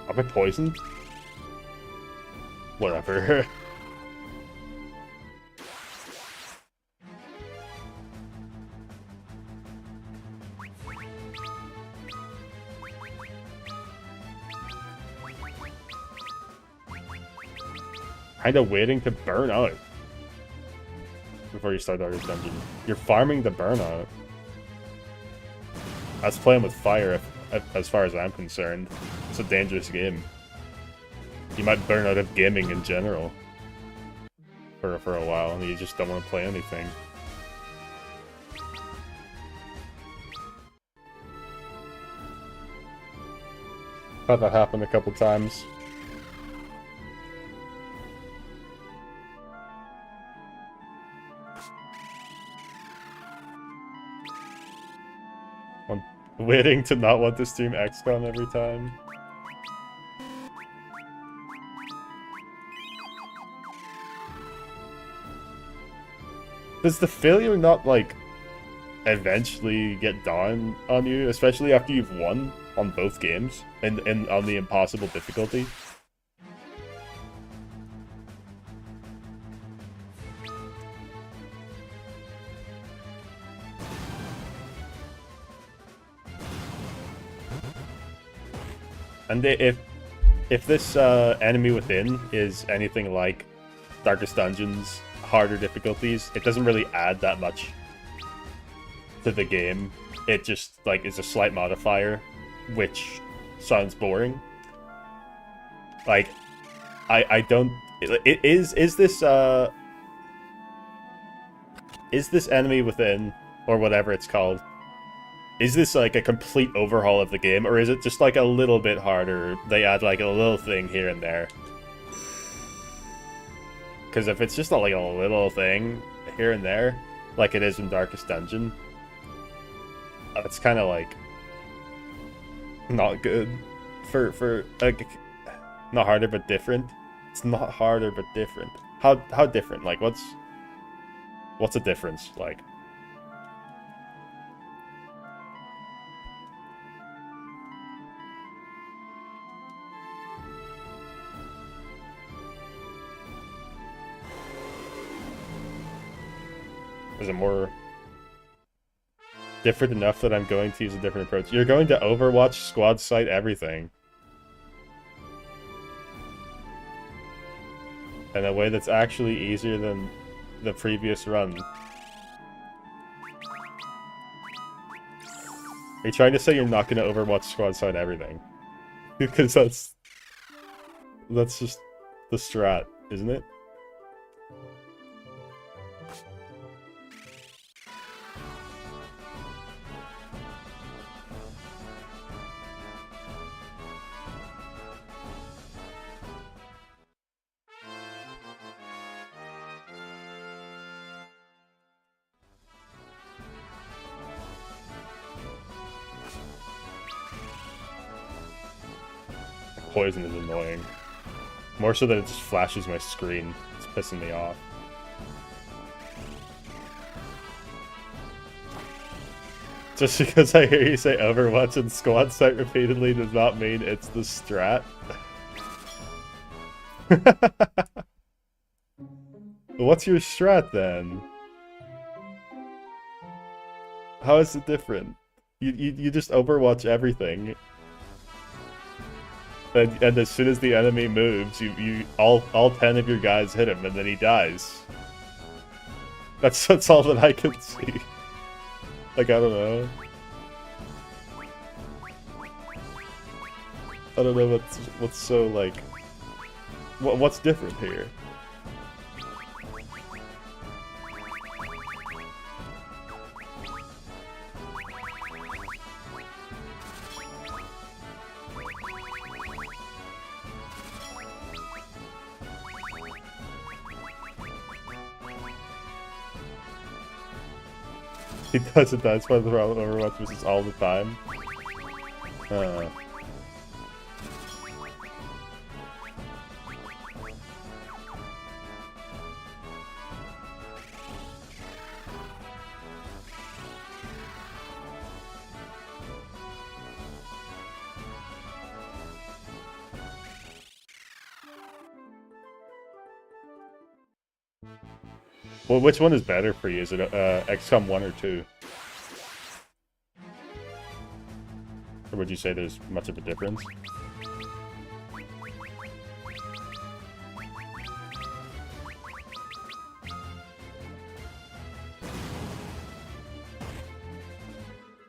Am I poisoned? Whatever. Kinda waiting to burn out before you start Darkest Dungeon. You're farming the burnout. That's playing with fire. as far as I'm concerned. It's a dangerous game. You might burn out of gaming in general for a while, and you just don't want to play anything. Had that happen a couple times. I'm waiting to not want to stream XCOM every time. Does the failure not, like, eventually get dawn on you, especially after you've won on both games and on the impossible difficulty? And if this enemy within is anything like Darkest Dungeons, harder difficulties, it doesn't really add that much to the game. It just, like, is a slight modifier, which sounds boring. Like, I don't... Is this enemy within, or whatever it's called, is this, like, a complete overhaul of the game, or is it just, like, a little bit harder? They add, like, a little thing here and there. Because if it's just, like, a little thing here and there, like it is in Darkest Dungeon, it's kind of, like, not good. For like, not harder but different. It's not harder but different. How different? Like, what's the difference? Like, is it more different enough that I'm going to use a different approach? You're going to Overwatch squad sight everything in a way that's actually easier than the previous run. Are you trying to say you're not going to Overwatch squad sight everything? Because that's just the strat, isn't it? Poison is annoying. More so that it just flashes my screen. It's pissing me off. Just because I hear you say Overwatch and squad sight repeatedly does not mean it's the strat. What's your strat then? How is it different? You just Overwatch everything. And as soon as the enemy moves, you all 10 of your guys hit him, and then he dies. That's all that I can see. Like, I don't know. I don't know what's so, like, what's different here. He doesn't, that's part of the problem with Overwatch, which is all the time. Well, which one is better for you? Is it XCOM 1 or 2? Or would you say there's much of a difference?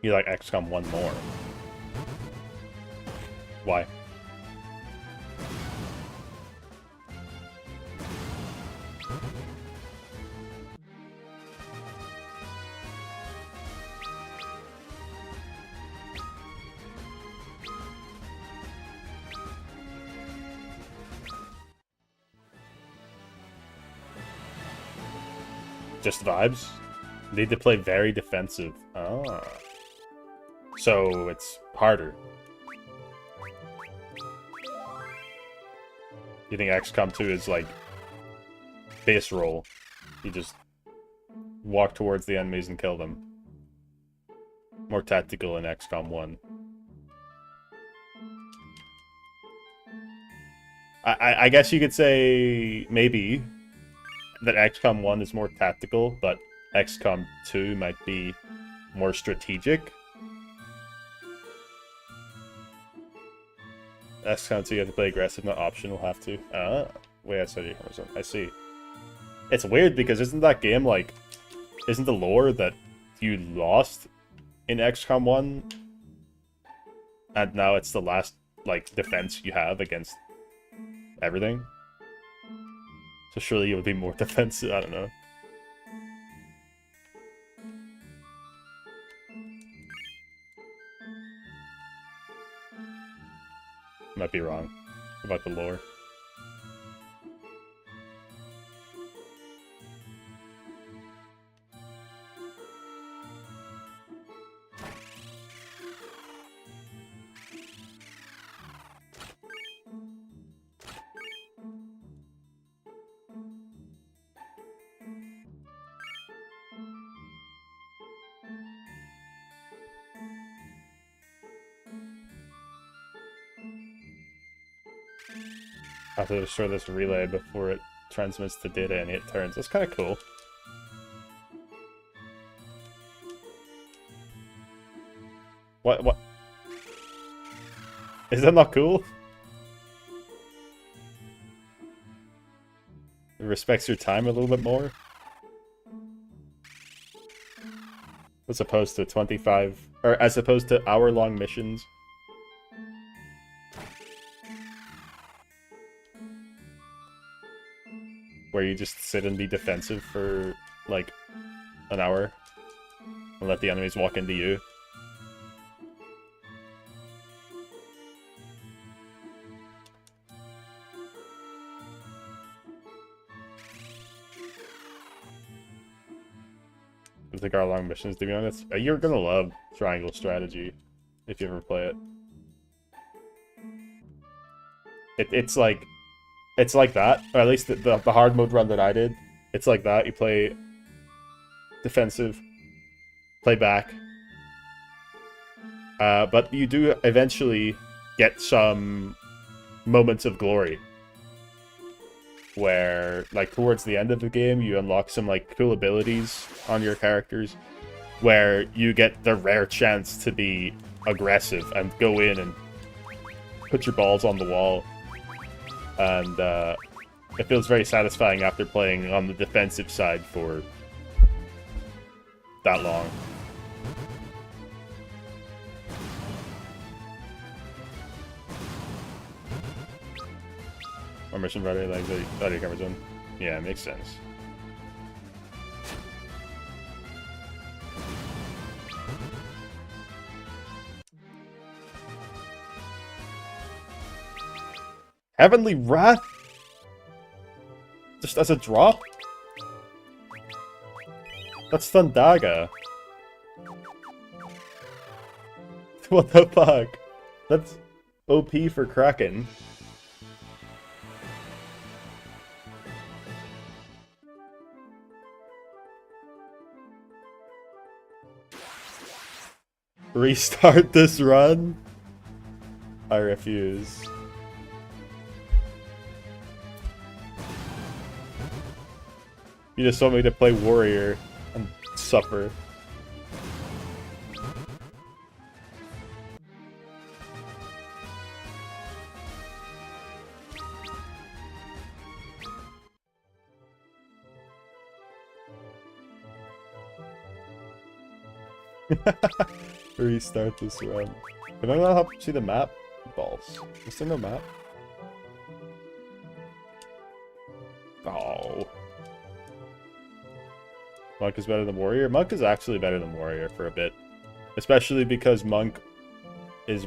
You like XCOM 1 more? Why? Just vibes? Need to play very defensive. Ah. So it's harder. You think XCOM 2 is like base roll? You just walk towards the enemies and kill them. More tactical in XCOM 1. I guess you could say maybe that XCOM 1 is more tactical, but XCOM 2 might be more strategic. XCOM 2 you have to play aggressive, not optional, have to. Wait, I said you. I see. It's weird because isn't that game like... Isn't the lore that you lost in XCOM 1? And now it's the last, like, defense you have against everything? So surely it would be more defensive, I don't know. Might be wrong about the lore. I have to destroy this relay before it transmits the data and it turns. That's kind of cool. What? Is that not cool? It respects your time a little bit more? As opposed to 25... Or as opposed to hour-long missions. Where you just sit and be defensive for, like, an hour. And let the enemies walk into you. I think our long missions, to be honest. You're gonna love Triangle Strategy if you ever play it. It's like that, or at least the hard mode run that I did. It's like that. You play defensive, play back, but you do eventually get some moments of glory. Where, like, towards the end of the game, you unlock some, like, cool abilities on your characters, where you get the rare chance to be aggressive and go in and put your balls on the wall. And, it feels very satisfying after playing on the defensive side for that long. Or mission ready, like the audio camera zone. Yeah, it makes sense. Heavenly Wrath? Just as a drop? That's Thundaga. What the fuck? That's OP for Kraken. Restart this run? I refuse. You just want me to play warrior and suffer. Restart this run. Can I not help see the map? Balls. Is there no map? Oh. Monk is better than Warrior? Monk is actually better than Warrior for a bit. Especially because Monk is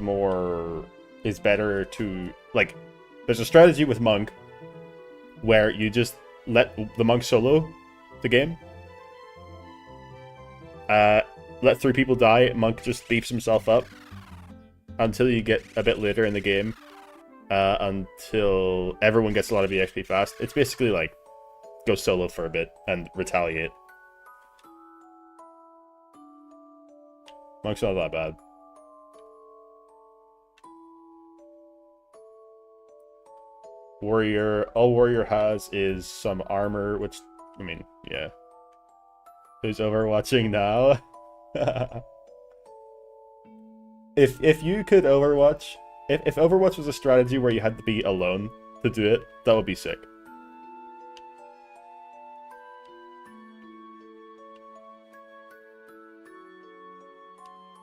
better to, like, there's a strategy with Monk where you just let the Monk solo the game. Let 3 people die, Monk just beefs himself up until you get a bit later in the game. Until everyone gets a lot of EXP fast. It's basically like, go solo for a bit and retaliate. Monk's not that bad. Warrior, all Warrior has is some armor, which, I mean, yeah. Who's overwatching now? If you could Overwatch, if Overwatch was a strategy where you had to be alone to do it, that would be sick.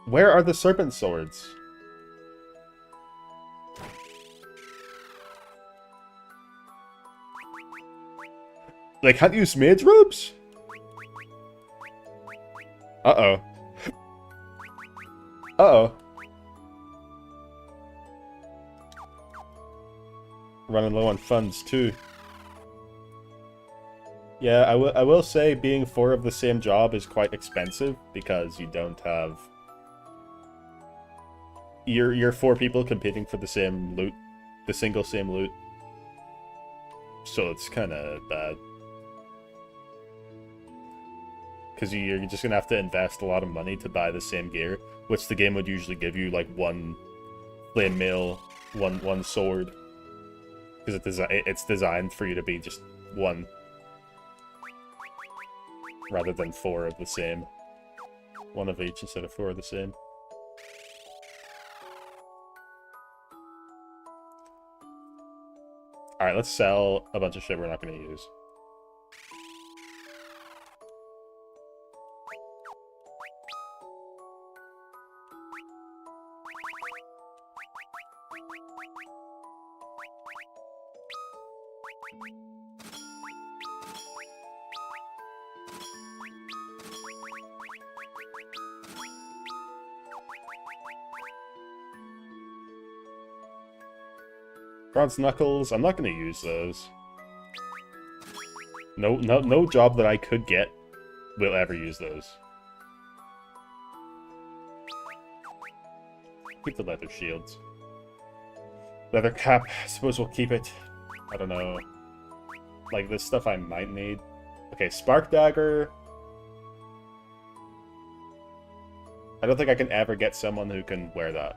Where are the serpent swords? Like, can't use mage robes? Uh-oh. Uh-oh. Running low on funds, too. Yeah, I will say being 4 of the same job is quite expensive, because you don't have... You're 4 people competing for the same loot. The single same loot. So it's kind of bad. Because you're just going to have to invest a lot of money to buy the same gear, which the game would usually give you, like, 1 flame mail, one sword. Because it's designed for you to be just 1. Rather than 4 of the same. 1 of each instead of 4 of the same. Alright, let's sell a bunch of shit we're not going to use. Bronze Knuckles, I'm not going to use those. No job that I could get will ever use those. Keep the leather shields. Leather cap, I suppose we'll keep it. I don't know. Like, this stuff I might need. Okay, Spark Dagger. I don't think I can ever get someone who can wear that.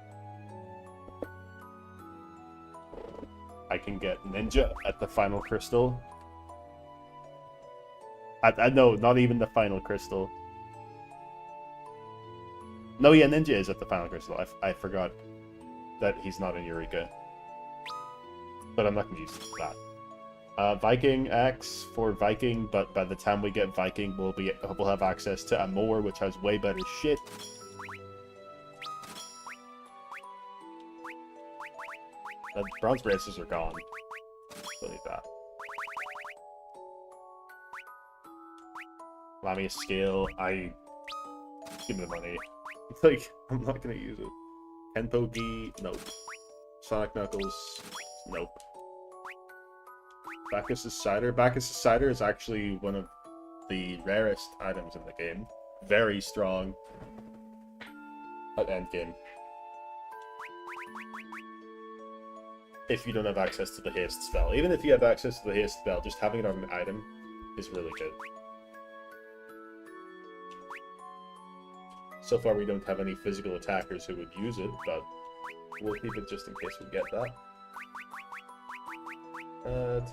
I can get Ninja at the Final Crystal. No, not even the Final Crystal. No, yeah, Ninja is at the Final Crystal. I forgot that he's not in Eureka. But I'm not going to use that. Viking Axe for Viking, but by the time we get Viking, we'll have access to Amor, which has way better shit. The bronze braces are gone. Don't need that. Lamia's scale, give me the money. Like, I'm not gonna use it. Kenpogi, nope. Sonic Knuckles, nope. Bacchus' Cider. Bacchus' Cider is actually one of the rarest items in the game. Very strong at endgame. If you don't have access to the haste spell. Even if you have access to the haste spell, just having it on an item is really good. So far we don't have any physical attackers who would use it, but we'll keep it just in case we get that.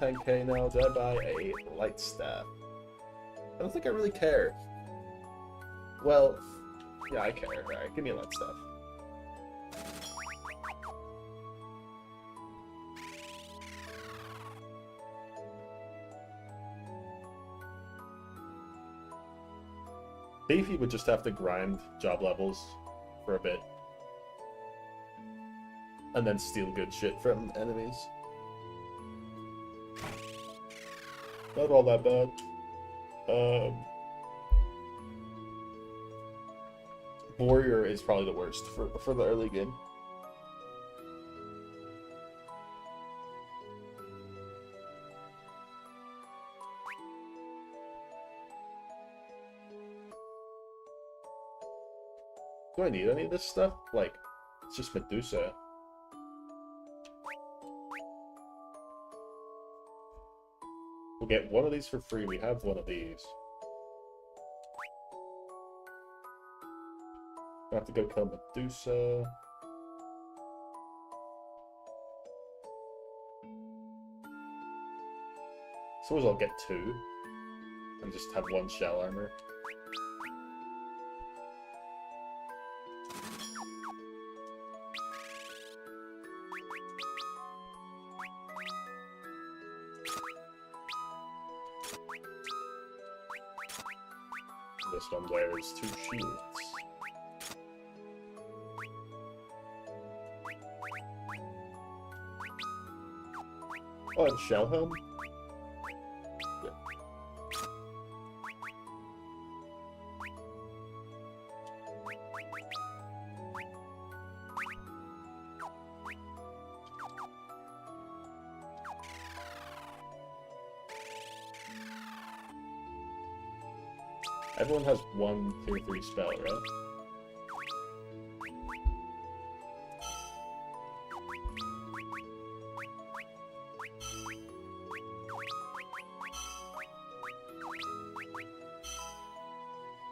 10k now, did I buy a light staff? I don't think I really care. Well, yeah, I care. Alright, give me a light staff. Beefy would just have to grind job levels for a bit. and then steal good shit from enemies. Not all that bad. Warrior is probably the worst for the early game. Do I need any of this stuff? Like, it's just Medusa. We'll get one of these for free. We have one of these. I have to go kill Medusa. Suppose I'll get two. And just have one shell armor. This one wears 2 shields. Oh, and shell helm? Yeah. Everyone has one tier 3 spell, right?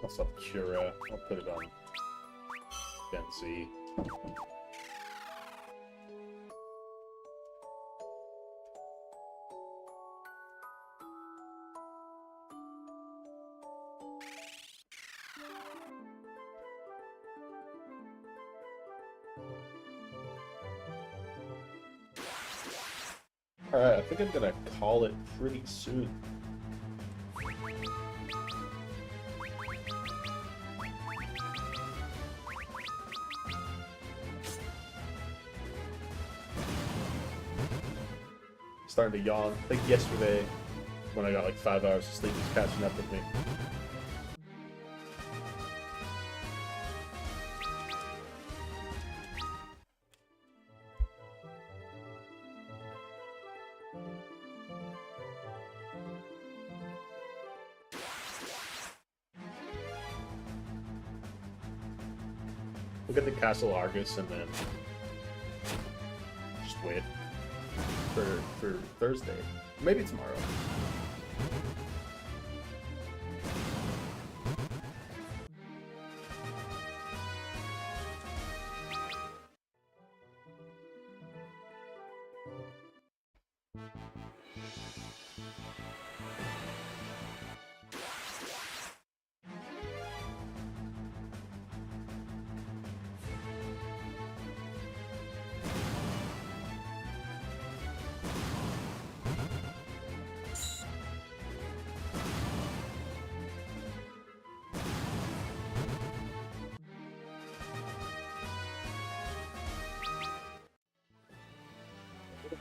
Also have Cura. I'll put it on Genzi. Alright, I think I'm gonna call it pretty soon. Starting to yawn. I think yesterday, when I got like 5 hours of sleep, was catching up with me. We'll get the Castle Argus and then just wait for Thursday. Maybe tomorrow.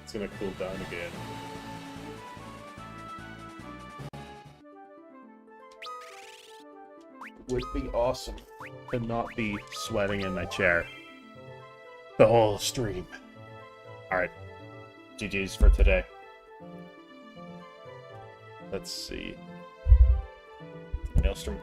It's gonna cool down again. Would be awesome to not be sweating in my chair the whole stream. Alright, GG's for today. Let's see. Maelstrom